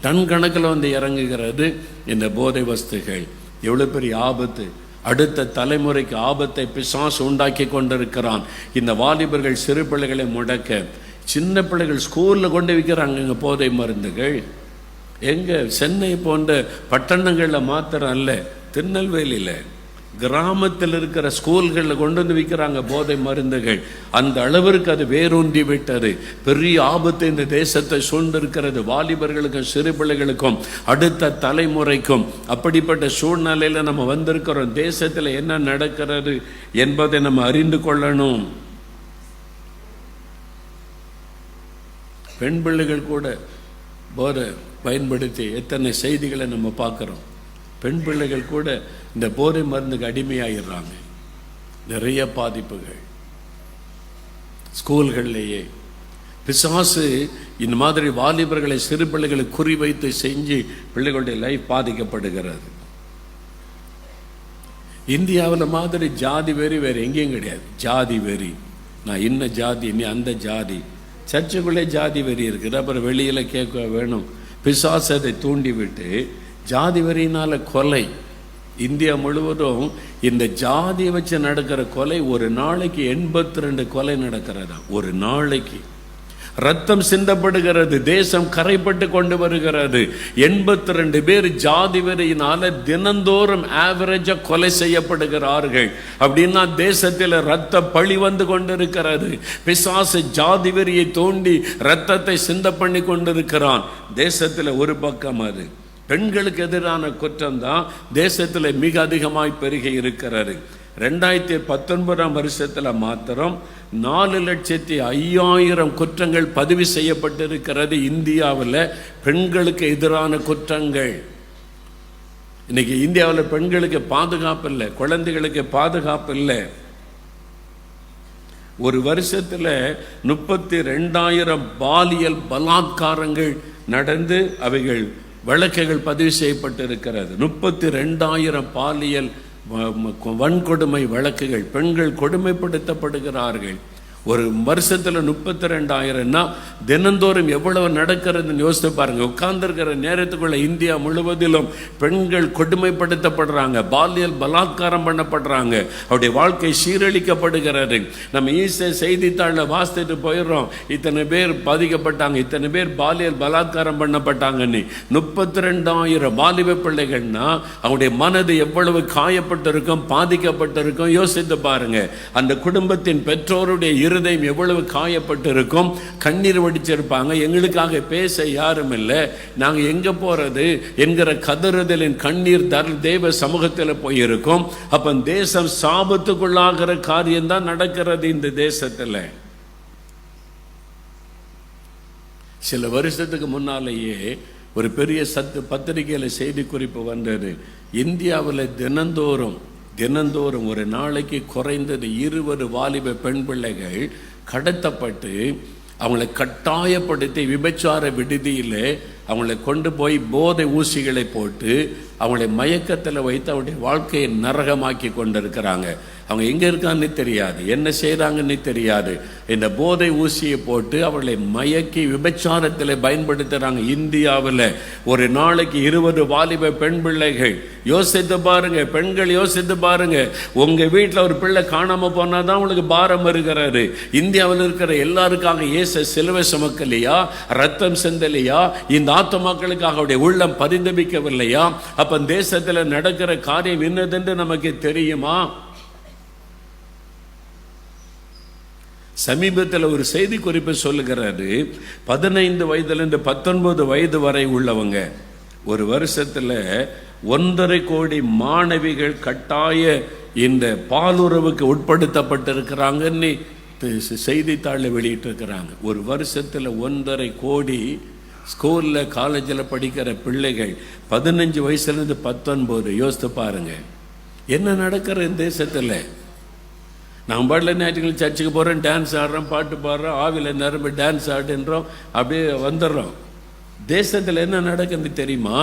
டன் கணக்கில் இறங்குகிறது இந்த போதை வஸ்துகள். எவ்வளோ பெரிய ஆபத்து! அடுத்த தலைமுறைக்கு ஆபத்தை பிசாசு உண்டாக்கி கொண்டிருக்கிறான். இந்த வாலிபர்கள், சிறு பிள்ளைகளை முடக்க சின்ன பிள்ளைகள் ஸ்கூலில் கொண்டு விற்கிறாங்க இங்கே போதை மருந்துகள். எங்கே? சென்னை போன்ற பட்டணங்களில் மாத்திரம் அல்ல, திருநெல்வேலியில் கிராமத்தில் இருக்கிற ஸ்கூல்களில் கொண்டு வந்து விற்கிறாங்க போதை மருந்துகள். அந்த அளவிற்கு அது வேரூன்றி விட்டது. பெரிய ஆபத்து இந்த தேசத்தை சூழ்ந்திருக்கிறது, வாலிபர்களுக்கும் சிறு பிள்ளைகளுக்கும் அடுத்த தலைமுறைக்கும். அப்படிப்பட்ட சூழ்நிலையில் நம்ம வந்திருக்கிறோம். தேசத்தில் என்ன நடக்கிறது என்பதை நம்ம அறிந்து கொள்ளணும். பெண் பிள்ளைகள் கூட போதை பயன்படுத்தி எத்தனை செய்திகளை நம்ம பார்க்குறோம். பெண் பிள்ளைகள் கூட இந்த போதை மருந்துக்கு அடிமையாகிடுறாங்க. நிறைய பாதிப்புகள் ஸ்கூல்கள்லேயே. பிசாசு இந்த மாதிரி வாலிபர்களை, சிறு பிள்ளைகளை குறிவைத்து செஞ்சு பிள்ளைகளுடைய லைஃப் பாதிக்கப்படுகிறது. இந்தியாவில் மாதிரி ஜாதி வெறி வேறு எங்கேயும் கிடையாது. ஜாதி வெறி, நான் இன்ன ஜாதி, நீ அந்த ஜாதி. சர்ச்சுக்குள்ளே ஜாதி வெறி இருக்குது, அப்புறம் வெளியில் கேட்க வேணும். பிசாசு அதை தூண்டி விட்டு ஜாதி வெறியினால் கொலை, இந்தியா முழுவதும் இந்த ஜாதியை வச்சு நடக்கிற கொலை ஒரு நாளைக்கு 82 கொலை நடக்கிறதா. ஒரு நாளைக்கு ரத்தம் சிந்தப்படுகிறது, தேசம் கரைப்பட்டு கொண்டு வருகிறது. 82 பேர் ஜாதி வெறியினால தினந்தோறும் ஆவரேஜா கொலை செய்யப்படுகிறார்கள். அப்படின்னா தேசத்தில் ரத்த பழி வந்து கொண்டிருக்கிறது. பிசாசு ஜாதி வெறியை தோண்டி ரத்தத்தை சிந்த பண்ணி கொண்டிருக்கிறான். தேசத்தில் ஒரு பக்கம் அது பெண்களுக்கு எதிரான குற்றம் தான் தேசத்தில் மிக அதிகமாய் பெருகி இருக்கிறது. 2019 வருஷத்தில் மாத்திரம் 4,05,000 குற்றங்கள் பதிவு செய்யப்பட்டிருக்கிறது இந்தியாவில், பெண்களுக்கு எதிரான குற்றங்கள். இன்னைக்கு இந்தியாவில் பெண்களுக்கு பாதுகாப்பு இல்லை, குழந்தைகளுக்கு பாதுகாப்பு இல்லை. ஒரு வருஷத்தில் 32,000 பாலியல் பலாத்காரங்கள் நடந்து அவைகள் வழக்குகள் பதிவு செய்யப்பட்டிருக்கிறது. 32,000 பாலியல் வன்கொடுமை வழக்குகள், பெண்கள் கொடுமைப்படுத்தப்படுகிறார்கள். ஒரு வருஷத்தில் 32,000ன்னா தினந்தோறும் எவ்வளவு நடக்கிறதுன்னு யோசித்து பாருங்க. உட்கார்ந்துருக்கிற நேரத்துக்குள்ள இந்தியா முழுவதிலும் பெண்கள் கொடுமைப்படுத்தப்படுறாங்க, பாலியல் பலாத்காரம் பண்ணப்படுறாங்க, அவருடைய வாழ்க்கை சீரழிக்கப்படுகிறது. நம்ம ஈஸியாக செய்தித்தாளில் வாசித்துட்டு போயிடுறோம், இத்தனை பேர் பாதிக்கப்பட்டாங்க, இத்தனை பேர் பாலியல் பலாத்காரம் பண்ணப்பட்டாங்கன்னு. 32,000 வாலிப பிள்ளைகள்னா அவருடைய மனது எவ்வளவு காயப்பட்டிருக்கும், பாதிக்கப்பட்டிருக்கும் யோசித்து பாருங்க. அந்த குடும்பத்தின் பெற்றோருடைய இருதயம் எவ்வளவு காயப்பட்டிருக்கும், கண்ணீர் வடிச்சிருப்பாங்க. எங்களுக்காக பேச யாரும் இல்லை, நாங்கள் எங்க போறது என்கிற கதறுதலின் கண்ணீர் தேவ சமூகத்தில் போயிருக்கும். அப்ப தேசம் சாபத்துக்குள்ளாகிற காரியம் தான் நடக்கிறது இந்த தேசத்தில். சில வருஷத்துக்கு முன்னாலேயே ஒரு பெரிய பத்திரிகையில் செய்தி குறிப்பு வந்தது. இந்தியாவில் தினந்தோறும் ஒரு நாளைக்கு குறைந்தது 20 வாலிப பெண் பிள்ளைகள் கடத்தப்பட்டு அவங்களை கட்டாயப்படுத்தி விபச்சார விடுதியில் அவங்களை கொண்டு போய் போதை ஊசிகளை போட்டு அவங்களை மயக்கத்தில் வைத்து அவருடைய வாழ்க்கையை நரகமாக்கி கொண்டிருக்கிறாங்க. அவங்க எங்கே இருக்கான்னு தெரியாது, என்ன செய்கிறாங்கன்னு தெரியாது. இந்த போதை ஊசியை போட்டு அவர்களை மயக்கி விபச்சாரத்தில் பயன்படுத்துகிறாங்க. இந்தியாவில் ஒரு நாளைக்கு 20 வாலிப பெண் பிள்ளைகள். யோசித்து பாருங்க, பெண்கள் யோசித்து பாருங்க. உங்கள் வீட்டில் ஒரு பிள்ளை காணாமல் போனால் தான் உங்களுக்கு பாரம் வருகிறாரு. இந்தியாவில் இருக்கிற எல்லாருக்காக இயேசு சிலுவை சுமக்கலையா, ரத்தம் சிந்தலையா, இந்த ஆத்துமாக்களுக்காக அவருடைய உள்ளம் பரிதபிக்கவில்லையா? அப்ப தேசத்தில் நடக்கிற காரியம் என்னதென்று நமக்கு தெரியுமா? சமீபத்தில் ஒரு செய்தி குறிப்பு சொல்லுகிறாரு, 15 வயதிலிருந்து 19 வயது வரை உள்ளவங்க ஒரு வருஷத்தில் 1.5 கோடி மாணவிகள் கட்டாய இந்த பாலுறவுக்கு உட்படுத்தப்பட்டிருக்கிறாங்கன்னு செய்தித்தாளில் வெளியிட்டிருக்கிறாங்க. ஒரு வருஷத்தில் 1.5 கோடி ஸ்கூலில் காலேஜில் படிக்கிற பிள்ளைகள் 15 வயசுலேருந்து 19. யோசித்து பாருங்க என்ன நடக்கிற இந்த தேசத்தில். நான் பாட்டில் ஞாயிற்றுக்கிழமை சர்ச்சுக்கு போகிறோம், டான்ஸ் ஆடுறோம், பாட்டு பாடுறோம், ஆவியில் நிரம்பி டான்ஸ் ஆடுன்றோம், அப்படியே வந்துடுறோம். தேசத்தில் என்ன நடக்குது தெரியுமா?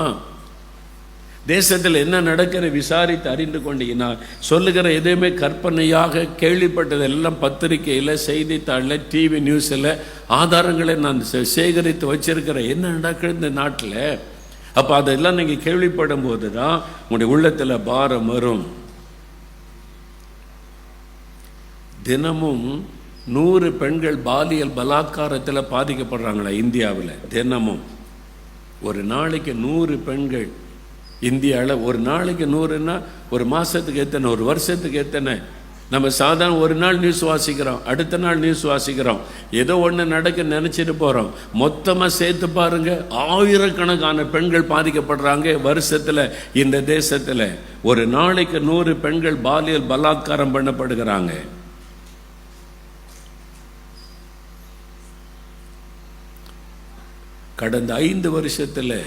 தேசத்தில் என்ன நடக்கிற விசாரித்து அறிந்து கொண்டீங்கன்னா, சொல்லுகிற எதுவுமே கற்பனையாக கேள்விப்பட்டதெல்லாம் பத்திரிகையில், செய்தித்தாளில், டிவி நியூஸில் ஆதாரங்களை நான் சேகரித்து வச்சிருக்கிறேன். என்ன நடக்குது இந்த நாட்டில்? அப்போ அதெல்லாம் நீங்கள் கேள்விப்படும் போது தான் உங்களுடைய உள்ளத்தில் பாரம் வரும். தினமும் 100 பெண்கள் பாலியல் பலாத்காரத்தில் பாதிக்கப்படுறாங்களா இந்தியாவில்? தினமும் ஒரு நாளைக்கு 100 பெண்கள். இந்தியாவில் ஒரு நாளைக்கு 100ன்னா ஒரு மாதத்துக்கு எத்தனை, ஒரு வருஷத்துக்கு எத்தனை? நம்ம சாதாரண ஒரு நாள் நியூஸ் வாசிக்கிறோம், அடுத்த நாள் நியூஸ் வாசிக்கிறோம், ஏதோ ஒன்று நடக்க நினச்சிட்டு போகிறோம். மொத்தமாக சேர்த்து பாருங்க, ஆயிரக்கணக்கான பெண்கள் பாதிக்கப்படுறாங்க வருஷத்தில் இந்த தேசத்தில். ஒரு நாளைக்கு 100 பெண்கள் பாலியல் பலாத்காரம் பண்ணப்படுகிறாங்க. கடந்த 5 வருஷத்தில்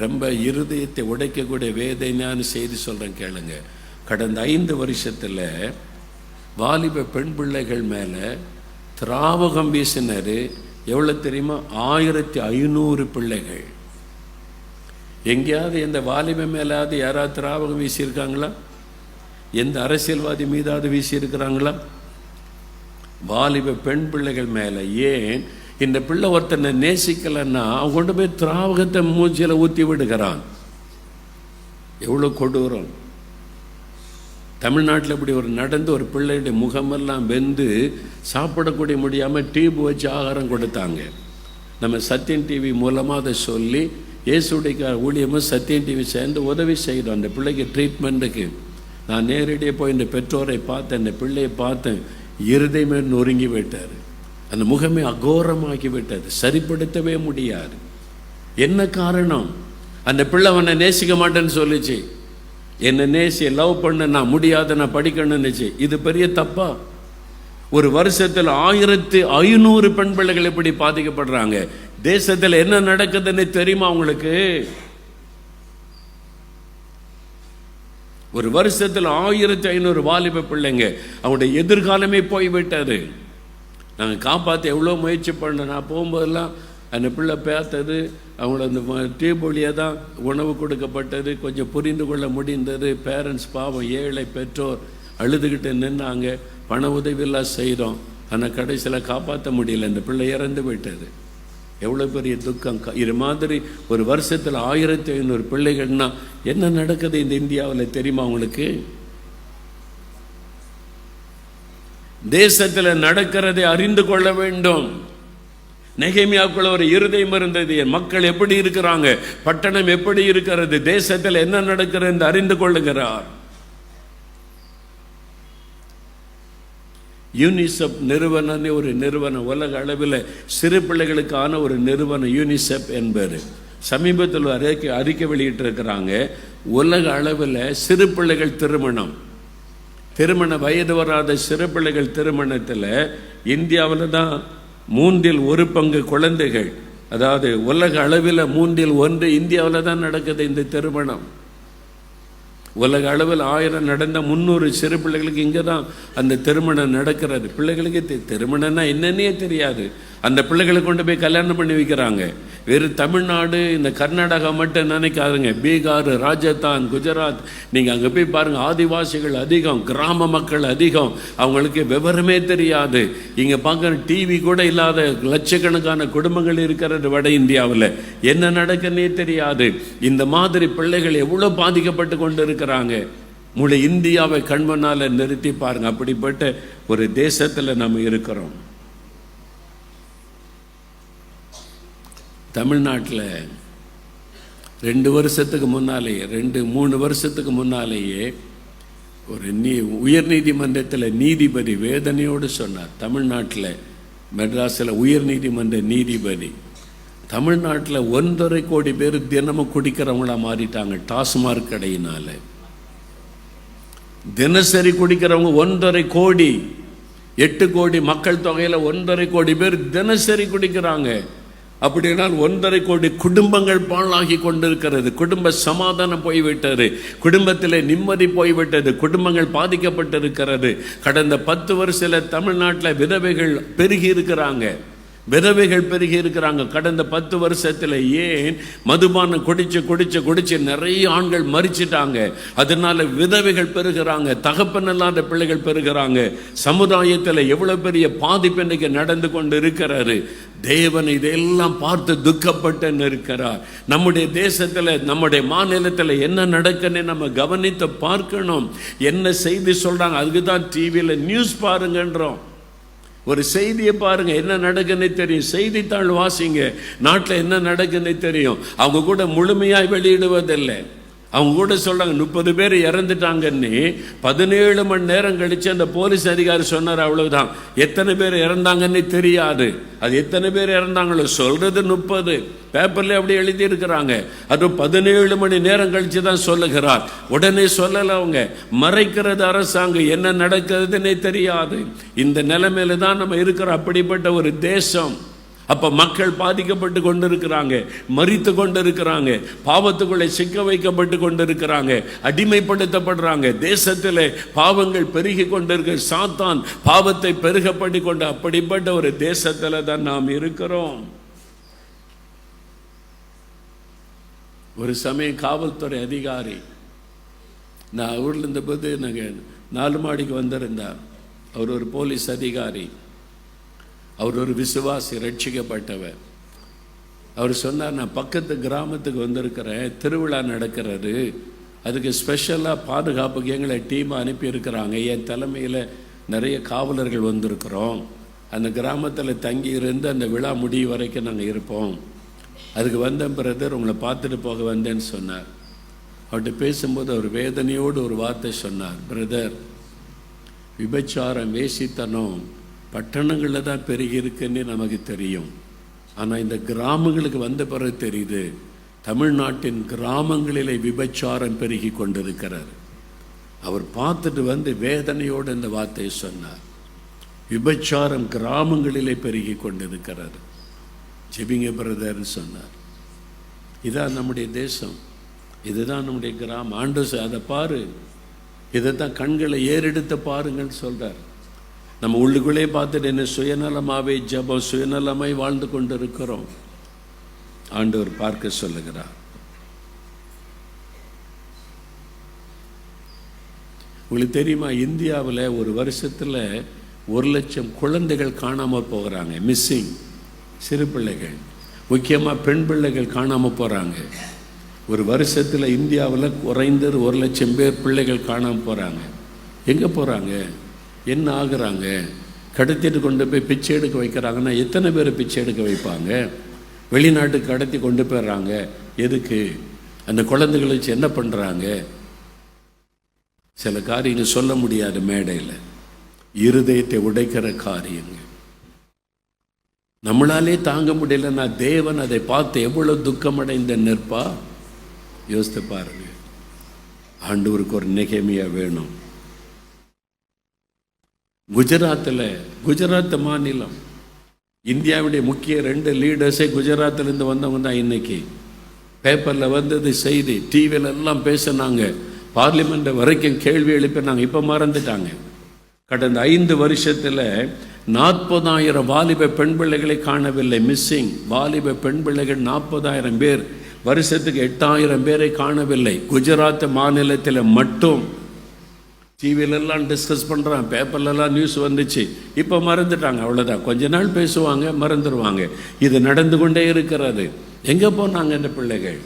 ரொம்ப இருதயத்தை உடைக்கக்கூடிய வேதனையான செய்தி சொல்கிறேன் கேளுங்க. கடந்த 5 வருஷத்தில் வாலிப பெண் பிள்ளைகள் மேலே திராவகம் வீசினார். எவ்வளோ தெரியுமா? 1500 பிள்ளைகள். எங்கேயாவது எந்த வாலிப மேலாவது யாராவது திராவகம் வீசியிருக்காங்களா? எந்த அரசியல்வாதி மீதாவது வீசியிருக்கிறாங்களா? வாலிப பெண் பிள்ளைகள் மேலே. ஏன்? இந்த பிள்ளை ஒருத்தனை நேசிக்கலைன்னா அவன் கொண்டு போய் திராவகத்தை மூஞ்சியில் ஊற்றி விடுகிறான். எவ்வளோ கொடூரம். தமிழ்நாட்டில் இப்படி ஒரு நடந்து ஒரு பிள்ளையுடைய முகமெல்லாம் வெந்து சாப்பிடக்கூடிய முடியாமல் டியூப் வச்சு ஆகாரம் கொடுத்தாங்க. நம்ம சத்யன் டிவி மூலமாக அதை சொல்லி இயேசுடைய ஊழியமும் சத்யன் டிவி சேர்ந்து உதவி செய்கிறோம் அந்த பிள்ளைக்கு ட்ரீட்மெண்ட்டுக்கு. நான் நேரடியாக போய் இந்த பெற்றோரை பார்த்தேன், இந்த பிள்ளையை பார்த்தேன், இருதயமே நொறுங்கி விட்டார். அந்த முகமே அகோரமாகி விட்டது, சரிப்படுத்தவே முடியாது. என்ன காரணம்? அந்த பிள்ளை அவனை நேசிக்க மாட்டேன்னு சொல்லிச்சு, என்னை நேசி லவ் பண்ண நான் முடியாத, நான் படிக்கணும்னுச்சு. இது பெரிய தப்பா? ஒரு வருஷத்தில் 1500 பெண் பிள்ளைகள் எப்படி பாதிக்கப்படுறாங்க. தேசத்தில் என்ன நடக்குதுன்னு தெரியுமா உங்களுக்கு? ஒரு வருஷத்தில் 1500 வாலிப பிள்ளைங்க, அவங்களுடைய எதிர்காலமே போய்விட்டது. நாங்கள் காப்பாற்ற எவ்வளோ முயற்சி பண்ணோம். நான் போகும்போதெல்லாம் அந்த பிள்ளை பார்த்தது, அவங்கள அந்த டியூப் வழியாக தான் உணவு கொடுக்கப்பட்டது, கொஞ்சம் புரிந்து கொள்ள முடிந்தது. பேரண்ட்ஸ் பாவம், ஏழை பெற்றோர் அழுதுகிட்டு நின்னாங்க, பண உதவியெல்லாம் செய்தோம். ஆனால் கடைசியில் காப்பாற்ற முடியல, அந்த பிள்ளை இறந்து விட்டது. எவ்வளோ பெரிய துக்கம். இது மாதிரி ஒரு வருஷத்தில் 1500 பிள்ளைகள்னா என்ன நடக்குது இந்த இந்தியாவில் தெரியுமா உங்களுக்கு? தேசத்தில் நடக்கிறதை அறிந்து கொள்ள வேண்டும். நெகேமியாவுக்குள்ள ஒரு இருதயம் இருந்தது. மக்கள் எப்படி இருக்கிறாங்க, பட்டணம் எப்படி இருக்கிறது, தேசத்தில் என்ன நடக்கிறது என்று அறிந்து கொள்ளுகிறார். யூனிசெப் நிறுவனம் ஒரு நிறுவனம், உலக அளவில் சிறு பிள்ளைகளுக்கான ஒரு நிறுவனம் யூனிசெப் என்பது. சமீபத்தில் அறிக்கை வெளியிட்டிருக்கிறாங்க. உலக அளவில் சிறு பிள்ளைகள் திருமண வயது வராத சிறு பிள்ளைகள் திருமணத்தில் இந்தியாவில் தான் 1/3 குழந்தைகள், அதாவது உலக அளவில் 1/3 இந்தியாவில் தான் நடக்குது இந்த திருமணம். உலக அளவில் 1000 நடந்த 300 சிறு பிள்ளைகளுக்கு இங்கே தான் அந்த திருமணம் நடக்கிறது. பிள்ளைகளுக்கு திருமணம்னா என்னன்னே தெரியாது. அந்த பிள்ளைகளை கொண்டு போய் கல்யாணம் பண்ணி வைக்கிறாங்க. வெறும் தமிழ்நாடு, இந்த கர்நாடகா மட்டும் நினைக்காதுங்க. பீகார், ராஜஸ்தான், குஜராத், நீங்கள் அங்கே போய் பாருங்கள், ஆதிவாசிகள் அதிகம், கிராம மக்கள் அதிகம். அவங்களுக்கு விவரமே தெரியாது. இங்கே பார்க்குற டிவி கூட இல்லாத லட்சக்கணக்கான குடும்பங்கள் இருக்கிறது வட இந்தியாவில். என்ன நடக்குன்னே தெரியாது. இந்த மாதிரி பிள்ளைகள் எவ்வளோ பாதிக்கப்பட்டு கொண்டு இருக்கிறாங்க. முழு இந்தியாவை கண்மண்ணால் நிறுத்தி பாருங்க. அப்படிப்பட்ட ஒரு தேசத்தில் நம்ம இருக்கிறோம். தமிழ்நாட்டில் 2 வருஷத்துக்கு முன்னாலேயே, 2-3 வருஷத்துக்கு முன்னாலேயே ஒரு உயர் நீதிமன்றத்தில் நீதிபதி வேதனையோடு சொன்னார். தமிழ்நாட்டில் மெட்ராஸில் உயர் நீதிமன்ற நீதிபதி, தமிழ்நாட்டில் 1.5 கோடி பேர் தினமும் குடிக்கிறவங்களா மாறிட்டாங்க டாஸ்மார்க் கடையினால. தினசரி குடிக்கிறவங்க 1.5 கோடி, 8 கோடி மக்கள் தொகையில் 1.5 கோடி பேர் தினசரி குடிக்கிறாங்க. அப்படினால் 1.5 கோடி குடும்பங்கள் பாழாகி கொண்டிருக்கிறது. குடும்ப சமாதானம் போய்விட்டது, குடும்பத்தில் நிம்மதி போய்விட்டது, குடும்பங்கள் பாதிக்கப்பட்டிருக்கிறது. கடந்த 10 வருஷத்தில் தமிழ்நாட்டில் விதவைகள் பெருகி இருக்கிறாங்க. கடந்த 10 வருஷத்தில். ஏன்? மதுபானம் குடிச்சு நிறைய ஆண்கள் மரிச்சிட்டாங்க. அதனால விதவைகள் பெருகிறாங்க, தகப்பன் இல்லாத பிள்ளைகள் பெருகிறாங்க. சமுதாயத்தில் எவ்வளவு பெரிய பாதிப்பு இன்னைக்கு நடந்து கொண்டு இருக்கிறாரு. தேவன் இதெல்லாம் பார்த்து துக்கப்பட்டு இருக்கிறார். நம்முடைய தேசத்தில், நம்முடைய மாநிலத்தில் என்ன நடக்குன்னு நம்ம கவனித்து பார்க்கணும். என்ன செய்தி சொல்றாங்க, அதுக்கு தான் டிவியில் நியூஸ் பாருங்கன்றோம். ஒரு செய்தியை பாருங்க, என்ன நடக்குன்னு தெரியும். செய்தித்தாள் வாசிங்க, நாட்டில் என்ன நடக்குன்னு தெரியும். அவங்க கூட முழுமையாக வெளியிடுவதில்லை. அவங்க கூட சொல்றாங்க 30 பேர் இறந்துட்டாங்கன்னு. 17 மணி நேரம் கழிச்சு அந்த போலீஸ் அதிகாரி சொன்னார், அவ்வளவுதான். எத்தனை பேர் இறந்தாங்கன்னு தெரியாது. அது எத்தனை பேர் இறந்தாங்களோ சொல்றது 30, பேப்பர்ல அப்படி எழுதி இருக்கிறாங்க. அது 17 மணி நேரம் கழிச்சு தான் சொல்லுகிறார். உடனே சொல்லல, அவங்க மறைக்கிறது அரசாங்கம். என்ன நடக்கிறதுன்னே தெரியாது. இந்த நிலைமையில தான் நம்ம இருக்கிறோம். அப்படிப்பட்ட ஒரு தேசம். அப்ப மக்கள் பாதிக்கப்பட்டு கொண்டிருக்கிறாங்க, மரித்து கொண்டிருக்கிறாங்க, பாவத்துக்குள்ளே சிக்க வைக்கப்பட்டு கொண்டிருக்கிறாங்க, அடிமைப்படுத்தப்படுறாங்க. தேசத்தில் பாவங்கள் பெருகி கொண்டிருக்க, சாத்தான் பாவத்தை பெருகப்படி கொண்டு, அப்படிப்பட்ட ஒரு தேசத்தில் தான் நாம் இருக்கிறோம். ஒரு சமயம் காவல்துறை அதிகாரி, நான் ஊரில் இருந்தபோது நாங்கள் 4 மாடிக்கு வந்திருந்தார். அவர் ஒரு போலீஸ் அதிகாரி, அவர் ஒரு விசுவாசி, ரட்சிக்கப்பட்டவர். அவர் சொன்னார், நான் பக்கத்து கிராமத்துக்கு வந்திருக்கிறேன், திருவிழா நடக்கிறது, அதுக்கு ஸ்பெஷலாக பாதுகாப்புக்கு எங்களை டீமை அனுப்பியிருக்கிறாங்க. என் தலைமையில் நிறைய காவலர்கள் வந்திருக்கிறோம். அந்த கிராமத்தில் தங்கி இருந்து அந்த விழா முடிவு வரைக்கும் நாங்கள் இருப்போம். அதுக்கு வந்த பிரதர் உங்களை பார்த்துட்டு போக வந்தேன்னு சொன்னார். அவர்கிட்ட பேசும்போது அவர் வேதனையோடு ஒரு வார்த்தை சொன்னார். பிரதர், விபச்சாரம் வேசித்தனம் பட்டணங்களில் தான் பெருகி இருக்குன்னு நமக்கு தெரியும். ஆனால் இந்த கிராமங்களுக்கு வந்த பிறகு தெரியுது, தமிழ்நாட்டின் கிராமங்களிலே விபச்சாரம் பெருகி கொண்டிருக்கிறார். அவர் பார்த்துட்டு வந்து வேதனையோடு இந்த வார்த்தையை சொன்னார். விபச்சாரம் கிராமங்களிலே பெருகி கொண்டிருக்கிறார். ஜெபிங்க பிரதர்ன்னு சொன்னார். இதான் நம்முடைய தேசம், இதுதான் நம்முடைய கிராமம். ஆண்டவர் அதை பாரு, இதை தான் கண்களை ஏறெடுத்து பாருங்கன்னு சொல்கிறார். நம்ம உள்ளுக்குள்ளே பார்த்துட்டு என்ன சுயநலமாகவே ஜபம் சுயநலமாய் வாழ்ந்து கொண்டு இருக்கிறோம். ஆண்டவர் பார்க்க சொல்லுகிறார். உங்களுக்கு தெரியுமா, இந்தியாவில் ஒரு வருஷத்தில் 1,00,000 குழந்தைகள் காணாமல் போகிறாங்க. மிஸ்ஸிங், சிறு பிள்ளைகள், முக்கியமாக பெண் பிள்ளைகள் காணாமல் போகிறாங்க. ஒரு வருஷத்தில் இந்தியாவில் குறைந்தது 1,00,000 பேர் பிள்ளைகள் காணாமல் போகிறாங்க. எங்கே போகிறாங்க, என்ன ஆகுறாங்க? கடத்திட்டு கொண்டு போய் பிச்சை எடுக்க வைக்கிறாங்கன்னா எத்தனை பேர் பிச்சை எடுக்க வைப்பாங்க? வெளிநாட்டுக்கு கடத்தி கொண்டு போயிடுறாங்க. எதுக்கு? அந்த குழந்தைகளை வச்சு என்ன பண்ணுறாங்க? சில காரியங்கள் சொல்ல முடியாது மேடையில், இருதயத்தை உடைக்கிற காரியங்கள். நம்மளாலே தாங்க முடியலன்னா தேவன் அதை பார்த்து எவ்வளவு துக்கமடைந்த நிற்பா யோசித்து பாருங்க. ஆண்டவருக்கு ஒரு நெகேமியா வேணும். குஜராத் மாநிலம், இந்தியாவுடைய முக்கிய 2 லீடர்ஸே குஜராத்திலேருந்து வந்தவங்க தான். இன்னைக்கு பேப்பரில் வந்தது செய்தி, டிவியில் எல்லாம் பேசினாங்க, பார்லிமெண்ட் வரைக்கும் கேள்வி எழுப்பினாங்க. இப்போ மறந்துட்டாங்க. கடந்த 5 வருஷத்தில் 40,000 வாலிப பெண் பிள்ளைகளை காணவில்லை. மிஸ்ஸிங் வாலிப பெண் பிள்ளைகள் 40,000 பேர், வருஷத்துக்கு 8,000 பேரை காணவில்லை. குஜராத் மாநிலத்தில் மட்டும். டிவிலெல்லாம் டிஸ்கஸ் பண்ணுறான், பேப்பர்லலாம் நியூஸ் வந்துச்சு. இப்போ மறந்துட்டாங்க, அவ்வளோதான். கொஞ்ச நாள் பேசுவாங்க, மறந்துடுவாங்க. இது நடந்து கொண்டே இருக்கிறது. எங்கே போனாங்க இந்த பிள்ளைகள்?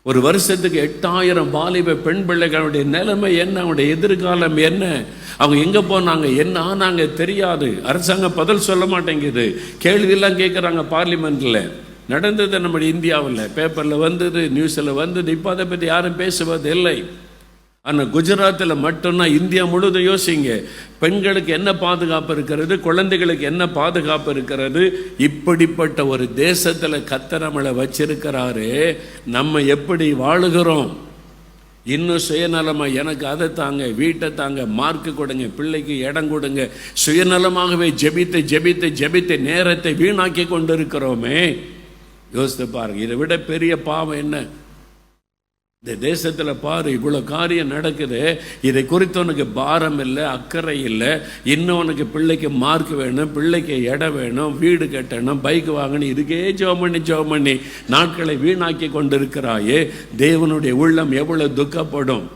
ஒரு வருஷத்துக்கு 8,000 வாலிப பெண் பிள்ளைகளுடைய நிலைமை என்ன, அவனுடைய எதிர்காலம் என்ன, அவங்க எங்கே போனாங்க, என்ன ஆனாங்க தெரியாது. அரசாங்கம் பதில் சொல்ல மாட்டேங்குது. கேள்வியெல்லாம் கேட்குறாங்க பார்லிமெண்ட்டில். நடந்தது நம்முடைய இந்தியாவில், பேப்பரில் வந்தது, நியூஸில் வந்தது. இப்போ அதை பற்றி யாரும் பேசுவது இல்லை. ஆனால் குஜராத்தில் மட்டும்தான், இந்தியா முழுவதும் யோசிங்க, பெண்களுக்கு என்ன பாதுகாப்பு இருக்கிறது, குழந்தைகளுக்கு என்ன பாதுகாப்பு இருக்கிறது. இப்படிப்பட்ட ஒரு தேசத்தில் கர்த்தர் நம்மளை வச்சிருக்கிறாரு. நம்ம எப்படி வாழுகிறோம்? இன்னும் சுயநலமாக எனக்கு அதை தாங்க, வீட்டை தாங்க, மார்க்கு கொடுங்க, பிள்ளைக்கு இடம் கொடுங்க, சுயநலமாகவே ஜெபித்து ஜெபித்து ஜெபித்து நேரத்தை வீணாக்கி கொண்டு இருக்கிறோமே. யோசித்து பாருங்க, இதை விட பெரிய பாவம் என்ன? இந்த தேசத்தில் பாரு, இவ்வளோ காரியம் நடக்குது. இதை குறித்து உனக்கு பாரம் இல்லை, அக்கறை இல்லை. இன்னும் உனக்கு பிள்ளைக்கு மார்க் வேணும், பிள்ளைக்கு இடம் வேணும், வீடு கட்டணும், பைக் வாங்கணும். இதுக்கே ஜெபம் பண்ணி நாட்களை வீணாக்கி கொண்டிருக்கிறாயே. தேவனுடைய உள்ளம் எவ்வளவு துக்கப்படும்.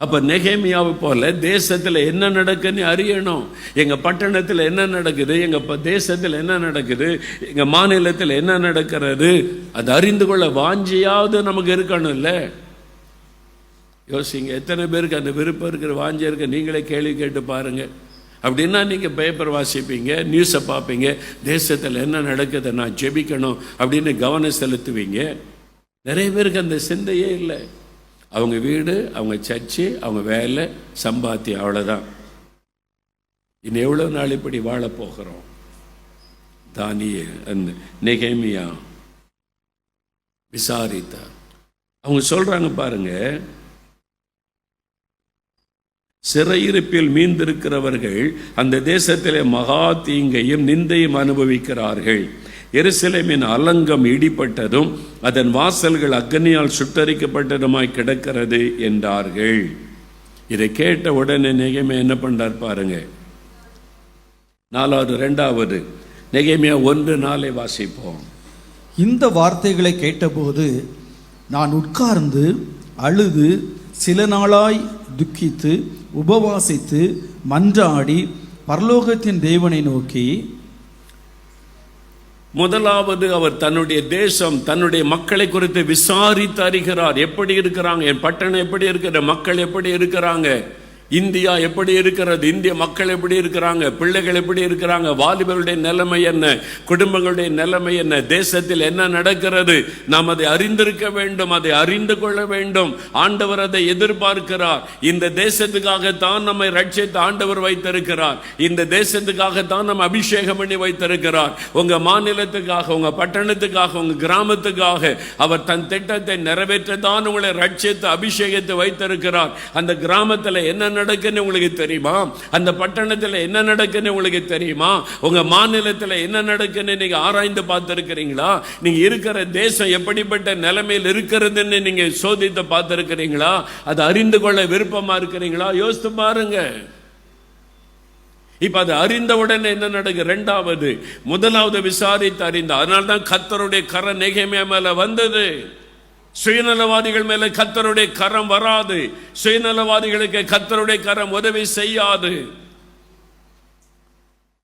அப்போ நெகேமியாவை போல தேசத்தில் என்ன நடக்குன்னு அறியணும். எங்கள் பட்டணத்தில் என்ன நடக்குது, எங்கள் தேசத்தில் என்ன நடக்குது, எங்கள் மாநிலத்தில் என்ன நடக்கிறது, அது அறிந்து கொள்ள வாஞ்சியாவது நமக்கு இருக்கணும் இல்லை? யோசிங்க, எத்தனை பேருக்கு அந்த விருப்பம் இருக்கிற, வாஞ்சி இருக்க? நீங்களே கேள்வி கேட்டு பாருங்க. அப்படின்னா நீங்கள் பேப்பர் வாசிப்பீங்க, நியூஸை பார்ப்பீங்க, தேசத்தில் என்ன நடக்குது, நான் ஜெபிக்கணும் அப்படின்னு கவனம் செலுத்துவீங்க. நிறைய பேருக்கு அந்த சிந்தையே இல்லை. அவங்க வீடு, அவங்க சர்ச்சு, அவங்க வேலை, சம்பாத்தியம், அவ்வளோதான். இன்னும் எவ்வளோ நாள் இப்படி வாழ போகிறோம்? தானியேல், நெகேமியா விசாரித்தா. அவங்க சொல்றாங்க பாருங்க, சிறையிருப்பில் மீந்திருக்கிறவர்கள் அந்த தேசத்திலே மகா தீங்கையும் நிந்தையும் அனுபவிக்கிறார்கள். எருசலேமின் அலங்கம் இடிப்பட்டதும் அதன் வாசல்கள் அக்னியால் சுட்டரிக்கப்பட்டதுமாய் கிடக்கிறது என்றார்கள். இதை கேட்ட உடனே நெகேமியா என்ன பண்றார் பாருங்க. 2வது நெகேமியா 1:4 வாசிப்போம். இந்த வார்த்தைகளை கேட்டபோது நான் உட்கார்ந்து அழுது சில நாளாய் துக்கித்து உபவாசித்து மன்றாடி பரலோகத்தின் தேவனை நோக்கி, முதலாவது அவர் தன்னுடைய தேசம், தன்னுடைய மக்களை குறித்து விசாரித்து அறிகிறார். எப்படி இருக்கிறாங்க, என் பட்டணம் எப்படி இருக்கிற, மக்கள் எப்படி இருக்கிறாங்க, இந்தியா எப்படி இருக்கிறது, இந்திய மக்கள் எப்படி இருக்கிறாங்க, பிள்ளைகள் எப்படி இருக்கிறாங்க, வாலிபர்களுடைய நிலைமை என்ன, குடும்பங்களுடைய நிலைமை என்ன, தேசத்தில் என்ன நடக்கிறது, நாம் அதை அறிந்திருக்க வேண்டும், அதை அறிந்து கொள்ள வேண்டும். ஆண்டவர் அதை எதிர்பார்க்கிறார். இந்த தேசத்துக்காகத்தான் நம்மை ரட்சித்து ஆண்டவர் வைத்திருக்கிறார். இந்த தேசத்துக்காகத்தான் நம்ம அபிஷேகம் பண்ணி வைத்திருக்கிறார். உங்க மாநிலத்துக்காக, உங்க பட்டணத்துக்காக, உங்க கிராமத்துக்காக அவர் தன் திட்டத்தை நிறைவேற்றத்தான் உங்களை ரட்சித்து அபிஷேகத்தை வைத்திருக்கிறார். அந்த கிராமத்தில் என்ன நடக்குன்னு உங்களுக்கு தெரியுமா? அந்த பட்டணத்தில் என்ன நடக்குன்னு உங்களுக்கு தெரியுமா? உங்க மாநிலத்தில் என்ன நடக்குன்னு நீங்க ஆராய்ந்து பார்த்திருக்கிறீங்களா? நீங்க இருக்கிற தேசம் எப்படிப்பட்ட நிலைமையில் இருக்கிறதுன்னு நீங்க சோதித்து பார்த்திருக்கிறீங்களா? அதை அறிந்து கொள்ள விருப்பமா இருக்கிறீங்களா? யோசித்து பாருங்க. இப்ப அது அறிந்தவுடனே என்ன நடக்கு? முதலாவது விசாரித்து அறிந்தார். அதனால்தான் கர்த்தருடைய கரம் நெகேமியா மேல வந்தது. சுயநலவாதிகள் மேல கர்த்தருடைய கரம் வராது. சுயநலவாதிகளுக்கு கர்த்தருடைய கரம் உதவி செய்யாது.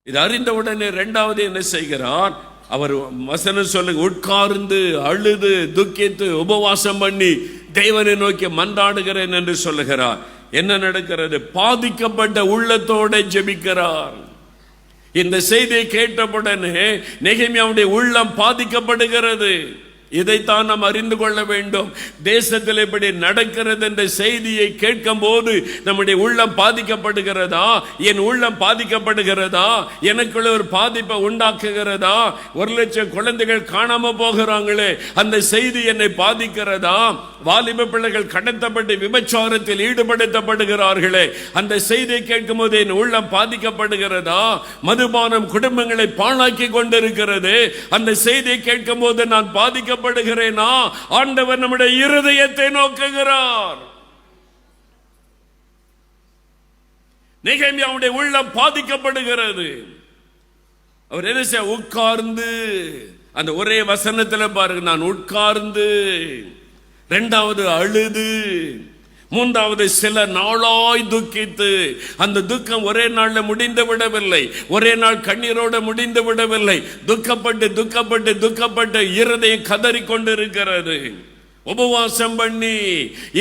இது அறிந்தவுடனே இரண்டாவது என்ன செய்கிறார்? அவர் வசனம் சொல்லுங்க, உட்கார்ந்து அழுது துக்கித்து உபவாசம் பண்ணி தேவனை நோக்கி மன்றாடுகிறேன் என்று சொல்லுகிறார். என்ன நடக்கிறது? பாதிக்கப்பட்ட உள்ளத்தோட ஜெபிக்கிறார். இந்த செய்தியை கேட்டவுடனே நெகேமியாவுடைய உள்ளம் பாதிக்கப்படுகிறது. இதைத்தான் நாம் அறிந்து கொள்ள வேண்டும். தேசத்தில் இப்படி நடக்கிறது என்ற செய்தியை கேட்கும் போது நம்முடைய உள்ளம் பாதிக்கப்படுகிறதா? என் உள்ளம் பாதிக்கப்படுகிறதா? எனக்குள்ள ஒரு பாதிப்பை உண்டாக்குகிறதா? 1,00,000 குழந்தைகள் காணாம போகிறாங்களே, அந்த செய்தி என்னை பாதிக்கிறதா? வாலிப பிள்ளைகள் கடத்தப்பட்டு விபச்சாரத்தில் ஈடுபடுத்தப்படுகிறார்களே, அந்த செய்தியை கேட்கும் போது என் உள்ளம் பாதிக்கப்படுகிறதா? மதுபானம் குடும்பங்களை பாழாக்கி கொண்டிருக்கிறது, அந்த செய்தியை கேட்கும் போது நான் பாதிக்கப்படுகிறேனா? ஆண்டவர் நம்முடைய இருதயத்தை நோக்குகிறார். நெகேமியாவுடைய உள்ளம் பாதிக்கப்படுகிறது. அவர் என்ன செய்ய? உட்கார்ந்து, அந்த ஒரே வசனத்தில் பாருங்க, நான் உட்கார்ந்து, இரண்டாவது அழுது, மூன்றாவது சில நாளாய் துக்கித்து. அந்த துக்கம் ஒரே நாள்ல முடிந்து விடவில்லை, ஒரே நாள் கண்ணீரோடு முடிந்து விடவில்லை. துக்கப்பட்டு துக்கப்பட்டு துக்கப்பட்டு இருதயம் கதறி கொண்டிருக்கிறது. உபவாசம் பண்ணி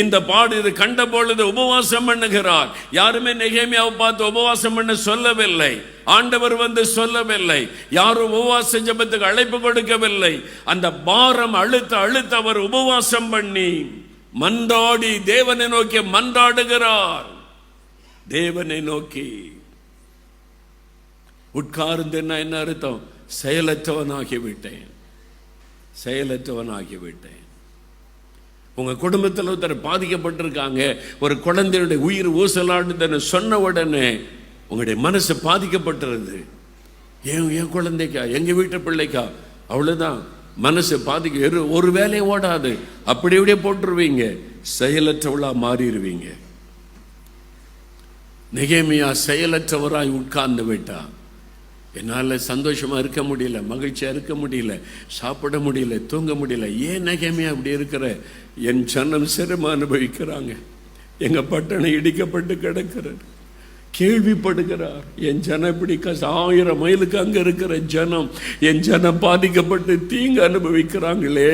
இந்த பாடு இது கண்ட பொழுது உபவாசம் பண்ணுகிறார். யாருமே நெகேமியாவை பார்த்து உபவாசம் பண்ண சொல்லவில்லை. ஆண்டவர் வந்து சொல்லவில்லை. யாரும் உபவாச ஜெபத்துக்கு அழைப்பு கொடுக்கவில்லை. அந்த பாரம் அழுத்த அழுத்த அவர் உபவாசம் பண்ணி மன்றாடி தேவனை நோக்கி மன்றாடுகிறார். தேவனை நோக்கி உட்கார்ந்து என்ன அர்த்தம்? செயலற்றவனாகிவிட்டேன், செயலற்றவனாகிவிட்டேன். உங்க குடும்பத்தில் ஒருத்தர் பாதிக்கப்பட்டிருக்காங்க, ஒரு குழந்தையுடைய உயிர் ஊசலாடுதுன்னு சொன்ன உடனே உங்களுடைய மனசு பாதிக்கப்பட்டிருது. என் குழந்தைக்கா, எங்க வீட்டு பிள்ளைக்கா, அவ்வளவுதான் மனசு பாதிக்க. ஒரு வேலையை ஓடாது, அப்படி அப்படியே போட்டுருவீங்க, செயலற்றவளா மாறிடுவீங்க. நெகேமியா செயலற்றவராய் உட்கார்ந்து விட்டா. என்னால் சந்தோஷமா இருக்க முடியல, மகிழ்ச்சியா இருக்க முடியல, சாப்பிட முடியல, தூங்க முடியல. ஏன் நெகேமியா அப்படி இருக்கிற? என் ஜனம் சிரமம் அனுபவிக்கிறாங்க, எங்க பட்டணம் இடிக்கப்பட்டு கிடக்கிறது, கேள்விப்படுகிறார். என் ஜனம் இப்படி 1000 மைலுக்கு அங்க இருக்கிற ஜனம், என் ஜனம் பாதிக்கப்பட்டு தீங்கு அனுபவிக்கிறாங்களே.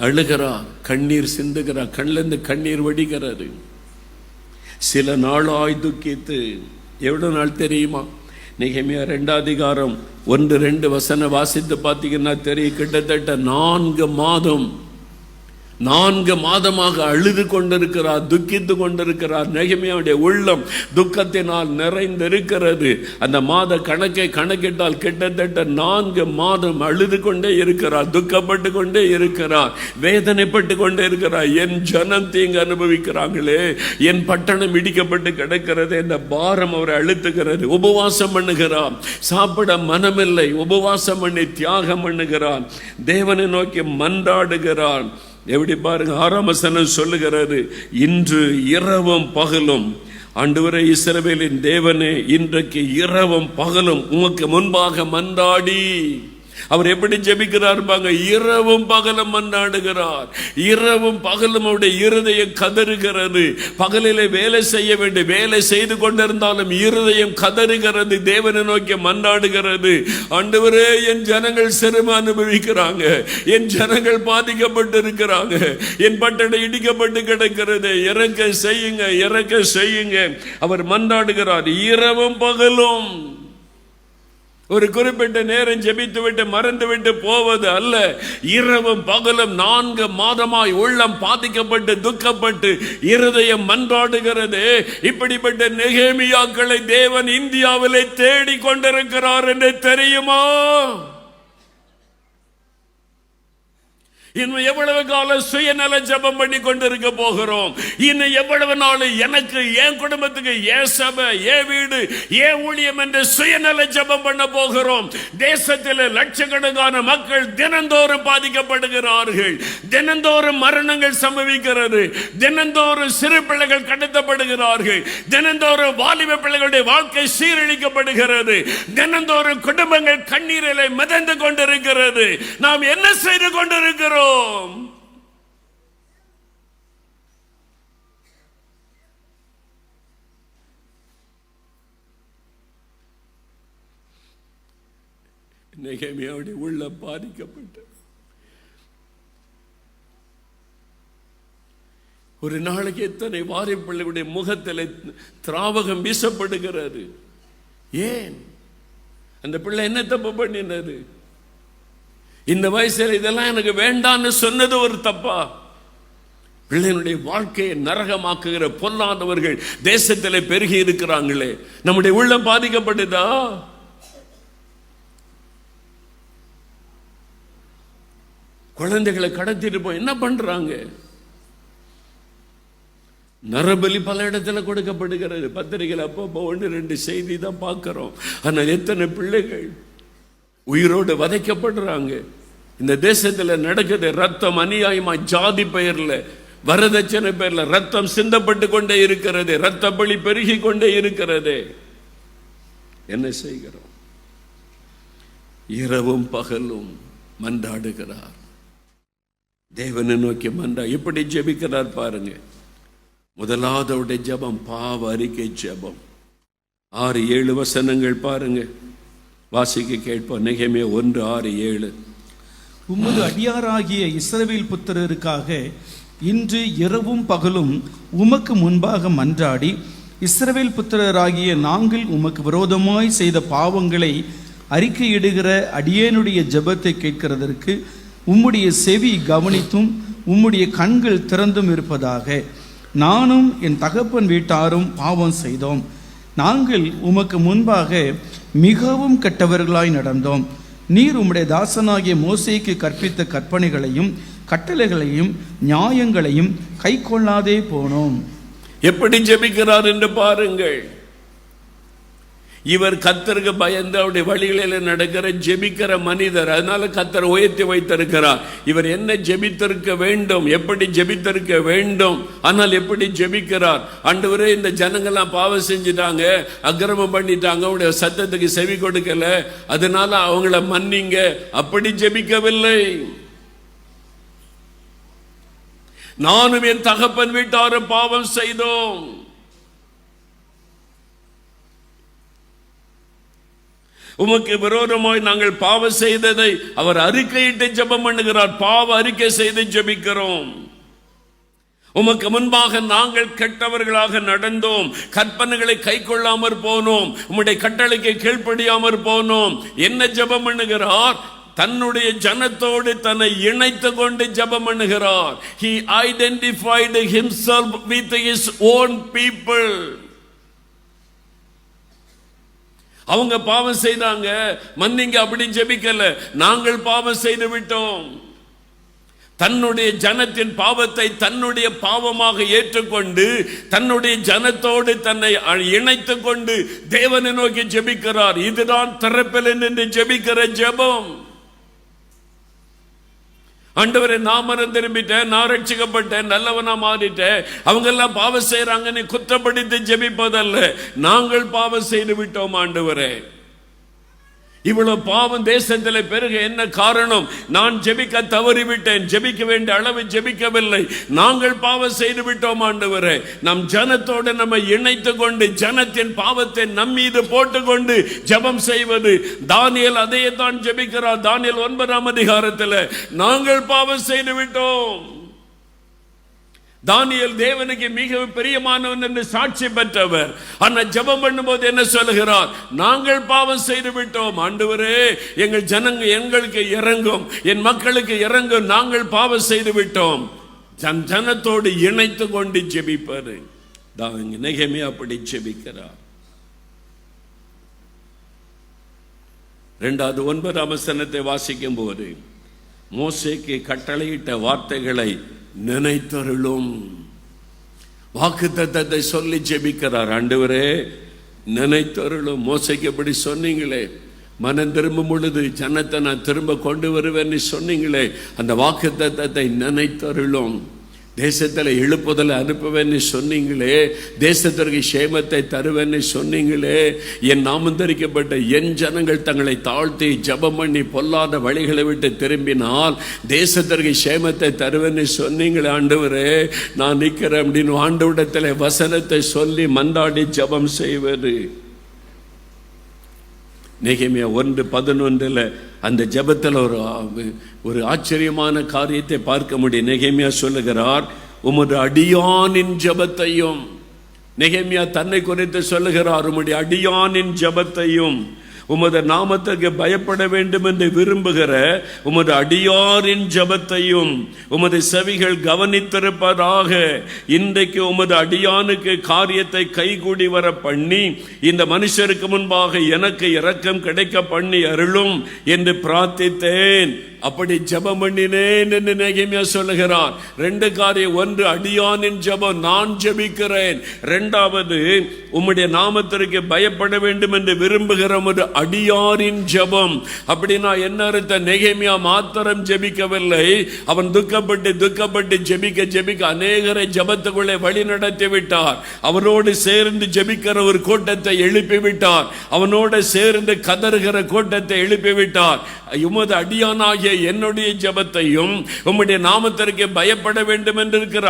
அழுகிறா, கண்ணீர் சிந்துகிறா, கண்ணிலிருந்து கண்ணீர் வடிகிறது. சில நாளாய் துக்கித்து. எவ்வளவு நாள் தெரியுமா? நெகேமியா 2 அதிகாரம் 1-2 வசனம் வாசித்து பார்த்தீங்கன்னா தெரியும். கிட்டத்தட்ட 4 மாதமாக அழுது கொண்டிருக்கிறார், துக்கித்து கொண்டிருக்கிறார். நெகேமியாவுடைய உள்ளம் துக்கத்தினால் நிறைந்திருக்கிறது. அந்த மாத கணக்கை கணக்கிட்டால் கிட்டத்தட்ட 4 மாதம் அழுது கொண்டே இருக்கிறார், துக்கப்பட்டு கொண்டே இருக்கிறார், வேதனைப்பட்டு கொண்டே இருக்கிறார். என் ஜனம் தீங்கு அனுபவிக்கிறாங்களே, என் பட்டணம் இடிக்கப்பட்டு கிடக்கிறது என்ற பாரம் அவரை அழுத்துகிறது. உபவாசம் பண்ணுகிறார், சாப்பிட மனமில்லை, உபவாசம் பண்ணி தியாகம் பண்ணுகிறார், தேவனை நோக்கி மன்றாடுகிறார். எப்படி பாருங்க, 6ஆம் வசனம் சொல்லுகிறது, இன்று இரவும் பகலும் ஆண்டவரே இஸ்ரவேலின் தேவனே, இன்றைக்கு இரவும் பகலும் உமக்கு முன்பாக மன்றாடி அவர் எப்படி ஜெபிக்கிறார் பாங்க, இரவும் பகலும் மன்றாடுகிறார். இரவும் பகலும் அவருடைய இருதயம் கதறுகிறது. பகலிலே வேலை செய்ய வேண்டிய வேலை செய்து கொண்டிருந்தாலும் இருதயம் கதறுகிறது, தேவனை நோக்கி மன்றாடுகிறது. ஆண்டவரே, என் ஜனங்கள் சிரமம் அனுபவிக்கிறாங்க, என் ஜனங்கள் பாதிக்கப்பட்டு இருக்கிறாங்க, என் பட்டணம் இடிக்கப்பட்டு கிடக்கிறது, இறக்க செய்யுங்க, இறக்க செய்யுங்க. அவர் மன்றாடுகிறார் இரவும் பகலும். ஒரு குறிப்பிட்ட நேரம் ஜெபித்து விட்டு மறந்து விட்டு போவது அல்ல, இரவும் பகலும் 4 மாதமாய் உள்ளம் பாதிக்கப்பட்டு துக்கப்பட்டு இருதயம் மன்றாடுகிறது. இப்படிப்பட்ட நெகேமியாக்களை தேவன் இந்தியாவிலே தேடி கொண்டிருக்கிறார் என்று தெரியுமா? இன்னும் எவ்வளவு காலம் சுயநல ஜெபம் பண்ணி கொண்டிருக்க போகிறோம்? இன்னும் எவ்வளவு நாள் எனக்கு, என் குடும்பத்துக்கு, என் சபை, என் வீடு, என் ஊழியம் என்று சுயநல ஜெபம் பண்ண போகிறோம்? தேசத்தில் லட்சக்கணக்கான மக்கள் தினந்தோறும் பாதிக்கப்படுகிறார்கள், தினந்தோறும் மரணங்கள் சம்பவிக்கிறது, தினந்தோறும் சிறு பிள்ளைகள் கடத்தப்படுகிறார்கள், தினந்தோறும் வாலிப பிள்ளைகளுடைய வாழ்க்கை சீரழிக்கப்படுகிறது, தினந்தோறும் குடும்பங்கள் கண்ணீரிலே மிதந்து கொண்டிருக்கிறது. நாம் என்ன செய்து கொண்டிருக்கிறோம்? நெகேமியாவுடைய உள்ள பாதிக்கப்பட்ட ஒரு நாளைக்கு எத்தனை வாலிப பிள்ளைகளுடைய முகத்தில் திராவகம் வீசப்படுகிறது. ஏன்? அந்த பிள்ளை என்ன தப்பு பண்ணினது? இந்த வயசுல இதெல்லாம் எனக்கு வேண்டான்னு சொன்னது ஒரு தப்பா? பிள்ளைகளுடைய வாழ்க்கையை நரகமாக்குகிற பொல்லாதவர்கள் தேசத்தில் பெருகி இருக்கிறாங்களே, நம்முடைய உள்ளம் பாதிக்கப்படுதா? குழந்தைகளை கடத்திட்டு போய் என்ன பண்றாங்க? நரபலி பல இடத்துல கொடுக்கப்படுகிறது. பத்திரிகையில் அப்பப்போ 1-2 செய்தி தான் பார்க்கிறோம். ஆனால் எத்தனை பிள்ளைகள் உயிரோடு வதைக்கப்படுறாங்க. இந்த தேசத்தில் நடக்குது. ரத்தம் அநியாயமா ஜாதி பெயர்ல, வரதட்சணை பெயர்ல ரத்தம் சிந்தப்பட்டு கொண்டே இருக்கிறது, ரத்த பலி பெருகி கொண்டே இருக்கிறது. என்ன செய்கிறோம்? இரவும் பகலும் மன்றாடுகிறார், தேவனை நோக்கி மன்றா. எப்படி ஜெபிக்கிறார் பாருங்க. முதலாவது ஜெபம் பாவ அறிக்கை ஜெபம். 6-7 வசனங்கள் பாருங்க, வாசிக்க கேட்போம். நெகேமியா 1:6-7. உமது அடியாராகிய இஸ்ரவேல் புத்திரருக்காக இன்று இரவும் பகலும் உமக்கு முன்பாக மன்றாடி, இஸ்ரவேல் புத்திரராகிய நாங்கள் உமக்கு விரோதமாய் செய்த பாவங்களை அறிக்கையிடுகிற அடியேனுடைய ஜெபத்தை கேட்கிறதற்கு உம்முடைய செவி கவனித்தும் உம்முடைய கண்கள் திறந்தும் இருப்பதாக. நானும் என் தகப்பன் வீட்டாரும் பாவம் செய்தோம். நாங்கள் உமக்கு முன்பாக மிகவும் கெட்டவர்களாய் நடந்தோம். நீர் உம்முடைய தாசனாகிய மோசேக்கு கற்பித்த கற்பனைகளையும் கட்டளைகளையும் நியாயங்களையும் கை கொள்ளாதே போனோம். எப்படி ஜெபிக்கிறார் என்று பாருங்கள். இவர் கர்த்தருக்கு பயந்து அவருடைய வழிகளில் நடக்கிற ஜெபிக்கிற மனிதர். அதனால கர்த்தர் உயர்த்தி வைத்திருக்கிறார். இவர் என்ன ஜெபித்திருக்க வேண்டும், எப்படி ஜெபித்திருக்க வேண்டும். ஆனால் எப்படி ஜெபிக்கிறார்? ஆண்டவரே, இந்த ஜனங்கள்லாம் பாவம் செஞ்சிட்டாங்க, அக்கிரமம் பண்ணிட்டாங்க, அவருடைய சத்தத்துக்கு செவி கொடுக்கல, அதனால அவங்கள மன்னிங்க. அப்படி ஜெபிக்கவில்லை. நானும் என் தகப்பன் வீட்டாரும் பாவம் செய்தோம். உமக்கு விரோதமாய் நாங்கள் பாவம் செய்ததை அவர் அறிக்கையிட்டு ஜெபம் பண்ணுகிறார். பாவ அறிக்கை செய்து ஜெபிக்கிறோம். உமக்கு முன்பாக நாங்கள் கெட்டவர்களாக நடந்தோம், கற்பனைகளை கை கொள்ளாமற் போனோம், உம்முடைய கட்டளைக்கு கீழ்ப்படியாமற் போனோம். என்ன ஜெபம் பண்ணுகிறார்? தன்னுடைய ஜனத்தோடு தன்னை இணைத்து கொண்டு ஜெபம் பண்ணுகிறார். He identified himself with his own people. அவங்க பாவம் செய்தாங்க, மன்னிங்க அப்படி ஜெபிக்கல. நாங்கள் பாவம் செய்து விட்டோம். தன்னுடைய ஜனத்தின் பாவத்தை தன்னுடைய பாவமாக ஏற்றுக்கொண்டு தன்னுடைய ஜனத்தோடு தன்னை இணைத்து கொண்டு தேவனை நோக்கி ஜெபிக்கிறார். இதுதான் திறப்பில் நின்று ஜெபிக்கிற ஜெபம். ஆண்டவரே, நான் மனம் திரும்பிட்டேன், நான் ரட்சிக்கப்பட்டேன், நல்லவனா மாறிட்டேன், அவங்க எல்லாம் பாவம் செய்யறாங்க, நீ குற்றப்படுத்தி ஜெபிப்பதல்ல. நாங்கள் பாவம் செய்து விட்டோம் ஆண்டவரே. இவ்வளவு பாவம் தேசத்தில் பெருக என்ன காரணம்? நான் ஜெபிக்க தவறிவிட்டேன், ஜெபிக்க வேண்டிய அளவு ஜெபிக்கவில்லை, நாங்கள் பாவம் செய்து விட்டோம் ஆண்டவரே. நம் ஜனத்தோடு நம்ம இணைத்து கொண்டு ஜனத்தின் பாவத்தை நம் மீது போட்டுக்கொண்டு ஜெபம் செய்வது. தானியேல் அதையே தான் ஜெபிக்கிறார். தானியேல் 9ஆம் அதிகாரத்தில் நாங்கள் பாவம் செய்து விட்டோம். தானியேல் தேவனுக்கு மிக பிரியமானவன் என்று சாட்சி பெற்றவர். ஆனா ஜெபம் பண்ணும்போது என்ன சொல்லுகிறார்? நாங்கள் பாவம் செய்து விட்டோம் ஆண்டவரே, எங்கள் ஜனங்க எங்களுக்கு இறங்கும், என் மக்களுக்கு இறங்கும், நாங்கள் பாவம் செய்து விட்டோம். ஜனத்தோடு இணைத்து கொண்டு ஜெபிப்பாரு. நெகேமியா அப்படி ஜெபிக்கிறார். 2வது 9ஆம் வசனத்தை வாசிக்கும் போது, மோசேக்கு கட்டளையிட்ட வார்த்தைகளை நினைத்தருளும். வாக்குத்தத்தத்தை சொல்லி ஜெபிக்கிறார். ஆண்டவரே நினைத்தருளும். மோசேக்கு எப்படி சொன்னீங்களே, மனம் திரும்பும் பொழுது ஜனத்தை நான் திரும்ப கொண்டு வருவேன்னு சொன்னீங்களே, அந்த வாக்குத்தத்தத்தை நினைத்தருளும். தேசத்தில் எழுப்புதலை அனுப்புவேன்னு சொன்னீங்களே, தேசத்திற்கு சேமத்தை தருவேன்னு சொன்னீங்களே, என் நாமம் தரிக்கப்பட்ட என் ஜனங்கள் தங்களை தாழ்த்தி ஜெபம் பண்ணி பொல்லாத வழிகளை விட்டு திரும்பினால் தேசத்திற்கு சேமத்தை தருவேன்னு சொன்னீங்களே ஆண்டவரே, நான் நிற்கிறேன் அப்படின்னு ஆண்டவரிடத்தில் வசனத்தை சொல்லி மன்றாடி ஜெபம் செய்வது. நெகேமியா 1:11 அந்த ஜெபத்தில் ஒரு ஆச்சரியமான காரியத்தை பார்க்க முடியும். நெகேமியா சொல்லுகிறார், உமது அடியானின் ஜெபத்தையும். நெகேமியா தன்னை குறித்து சொல்லுகிறார், உம்முடைய அடியானின் ஜெபத்தையும், உமது நாமத்துக்கு பயப்பட வேண்டும் என்று விரும்புகிற உமது அடியாரின் ஜெபத்தையும் உமது செவிகள் கவனித்திருப்பதாக. இன்றைக்கு உமது அடியானுக்கு காரியத்தை கைகூடி வர பண்ணி இந்த மனுஷருக்கு முன்பாக எனக்கு இரக்கம் கிடைக்க பண்ணி அருளும் என்று பிரார்த்தித்தேன். அப்படி ஜெபம் பண்ணினேன் என்று நெகேமியா சொல்லுகிறார். 2 காரியம். 1, அடியானின் ஜெபம், நான் ஜெபிக்கிறேன். 2வது, உம்முடைய நாமத்திற்கு பயப்பட வேண்டும் என்று விரும்புகிற ஒரு அடியாரின் ஜெபம். அப்படின்னா என்ன அர்த்தம்? நெகேமியா மாத்திரம் ஜெபிக்கவில்லை, அவன் துக்கப்பட்டு ஜெபிக்க அநேகரை ஜெபத்துக்குள்ளே வழி நடத்தி விட்டார். அவனோடு சேர்ந்து ஜெபிக்கிற ஒரு கூட்டத்தை எழுப்பி விட்டார். அவனோடு சேர்ந்து கதறுகிற கூட்டத்தை எழுப்பி விட்டார். உமது அடியானாகிய என்னுடைய ஜெபத்தையும் உம்முடைய நாமத்திற்கு பயப்பட வேண்டும் என்று இருக்கிற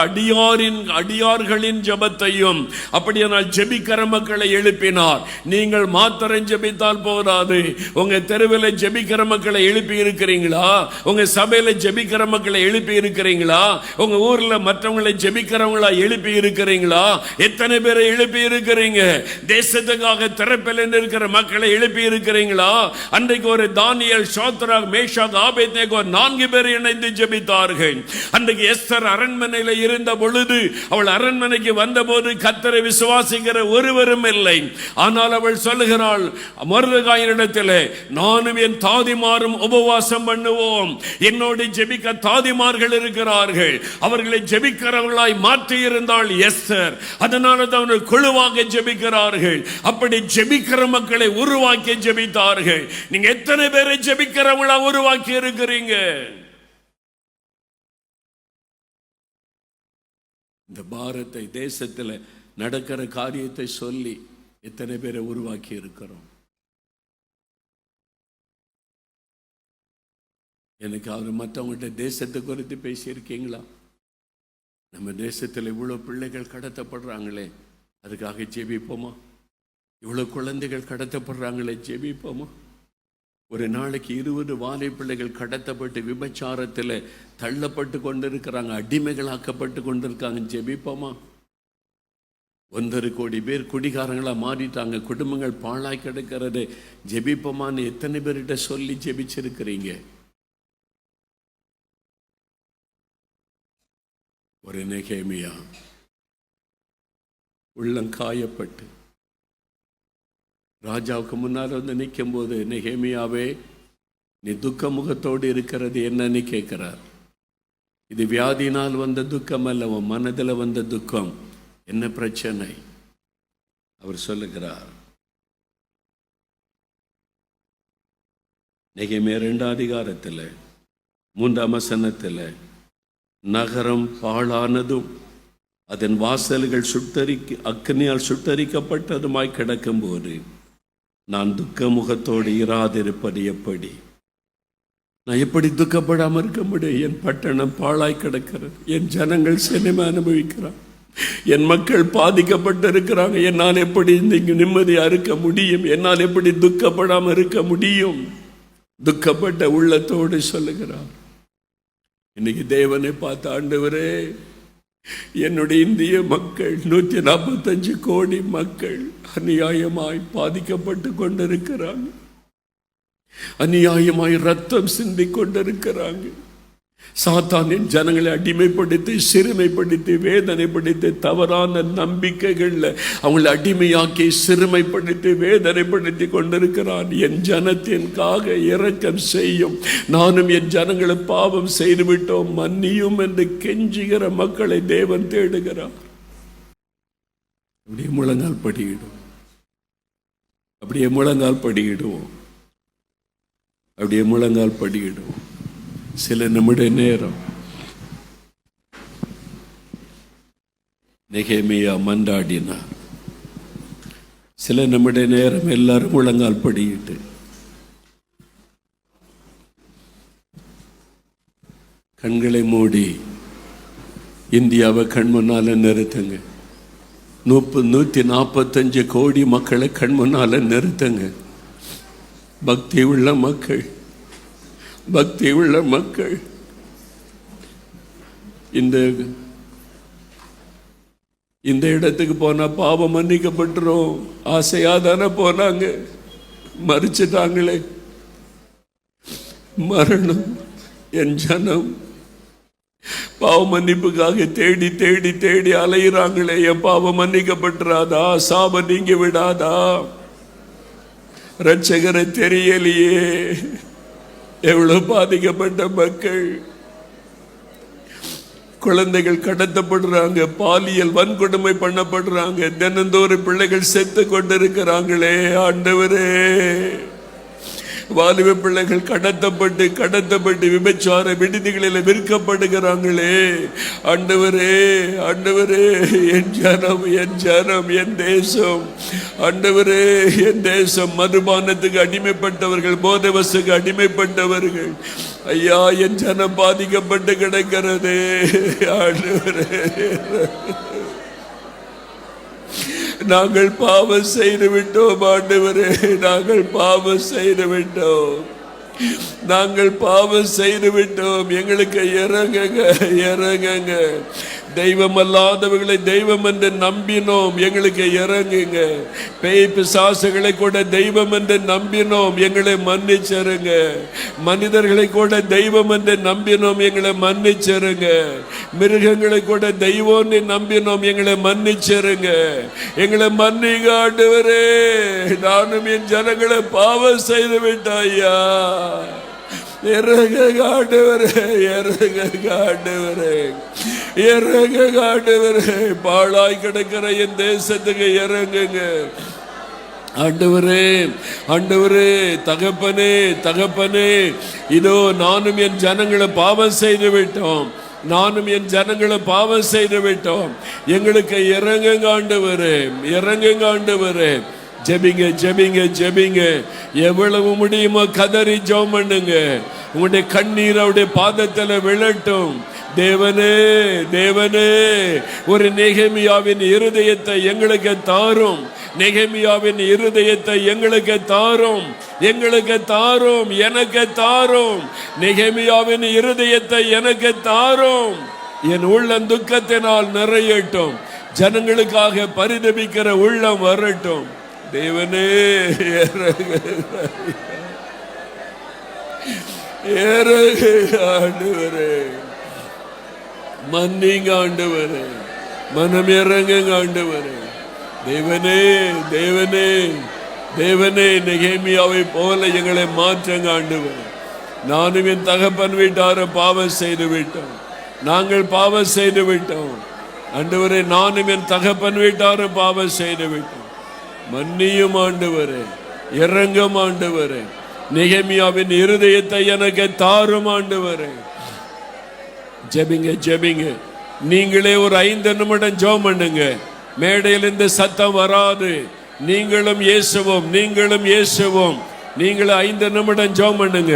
அடியார்களின் ஜெபத்தையும், அப்படியானால் ஜெபிக்கிற மக்களை எழுப்பினார். நீங்கள் மாத்திரம் ஜெபித்தால் போதாது. உங்க தெருவில் ஜெபிக்கிற மக்களை எழுப்பி இருக்கிறீங்களா? உங்க சபையில ஜெபிக்கிற மக்களை எழுப்பி இருக்கிறீங்களா? உங்க ஊர்ல மற்றவங்களை ஜெபிக்கிறவங்களா எழுப்பி இருக்கிறீங்களா? எத்தனை பேரை எழுப்பி இருக்கிறீங்க? தேசத்துக்காக திறப்பில் இருக்கிற மக்களை எழுப்பி இருக்கிறீங்களா? அன்றைக்கு ஒரு தானியேல், ஷாத்ராக், மேஷாக், ஆபேத்நேகோ 4 பேர் இணைந்து ஜெபித்தார்கள். அன்றைக்கு எஸ்தர் அரண்மனையில் இருந்த பொழுது, அவள் அரண்மனைக்கு வந்தபோது கர்த்தரை விசுவாசிக்கிற ஒருவரும் இல்லை. ஆனால் அவள் சொல்லுகிறாள் மொர்தெகாயினிடத்தில், நானும் என் தாதிமாரும் உபவாசம் பண்ணுவோம். என்னோடு ஜெபிக்க தாதிமார்கள் இருக்கிறார்கள். அவர்களை ஜெபிக்கிறவர்களாய் மாற்றி இருந்தால் எஸ்தர். அதனால தான் அவர்கள் குழுவாக ஜெபிக்கிறார்கள். அப்படி ஜெபிக்கிற மக்களை உருவாக்கி ஜெபித்தார்கள். நீங்க எத்தனை பேரை ஜெபிக்கிறவங்களா உருவாக்கி இருக்கிறீங்க? இந்த பாரத்தை, தேசத்தில் நடக்கிற காரியத்தை சொல்லி எத்தனை பேரை உருவாக்கி இருக்கிறோம்? எனக்கு அவர் மற்றவங்கள்ட்ட தேசத்தை குறித்து பேசியிருக்கீங்களா? நம்ம தேசத்தில் இவ்வளோ பிள்ளைகள் கடத்தப்படுறாங்களே, அதுக்காக ஜெபிப்போமா? இவ்வளோ குழந்தைகள் கடத்தப்படுறாங்களே, ஜெபிப்போமா? ஒரு நாளைக்கு 20 வாலை பிள்ளைகள் கடத்தப்பட்டு விபச்சாரத்தில் தள்ளப்பட்டு கொண்டிருக்கிறாங்க, அடிமைகளாக்கப்பட்டு கொண்டிருக்காங்க. ஜெபிப்போமா? 1.5 கோடி பேர் குடிகாரங்களா மாறிட்டாங்க, குடும்பங்கள் பாழாய் கிடக்கிறது. ஜெபிப்போமான்னு எத்தனை பேர்கிட்ட சொல்லி ஜெபிச்சிருக்கிறீங்க? ஒரு நெகேமியா உள்ளங்காயப்பட்டு ராஜாவுக்கு முன்னால் வந்து நிற்கும் போது, நெகேமியாவே நீ துக்க முகத்தோடு இருக்கிறது என்னன்னு கேட்கிறார். இது வியாதினால் வந்த துக்கம் அல்ல, உன் மனதில் வந்த துக்கம். என்ன பிரச்சனை? அவர் சொல்லுகிறார். நெகேமியா 2ஆம் அதிகாரத்தில் 3ஆம் வசனத்தில், நகரம் பாழானதும் அதன் வாசல்கள் அக்கினியால் சுட்டரிக்கப்பட்டதுமாய் கிடக்கும் போது நான் துக்க முகத்தோடு இராதிருப்பது எப்படி? நான் எப்படி துக்கப்படாமல் இருக்க முடியும்? என் பட்டணம் பாழாய் கிடக்கிறது, என் ஜனங்கள் சினிமா அனுபவிக்கிறான், என் மக்கள் பாதிக்கப்பட்டு இருக்கிறாங்க. என்னால் எப்படி இன்றைக்கு நிம்மதியா இருக்க முடியும்? என்னால் எப்படி துக்கப்படாமல் இருக்க முடியும்? துக்கப்பட்ட உள்ளத்தோடு சொல்லுகிறார். இன்னைக்கு தேவனை பார்த்து, ஆண்டவரே, என்னுடைய இந்திய மக்கள் 145 கோடி மக்கள் அநியாயமாய் பாதிக்கப்பட்டு கொண்டிருக்கிறாங்க, அநியாயமாய் ரத்தம் சிந்தி கொண்டிருக்கிறாங்க. சாத்தானின் ஜனங்களை அடிமைப்படுத்தி, சிறுமைப்படுத்தி, வேதனைப்படுத்தி, தவறான நம்பிக்கைகள்ல அவங்களை அடிமையாக்கி, சிறுமைப்படுத்தி, வேதனைப்படுத்தி கொண்டிருக்கிறான். என் ஜனத்திற்காக இரக்கம் செய்யும், நானும் என் ஜனங்களை பாவம் செய்துவிட்டோம், மன்னியும் என்று கெஞ்சுகிற மக்களை தேவன் தேடுகிறார். அப்படியே முழங்கால் படியிடுவோம், அப்படியே முழங்கால் படியிடுவோம், அப்படியே முழங்கால் படியிடுவோம். சில நிமிட நேரம் நெகேமியா மன்றாடினார். சில நிமிட நேரம் எல்லாரும் முழங்கால் படியிட்டு கண்களை மூடி இந்தியாவை கண் முன்னால நிறுத்துங்க. 145 கோடி மக்களை கண் முன்னால நிறுத்துங்க. பக்தி உள்ள மக்கள், பக்தி உள்ள மக்கள் இந்த இடத்துக்கு போனா பாவம் மன்னிக்கப்பட்டுரும் ஆசையாதான போனாங்க, மறிச்சிட்டாங்களே. மரணம், என் ஜனம் பாவ மன்னிப்புக்காக தேடி தேடி தேடி அலையிறாங்களே. என் பாவம் மன்னிக்கப்பட்டுறாதா? சாபம் நீங்கி விடாதா? ரட்சகரை தெரியலையே. எவ்வளவு பாதிக்கப்பட்ட மக்கள், குழந்தைகள் கடத்தப்படுறாங்க, பாலியல் வன்கொடுமை பண்ணப்படுறாங்க, தினந்தோறும் பிள்ளைகள் செத்து கொண்டிருக்கிறாங்களே. ஆண்டவரே, வாலிப பிள்ளைகள் கடத்தப்பட்டு விபச்சார விடுதிகளில் விற்கப்படுகிறாங்களே. ஆண்டவரே, ஆண்டவரே, என் ஜனம், என் ஜனம், என் தேசம், ஆண்டவரே, என் தேசம் மதுபானத்துக்கு அடிமைப்பட்டவர்கள், போதைவசுக்கு அடிமைப்பட்டவர்கள், ஐயா, என் ஜனம் பாதிக்கப்பட்டு கிடக்கிறது. ஆண்டவரே, நாங்கள் பாவம் செய்து விட்டோம் ஆண்டவரே, நாங்கள் பாவம் செய்து விட்டோம், நாங்கள் பாவம் செய்து விட்டோம். எங்களுக்கு இறங்குங்க, இறங்குங்க. தெய்வம் அல்லாதவர்களை தெய்வம் என்று நம்பினோம், எங்களுக்கு இறங்குங்க. பேய் பிசாசுகளை கூட தெய்வம் என்று நம்பினோம், எங்களை மன்னிச்சிருங்க. மனிதர்களை கூட தெய்வம் என்று நம்பினோம், எங்களை மன்னிச்சிருங்க. மிருகங்களை கூட தெய்வம் நம்பினோம், எங்களை மன்னிச்சிருங்க. எங்களை மன்னிங்க ஆண்டவரே. நானும் என் ஜனங்களை பாவம் செய்து விட்டாயா. இறங்க ஆண்டவரே, இறங்க ஆண்டவரே, இறங்க ஆண்டவரே. பாழாய் கிடக்கிற என் தேசத்துக்கு இறங்குங்க ஆண்டவரே. ஆண்டவரே, தகப்பனே, தகப்பனே, இதோ நானும் என் ஜனங்களை பாவம் செய்து விட்டோம், நானும் என் ஜனங்களை பாவம் செய்து விட்டோம். எங்களுக்கு இறங்குங்க ஆண்டவரே, இறங்குங்க ஆண்டவரே. ஜெபிங்க, ஜெபிங்க, ஜெபிங்க. எவ்வளவு முடியுமோ கதறி ஜெபம் பண்ணுங்க. உங்களுடைய கண்ணீர் அவருடைய பாதத்தில் விழட்டும். தேவனே, தேவனே, ஒரு நெகேமியாவின் இருதயத்தை எங்களுக்கு தாரும், நெகேமியாவின் இருதயத்தை எங்களுக்கு தாரும், எங்களுக்கு தாரும், எனக்கு தாரும். நெகேமியாவின் இருதயத்தை எனக்கு தாரும். என் உள்ளம் துக்கத்தினால் நிறையட்டும், ஜனங்களுக்காக பரிதபிக்கிற உள்ளம் வரட்டும். தேவனே, ஆண்டவரே, மன்னிங்க ஆண்டவரே, மனம் இறங்குங்க ஆண்டவரே. தேவனே, தேவனே, தேவனே, நெகேமியாவை போல எங்களை மாற்றுங்க ஆண்டவரே. நானும் என் தகப்பன் வீட்டார பாவம் செய்து விட்டோம், நாங்கள் பாவம் செய்து விட்டோம் ஆண்டவரே. நானும் என் தகப்பன் வீட்டார பாவம் செய்து விட்டோம். மன்னியும் ஆண்டவரே, இறங்கும் ஆண்டவரே. நெகேமியாவின் இருதயத்தை எனக்கு தாரும் ஆண்டவரே. ஜெபிங்க, ஜெபிங்க. நீங்களே ஒரு 5 நிமிடம் ஜெபம் பண்ணுங்க. மேடையில் இந்த சத்தம் வராது. நீங்களும் இயேசுவும், நீங்களும் இயேசுவும். நீங்களும் 5 நிமிடம் ஜெபம் பண்ணுங்க.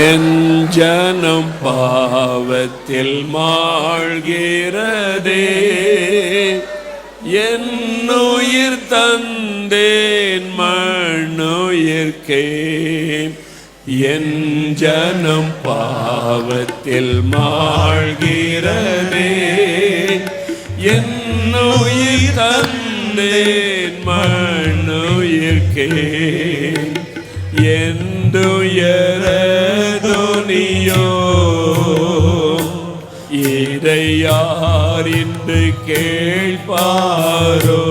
என் ஜனம் பாவத்தில் மாழ்கிறதே, என் உயிர் தந்தேன் மண்ணுயிர்க்கே. என் ஜனம் பாவத்தில் மாழ்கிறதே, என் உயிர் தந்தேன் மண்ணுயிர்க்கே. என்றுயரதொனியோ இதை யார் என்று கேட்பாரோ?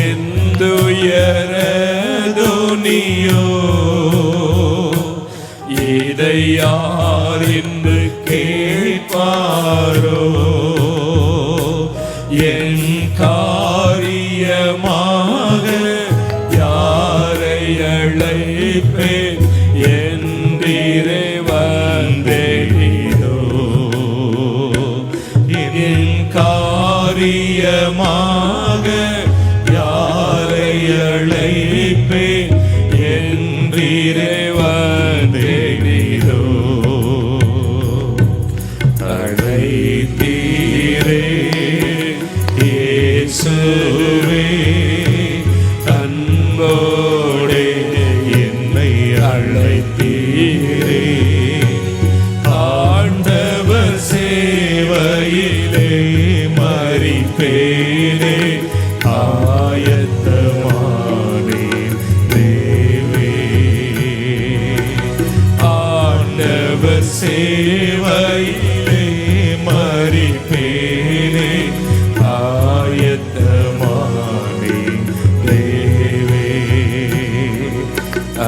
என்றுயரதொனியோ இதை யார் என்று கேட்பாரோ? என் காரியமாக அழைப்பேன் என்றே வந்தேனோ. என் காரியமாக யாரை அழைப்பேன் என்றே வந்தேனோ. அழைத்தீரே இயேசுவே, அன்போடே என்னை அழைத்தீரே. ஆண்டவர் சேவையிலே மரிப்பேனே, ஆயத்தமானேன் தேவே. ஆண்டவர் சேவையிலே மரிப்பேனே, ஆயத்தமானேன் தேவே.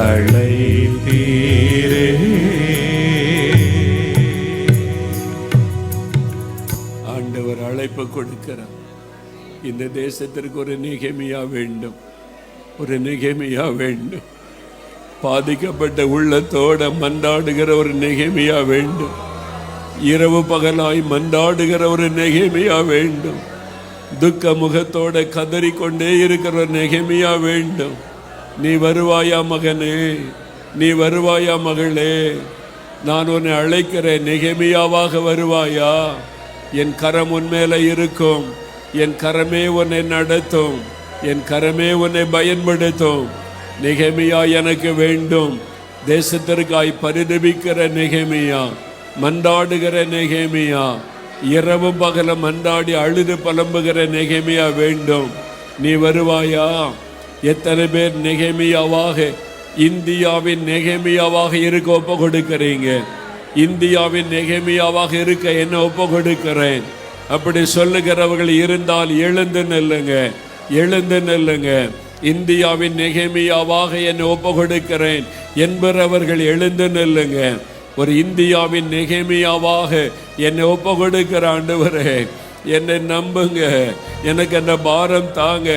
அழைத்தீரே. ஆண்டவர் அழைப்பு கொடுக்கிறார். இந்த தேசத்திற்கு ஒரு நெகேமியா வேண்டும், ஒரு நெகேமியா வேண்டும். பாதிக்கப்பட்ட உள்ளத்தோட மன்றாடுகிற ஒரு நெகேமியா வேண்டும். இரவு பகலாய் மன்றாடுகிற ஒரு நெகேமியா வேண்டும். துக்க முகத்தோட கதறிக்கொண்டே இருக்கிற ஒரு நெகேமியா வேண்டும். நீ வருவாயா மகனே, நீ வருவாயா மகளே, நான் உன்னை அழைக்கிறேன். நெகேமியாவாக வருவாயா? என் கரம் உன் மேல இருக்கும், என் கரமே உன்னை நடத்தும், என் கரமே உன்னை பயன்படுத்தும். நெகேமியா எனக்கு வேண்டும். தேசத்திற்காய் பரிதபிக்கிற நெகேமியா, மன்றாடுகிற நெகேமியா, இரவு பகல மன்றாடி அழுது புலம்புகிற நெகேமியா வேண்டும். நீ வருவாயா? எத்தனை பேர் நெகேமியாவாக, இந்தியாவின் நெகேமியாவாக இருக்க ஒப்பு கொடுக்கிறீங்க? இந்தியாவின் நெகேமியாவாக இருக்க என்ன ஒப்பு கொடுக்கிறேன். அப்படி சொல்லுகிறவர்கள் இருந்தால் எழுந்து நெல்லுங்க, எழுந்து நெல்லுங்க. இந்தியாவின் நெகேமியாவாக என்னை ஒப்பு கொடுக்கிறேன் என்பவர்கள் எழுந்து நெல்லுங்க. ஒரு இந்தியாவின் நெகேமியாவாக என்னை ஒப்பு கொடுக்கிற ஆண்டவரே, என்னை நம்புங்க, எனக்கு அந்த பாரம் தாங்க.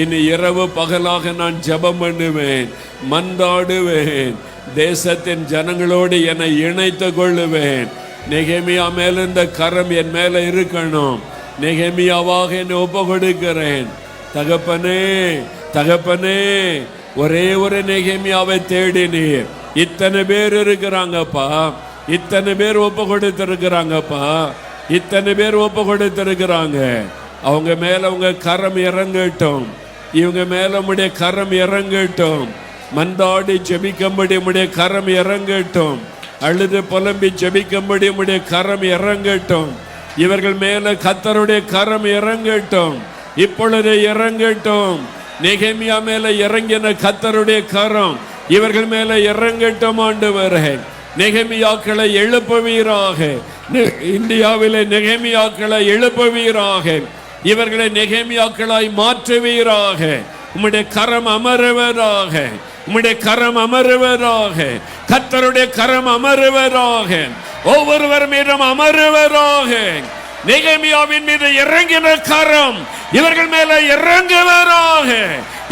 இனி இரவு பகலாக நான் ஜெபம் பண்ணுவேன், மன்றாடுவேன், தேசத்தின் ஜனங்களோடு என்னை இணைத்து கொள்ளுவேன். நெகேமியா மேல இந்த கரம் என் மேல இருக்கணும். நெகேமியாவாக என்னை ஒப்பு கொடுக்கிறேன். தகப்பனே, தகப்பனே, ஒரே ஒரு நெகேமியாவை தேடினீர். இத்தனை பேர் இருக்கிறாங்கப்பா, இத்தனை பேர் ஒப்பு கொடுத்திருக்கிறாங்கப்பா, இத்தனை பேர் ஒப்பு கொடுத்திருக்கிறாங்க. அவங்க மேல உங்க கரம் இறங்கட்டும், இவங்க மேல உடைய கரம் இறங்கட்டும். மன்றாடி ஜெபிக்கும்படி உடைய கரம் இறங்கட்டும், அழுது புலம்பி ஜெபிக்கும்படி உடைய கரம் இறங்கட்டும். இவர்கள் மேல கர்த்தருடைய கரம் இறங்கட்டும், இப்பொழுது இறங்கட்டும். நெகேமியா மேல இறங்கின கர்த்தருடைய கரம் இவர்கள் மேல இறங்கட்டும். ஆண்டவரே, நெகேமியாக்களை எழுப்புவீராக, இந்தியாவிலே நெகேமியாக்களை எழுப்புவீராக, இவர்களை நெகேமியாக்களாய் மாற்றுவீராக. உம்முடைய கரம் அமருவதாக, உம்முடைய கரம் அமருவதாக, கர்த்தருடைய கரம் அமருவதாக, ஒவ்வொருவர் மீதும் அமருவதாக. நெகேமியாவின் மீது இறங்கின கரம் இவர்கள் மேல இறங்குவதாக.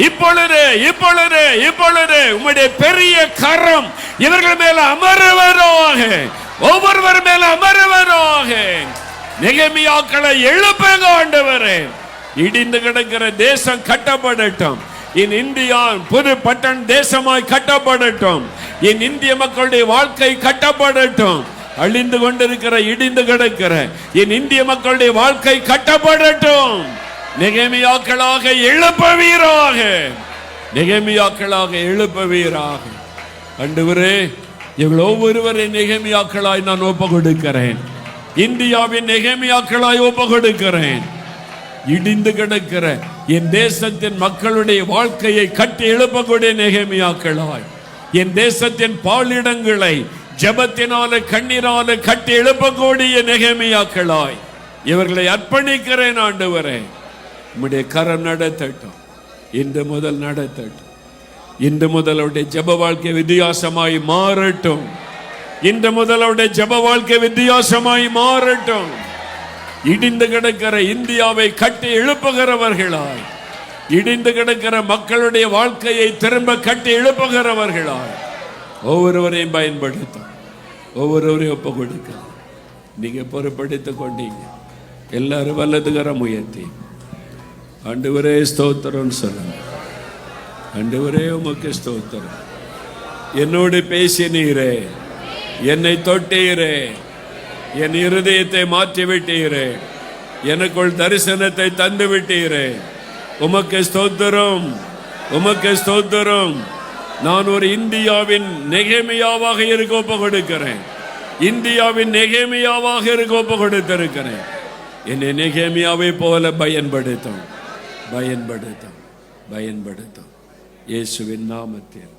இப்பொழுது இப்பொழுது இப்பொழுது உம்முடைய பெரிய கரம் இவர்கள் மேல அமருவதாக. ஒவ்வொருவர் மேல அமருவராக. நெகேமியாக்களை எழுப்புங்க ஆண்டவரே. இடிந்து கிடக்கிற தேசம் கட்டப்படட்டும். என் இந்தியா புது பட்டண தேசமாய் கட்டப்படட்டும். என் இந்திய மக்களுடைய வாழ்க்கை கட்டப்படட்டும். அழிந்து கொண்டிருக்கிற இடிந்து கிடக்கிற என் இந்திய மக்களுடைய வாழ்க்கை கட்டப்படட்டும். நெகேமியாக்களாக எழுப்புவீராக. நெகேமியாக்களாக எழுப்புவீராக. ஆண்டவரே, இவள் ஒவ்வொருவரை நெகேமியாக்களாய் நான் ஒப்பு கொடுக்கிறேன். இந்தியாவின் நெகேமியாக்களாய் ஒப்பு கொடுக்கிறேன். இடிந்து கிடக்கிற என் தேசத்தின் மக்களுடைய வாழ்க்கையை கட்டி எழுப்பக்கூடிய நெகேமியாக்களாய், என் தேசத்தின் பாலிடங்களை ஜபத்தினால கண்ணீரால கட்டி எழுப்பக்கூடிய நெகேமியாக்களாய் இவர்களை அர்ப்பணிக்கிறேன் ஆண்டவரே. உம்முடைய கரம் நடத்தட்டும். இன்று முதல் நடத்தட்டும். இன்று முதல் அவருடைய ஜப வாழ்க்கை வித்தியாசமாய் மாறட்டும். இன்று முதல் அவருடைய ஜப வாழ்க்கை வித்தியாசமாய் மாறட்டும். இடிந்து கிடக்கிற இந்தியாவை கட்டி எழுப்புகிறவர்களாய், இடிந்து கிடக்கிற மக்களுடைய வாழ்க்கையை திரும்ப கட்டி எழுப்புகிறவர்களாய் ஒவ்வொருவரையும் பயன்படுத்தும். ஒவ்வொருவரையும் ஒப்பு கொடுக்க நீங்க பொறுப்படுத்திக் கொண்டீங்க. எல்லாரும் வல்லதுகரம் உயர்த்தி ஆண்டவரே ஸ்தோத்திரம் சொல்லுங்க. ஆண்டவரே உமக்கு ஸ்தோத்திரம். என்னோடு பேசினீரே, என்னை தொட்டீரே, என் இருதயத்தை மாற்றி விட்டீரே, எனக்குள் தரிசனத்தை தந்து விட்டீரே. உமக்கு ஸ்தோத்திரம், உமக்கு ஸ்தோத்திரம். நான் ஒரு இந்தியாவின் நெகேமியாவாக இருக்க ஒப்பு கொடுக்கிறேன். இந்தியாவின் நெகேமியாவாக இருக்க ஒப்பு கொடுத்திருக்கிறேன். என்னை நெகேமியாவை போல பயன்படுத்தும், பயன்படுத்தும், பயன்படுத்தும். இயேசுவின் நாமத்தில்